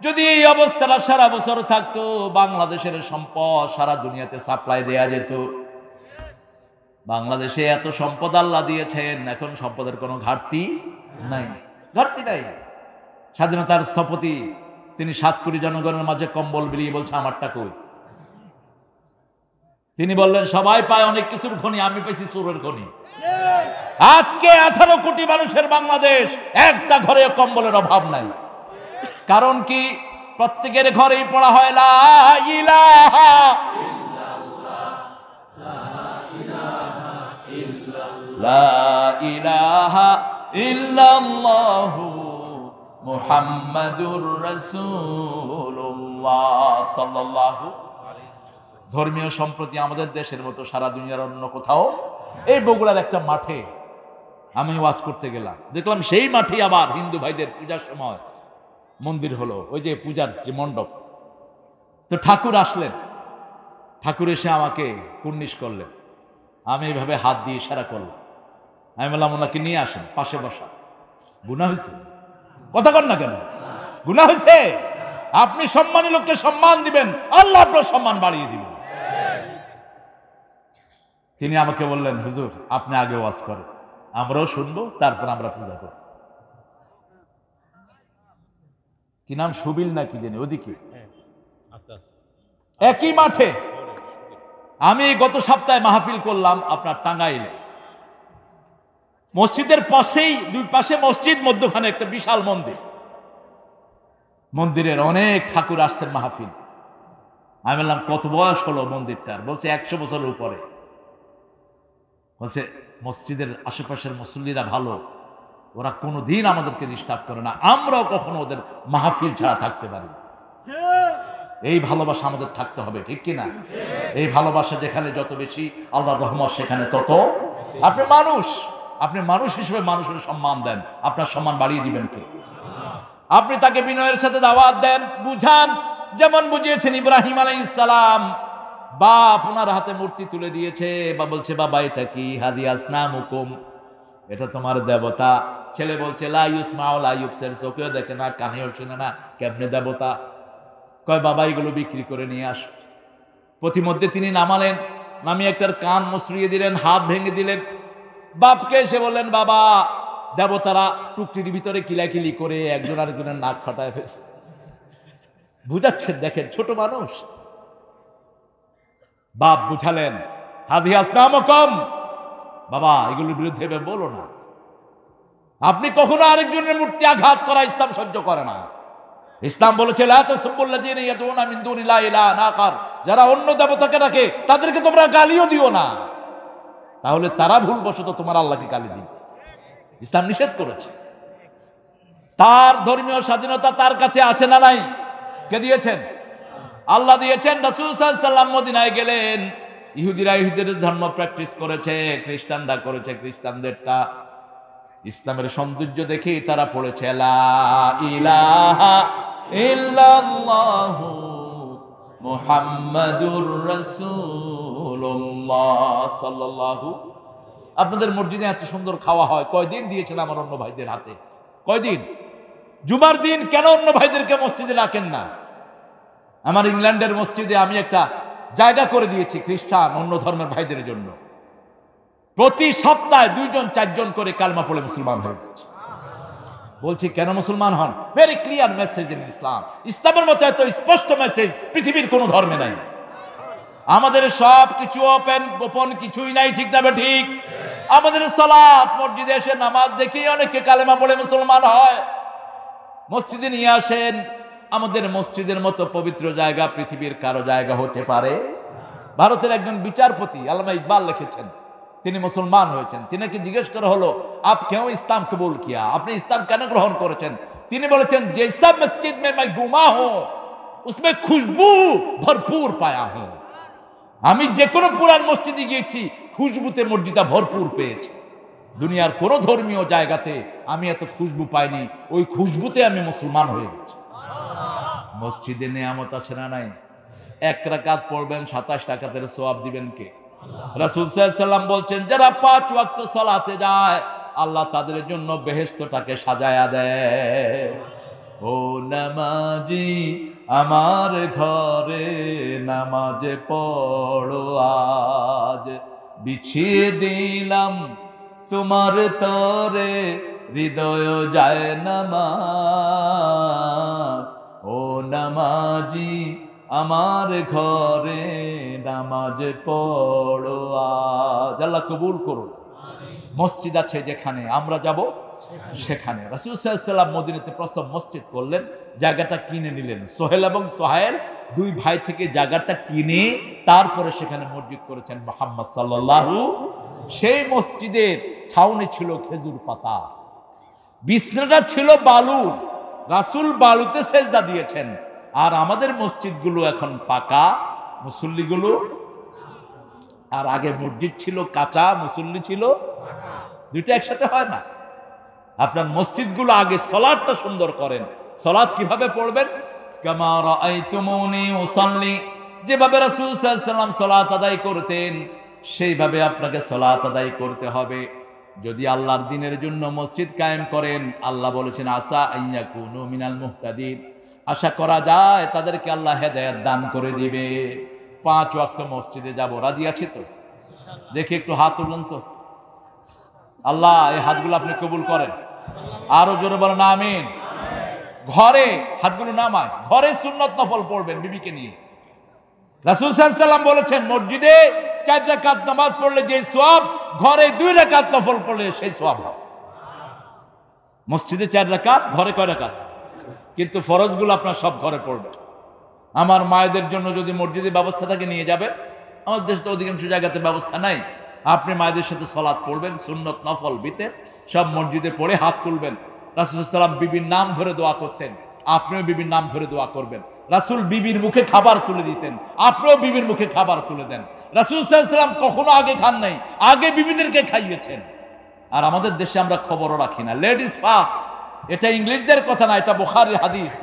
যদি এই অবস্থাটা সারা বছর থাকতো, বাংলাদেশের সম্পদ সারা দুনিয়াতে সাপ্লাই দেয়া যেত। বাংলাদেশে এত সম্পদ আল্লাহ দিয়েছেন, এখন সম্পদের কোনো ঘাটতি নাই। স্বাধীনতার স্থপতি তিনি 7 কোটি জনগণের মাঝে কম্বল বিলিয়ে বলছে আমারটা কই। তিনি বললেন সবাই পায় অনেক কিছুর খনি, আমি পেয়েছি চোরের খনি। আজকে 18 কোটি মানুষের বাংলাদেশ, একটা ঘরে কম্বলের অভাব নাই। কারণ কি? প্রত্যেকের ঘরেই পড়া হয় লা ইলাহা ইল্লাল্লাহু মুহাম্মাদুর রাসূলুল্লাহ সাল্লাল্লাহু। ধর্মীয় সম্প্রতি আমাদের দেশের মতো সারা দুনিয়ার অন্য কোথাও। এই বগুড়ার একটা মাঠে আমি ওয়াজ করতে গেলাম, দেখলাম সেই মাঠে আবার হিন্দু ভাইদের পূজার সময় মন্দির হলো, ওই যে পূজার যে মণ্ডপ। তো ঠাকুর আসলেন, ঠাকুর এসে আমাকে কুর্নিশ করলেন। আমি এইভাবে হাত দিয়ে ইশারা করলাম। আমি বললাম ওনাকে নিয়ে আসেন, পাশে বসা। গুনাহ হয়েছে? কথা কন না কেন? গুনাহ হয়েছে? আপনি সম্মানী লোককে সম্মান দিবেন, আল্লাহ আপনার সম্মান বাড়িয়ে দিবেন। তিনি আমাকে বললেন হুজুর আপনি আগে ওয়াজ করেন, আমরাও শুনবো, তারপর আমরা পূজা করব। কি নাম, সুবিল না কি জানি, ওদিকে একই মাঠে। আমি গত সপ্তাহে মাহফিল করলাম আপনার টাঙ্গাইলে। মসজিদের পাশেই, 2 পাশে মসজিদ, মধ্যখানে একটা বিশাল মন্দির। মন্দিরের অনেক ঠাকুর আসছেন মাহফিল। আমি বললাম কত বয়স হলো মন্দিরটার? বলছে 100 বছরের উপরে। বলছে মসজিদের আশেপাশের মুসল্লিরা ভালো, ওরা কোনোদিন আমাদেরকে ডিস্টার্ব করে না, আমরাও কখনো ওদের মাহফিল ছাড়া থাকতে পারি না। এই ভালোবাসা আমাদের থাকতে হবে, ঠিক কিনা? এই ভালোবাসা যেখানে যত বেশি, আল্লাহর রহমত সেখানে তত। আপনি মানুষ হিসেবে মানুষের সম্মান দেন, আপনার সম্মান বাড়িয়ে দিবেন কে? আপনি তাকে বিনয়ের সাথে দাওয়াত দেন, বুঝান। যেমন বুঝিয়েছেন ইব্রাহিম আলাইহিস সালাম, বাপ ওনার হাতে মূর্তি তুলে দিয়েছে, বা বলছে বাবা এটা কি? হাদিয়াসনামুকুম, এটা তোমার দেবতা। ছেলে বলছে লা ইউসমাউ লা ইউবসির, চোখেও দেখে না, কানেও শুনে না, কেমনে দেবতা? কয় বাবা এগুলো বিক্রি করে নিয়ে আস। প্রতিমধ্যে তিনি নামালেন, নামিয়ে একটার কান মসৃয়ে দিলেন, হাত ভেঙে দিলেন। বাপকে এসে বললেন বাবা দেবতারা টুকটির ভিতরে কিলাকিলি করে একজন আরেকজনের নাক ফাটায় ফেলছে। বুঝাচ্ছেন, দেখেন ছোট মানুষ। বাপ বুঝালেন হাদিয়াসনামুকুম, বাবা এগুলোর বিরুদ্ধে বলো না। আপনি কখনো আরেকজনের মূর্তি আঘাত করা ইসলাম সহ্য করে না। ইসলাম বলেছে লা তাসুবুল্লাযিনা ইয়াদউনা মিন দুনিল্লাহি ইলাহান আখার, যারা অন্য দেবতাকে রাখে তাদেরকে তোমরা গালিও দিও না, তাহলে তারা ভুলবশত তোমার আল্লাহকে গালি দিবে। ইসলাম নিষেধ করেছে। তার ধর্মীয় স্বাধীনতা তার কাছে আছে না নাই? কে দিয়েছেন? আল্লাহ দিয়েছেন। রাসূল সাল্লাল্লাহু আলাইহি ওয়াসাল্লাম মদিনায় গেলেন, ইহুদিরা ইহুদিদের ধর্ম প্র্যাকটিস করেছে, খ্রিস্টানরা করেছে খ্রিস্টানদেরটা। ইসলামের সৌন্দর্য দেখেই তারা পড়েছে লা ইলাহা ইল্লাল্লাহু মুহাম্মাদুর রাসূলুল্লাহ সাল্লাল্লাহু। আপনাদের মসজিদে এত সুন্দর খাওয়া হয়, কয়দিন দিয়েছেন আমার অন্য ভাইদের হাতে? কয়দিন? জুমার দিন কেন অন্য ভাইদেরকে মসজিদে ডাকেন না? আমার ইংল্যান্ডের মসজিদে আমি একটা জায়গা করে দিয়েছি খ্রিস্টান অন্য ধর্মের ভাইদের জন্য। প্রতি সপ্তাহে 2-4 জন করে কালমা পড়ে মুসলমান হয়ে যাচ্ছে। বলছি কেন মুসলমান হন? ভেরি ক্লিয়ার মেসেজ ইন ইসলাম। ইসলামের মতো এত স্পষ্ট মেসেজ পৃথিবীর কোন ধর্মে নাই। আমাদের সব কিছু ওপেন, গোপন কিছুই নাই, ঠিক না ঠিক? আমাদের সালাত, মসজিদে এসে নামাজ দেখেই অনেকে কালেমা পড়ে মুসলমান হয়। মসজিদে নিয়ে আসেন। আমাদের মসজিদের মতো পবিত্র জায়গা পৃথিবীর কারো জায়গা হতে পারে? ভারতের একজন বিচারপতি আল্লামা ইকবাল লিখেছেন, তিনি মুসলমান হয়েছেন। তিনাকে জিজ্ঞেস করা হলো আপ কেউ ইসলাম কবুল কিয়া, আপনি ইসলাম কেন গ্রহণ করেছেন? তিনি বলেছেন জৈসা মসজিদ মে मैं घूमा हूं उसमें खुशबू भरपूर पाया हूं। আমি যে কোনো পুরান মসজিদে গিয়েছি, খুশবুতে মসজিদটা ভরপুর পেয়েছি। দুনিয়ার কোন ধর্মীয় জায়গাতে আমি এত খুশবু পাইনি, ওই খুশবুতে আমি মুসলমান হয়ে গেছি। মসজিদে নেয়ামত আছে না নাই? 1 রাকাত পড়বেন 27 রাকাতের সওয়াব দিবেন কে? রাসূল সাল্লাল্লাহু আলাইহি ওয়াসাল্লাম বলছেন যারা 5 ওয়াক্ত সালাতে যায় আল্লাহ তাদের জন্য বেহেশতটাকে সাজায়া দেয়। ও নামাজি আমার ঘরে নামাজ পড়ো আজ, বিছিয়ে দিলাম তোমার তরে হৃদয় যায় নামাজ। ও নামাজি আমার ঘরে নামাজ পড়ো আজ। আল্লাহ কবুল করুন। মসজিদ আছে যেখানে আমরা যাব সেখানে। রাসূল সাল্লাল্লাহু আলাইহি ওয়াসাল্লাম মদিনাতে প্রথম মসজিদ করলেন, জায়গাটা কিনে নিলেন। সোহেল এবং সোহাইল 2 ভাই থেকে জায়গাটা কিনে তারপরে সেখানে মসজিদ করেছেন মুহাম্মদ সাল্লাল্লাহু। সেই মসজিদের ছাউনি ছিল খেজুর পাতা, বিছনাটা ছিল বালুর, রাসূল বালুতে সেজদা দিয়েছেন। আর আমাদের মসজিদগুলো এখন পাকা, মুসল্লিগুলো, আর আগে মসজিদ ছিল কাঁচা, মুসল্লি ছিল দুইটা একসাথে হয় না। আপনার মসজিদগুলো আগে সালাতটা সুন্দর করেন। সালাত কিভাবে পড়বেন? কামা রাআইতুমুনি উসাল্লি, যেভাবে রাসূল সাল্লাল্লাহু আলাইহি ওয়াসাল্লাম সালাত আদায় করতেন সেইভাবে আপনাকে সালাত আদায় করতে হবে। যদি আল্লাহর দ্বীনের জন্য মসজিদ কায়েম করেন, আল্লাহ বলেছেন আসা আইয়াকুনু মিনাল মুহতাদিন, আশা করা যায় তাদেরকে আল্লাহ হেদায়েত দান করে দিবে। 5 ওয়াক্ত মসজিদে যাব, রাজি আছি তো? দেখি একটু হাত তুলুন তো। আল্লাহ এই হাতগুলো আপনি কবুল করেন। আরো জোরে বলেন আমিন। ঘরে হাতগুলো নামায়, ঘরে সুন্নত নফল পড়বেন বিবিকে নিয়ে। রাসূল সাল্লাল্লাহু আলাইহি ওয়াসাল্লাম বলেছেন মসজিদে 4 রাকাত নামাজ পড়লে যে সওয়াব, ঘরে 2 রাকাত নফল পড়লে সেই সওয়াব হয়। মসজিদে 4 রাকাত, ঘরে কয় রাকাত? কিন্তু ফরজগুলো আপনার সব ঘরে পড়বেন। আমার মায়েদের জন্য যদি মসজিদে ব্যবস্থা থাকে নিয়ে যাবেন। আমাদের দেশে তো অধিকাংশ জায়গাতে ব্যবস্থা নাই। আপনি মায়েদের সাথে সালাত পড়বেন, সুন্নত নফল ভিতর সব মসজিদে পড়ে হাত তুলবেন। রাসূল সাল্লাল্লাহু আলাইহি ওয়াসাল্লাম বিবির নাম ধরে দোয়া করতেন, আপনিও বিবির নাম ধরে দোয়া করবেন। রাসূল বিবির মুখে খাবার তুলে দিতেন, আপনিও বিবির মুখে খাবার তুলে দেন। রাসূল সাল্লাল্লাহু আলাইহি ওয়াসাল্লাম কখনো আগে খান নাই, আগে বিবিদেরকে খাইয়েছেন। আর আমাদের দেশে আমরা খবরও রাখি না। লেডিস ফার্স্ট, এটা ইংলিশদের কথা না, এটা বুখারীর হাদিস।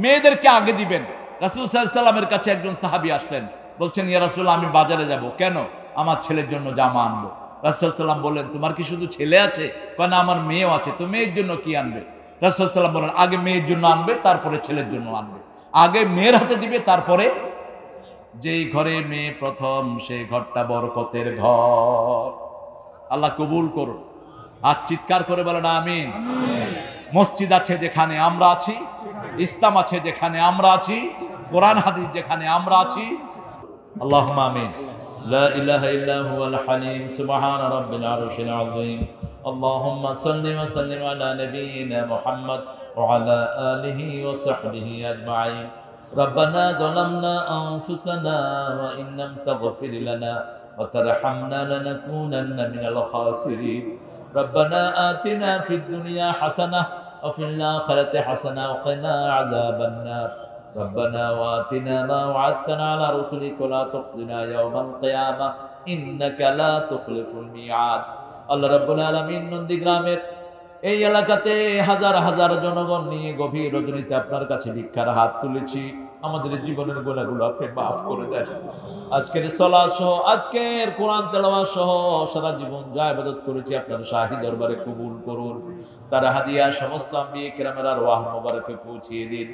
মেয়েদেরকে আগে দিবেন। রাসূল সাল্লাল্লাহু আলাইহি ওয়াসাল্লামের কাছে একজন সাহাবী আসলেন, বলছেন ইয়া রাসূলুল্লাহ আমি বাজারে যাব। কেন? আমার ছেলের জন্য জামা আনবো। রাসূল সাল্লাল্লাহু আলাইহি ওয়াসাল্লাম বললেন তোমার কি শুধু ছেলে আছে? কয় না আমার মেয়েও আছে। তো মেয়ের জন্য কি আনবে? রাসূল সাল্লাল্লাহু আলাইহি ওয়াসাল্লাম বললেন আগে মেয়ের জন্য আনবে, তারপরে ছেলের জন্য আনবে। আগে মেয়ের হাতে দিবে, তারপরে যেই ঘরে মেয়ে প্রথম সেই ঘরটা বরকতের ঘর। আল্লাহ কবুল করুন। আর চিৎকার করে বলেন আমিন। মসজিদ আছে যেখানে আমরা আছি, ইসলাম আছে যেখানে আমরা আছি, কোরআন হাদিস যেখানে আমরা আছি। আল্লাহুম্মা আমিন। লা ইলাহা ইল্লা হুয়াল হালিম সুবহানা রাব্বিল আরশিল আযীম। আল্লাহুম্মা সাল্লি ওয়া সাল্লিম আলা নাবিয়িনা মুহাম্মদ ওয়া আলা আলিহি ওয়া সাহবিহি আজমাইন। ربنا ظلمنا أنفسنا وإن لم تغفر لنا وترحمنا لنكونن من الخاسرين. ربنا آتنا في الدنيا حسنة وفي الآخرة حسنة وقنا عذاب النار. ربنا وآتنا ما وعدتنا على رسلك ولا تخزنا يوم القيامة إنك لا تخلف الميعاد. আল্লাহ রাব্বুল আলামিন নন্দীগ্রামের এই এলাকাতে হাজার হাজার জনগণ নিয়ে গভীর রজনীতে আপনার কাছে ভিক্ষার হাত তুলেছি। আমাদের জীবনের গুনাহগুলো আপনি মাফ করে দেন। আজকের সালাত সহ, আজকের কোরআন তেলাওয়াত সহ সারা জীবন যা ইবাদত করেছি আপনার শাহী দরবারে কবুল করুন। তার হাদিয়া সমস্ত আম্বিয়া কিরামের আরওয়াহ মুবারকে পৌঁছিয়ে দিন।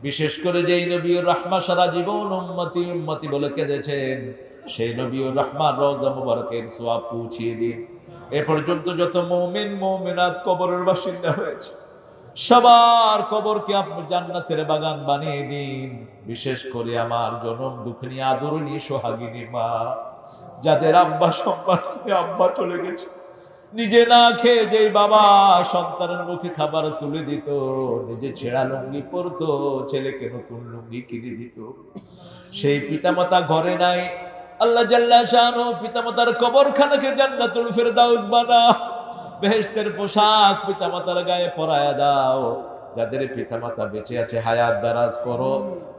বিশেষ করে যেই নবীর রাহমা সারা জীবন উম্মতি উম্মতি বলে কেঁদেছেন, সেই নবীর রাহমার রওজা মুবারকের সওয়াব পৌঁছিয়ে দিন। এ পর্যন্ত যত মুমিন মুমিনাত কবরের বাসিন্দা হয়েছে সবার কবরকে আপনি জান্নাতের বাগান বানিয়ে দিন। বিশেষ করে আমার জনম দুঃখিনী আদরণী সোহাগিনী মা, যাদের আব্বা সম্পর্কে আব্বা চলে গেছে, নিজে না খেয়ে যেই বাবা সন্তানের মুখে খাবার তুলে দিত, নিজে ছেঁড়া লুঙ্গি পরতো, ছেলেকে নতুন লুঙ্গি কিনে দিত, সেই পিতামাতা ঘরে নাই। আল্লাহ জাল্লা শানু পিতামাতার কবরখানাকে জান্নাতুল ফেরদাউস বানাও, বেহেশতের পোশাক পিতামাতার গায়ে পরায়া দাও। যাদের পিতামাতা বেঁচে আছে হায়াত দারাজ করো,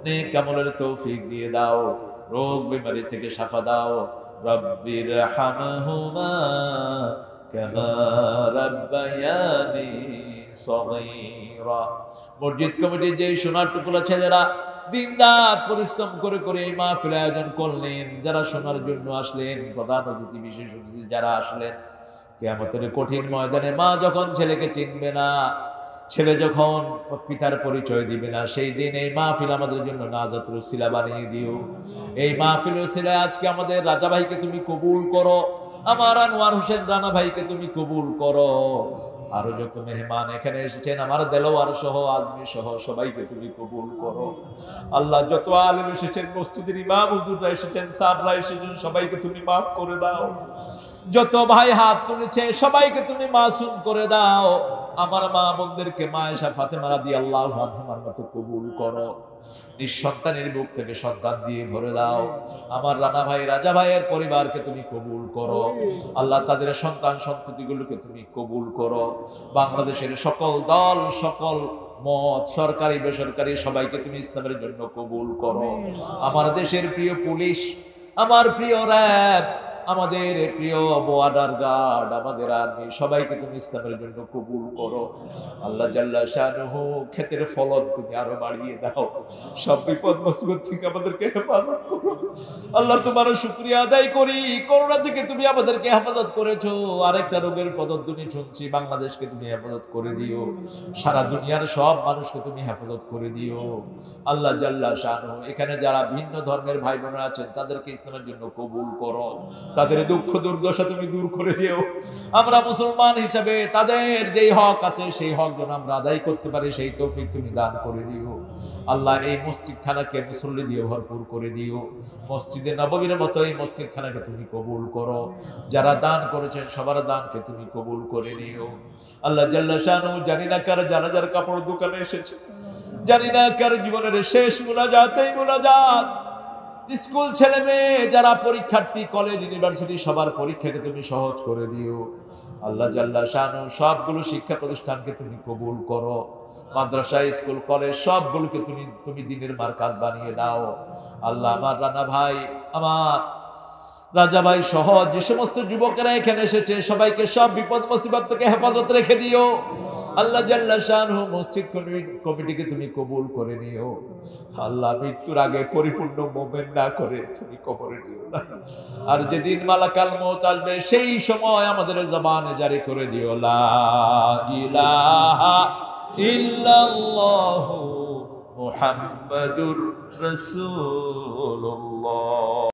নেক আমলের তৌফিক দিয়ে দাও, রোগ বিমারি থেকে শাফা দাও। রব্বির হামহুমা কামা রাব্বায়ানি সগীরা। মসজিদ কমিটির যে সোনার টুকরা ছেলেরা দিন রাত পরিশ্রম করে করে এই মাহফিল আয়োজন করলেন। যারা শোনার জন্য আসলেন, প্রধান অতিথি বিশেষ অতিথি যারা আসলেন, কিয়ামতের কঠিন ময়দানে মা যখন ছেলেকে চিনবে না, ছেলে যখন পিতার পরিচয় দিবে না, সেই দিন এই মাহফিল আমাদের জন্য নাজাতের উসিলা বানিয়ে দিও। এই মাহফিল উসিলায় আজকে আমাদের রাজা ভাইকে তুমি কবুল করো, আমার আনোয়ার হোসেন রানা ভাইকে তুমি কবুল করো, আরো যত মেহমান এখানে এসেছেন আমার দেলোয়ার সহ আজমি সহ সবাইকে তুমি কবুল করো। আল্লাহ যত আলেম এসেছেন, মসজিদের ইমাম হুজুররা এসেছেন, স্যাররা এসেছেন, সবাইকে তুমি মাফ করে দাও। যত ভাই হাত তুলেছে সবাইকে তুমি মাসুম করে দাও। আমার মা বোনদেরকে মায়েশা ফাতেমা রাদিয়াল্লাহু আনহার মতো কবুল করো। নিঃসন্তানের বুক থেকে সন্তান দিয়ে ভরে দাও। আমার রানা ভাই রাজা ভাইয়ের পরিবারকে তুমি কবুল করো। আল্লাহ তাদের সন্তান সন্ততিগুলোকে তুমি কবুল করো। বাংলাদেশের সকল দল, সকল মত, সরকারি বেসরকারি সবাইকে তুমি ইসলামের জন্য কবুল করো। আমার দেশের প্রিয় পুলিশ, আমার প্রিয় র্যাব, আমাদের প্রিয় বর্ডার গার্ড, আমাদের আর্মি, সবাইকে তুমি ইসলামের জন্য কবুল করো। আল্লাহ জাল্লা শানুহু ক্ষেতের ফলন তুমি আরো বাড়িয়ে দাও। সব বিপদ মুসিবত থেকে আমাদেরকে হেফাজত করো। আল্লাহ তোমার শুকরিয়া আদায় করি, করোনা থেকে তুমি আমাদেরকে হেফাজত করেছো। আরেকটা রোগের পদধ্বনি শুনছি, বাংলাদেশকে তুমি হেফাজত করে দিও। সারা দুনিয়ার সব মানুষকে তুমি হেফাজত করে দিও। আল্লাহ জাল্লা শানুহু এখানে যারা ভিন্ন ধর্মের ভাই বোনেরা আছেন তাদেরকে ইসলামের জন্য কবুল করো। তাদের দুঃখ দুর্দশা তুমি দূর করে দিও। আমরা মুসলমান হিসাবে তাদের যেই হক আছে সেই হক যেন আমরা আদায় করতে পারি, সেই তৌফিক তুমি দান করে দিও। আল্লাহ এই মসজিদখানাকে মুসল্লি দিয়ে ভরপুর করে দিও। মসজিদে নববীর মতো এই মসজিদখানাকে তুমি কবুল করো। যারা দান করেছেন সবার দানকে তুমি কবুল করে নিও। আল্লাহ জাল্লা শানু জানি না কার জানাজার কাপড় দোকানে এসেছে, জানি না কার জীবনের শেষ মুনাজাত এই মুনাজাত। স্কুল ছেলে মেয়ে যারা পরীক্ষার্থী, কলেজ ইউনিভার্সিটি, সবার পরীক্ষাকে তুমি সহজ করে দিও। আল্লাহ জাল্লা শানু সবগুলো শিক্ষা প্রতিষ্ঠানকে তুমি কবুল করো। মাদ্রাসা, স্কুল, কলেজ সবগুলোকে তুমি দিনের মার্কাজ বানিয়ে দাও। আল্লাহ আমার রানা ভাই, আমার রাজা ভাই সহ যে সমস্ত যুবকেরা এখানে এসেছে সবাইকে সব বিপদ মুসিবত থেকে হেফাজত রেখে দিও। আল্লাহ জাল্লা শানহু মসজিদ কমিটিকে তুমি কবুল করে নিও। আল্লাহ মৃত্যুর আগে পরিপূর্ণ মুমিন না করে তুমি কবরে নিও না। আর যেদিন মালাকাল মউত আসবে সেই সময় আমাদের জবানে জারি করে দিও লা ইলাহা ইল্লাল্লাহু মুহাম্মাদুর রাসূলুল্লাহ।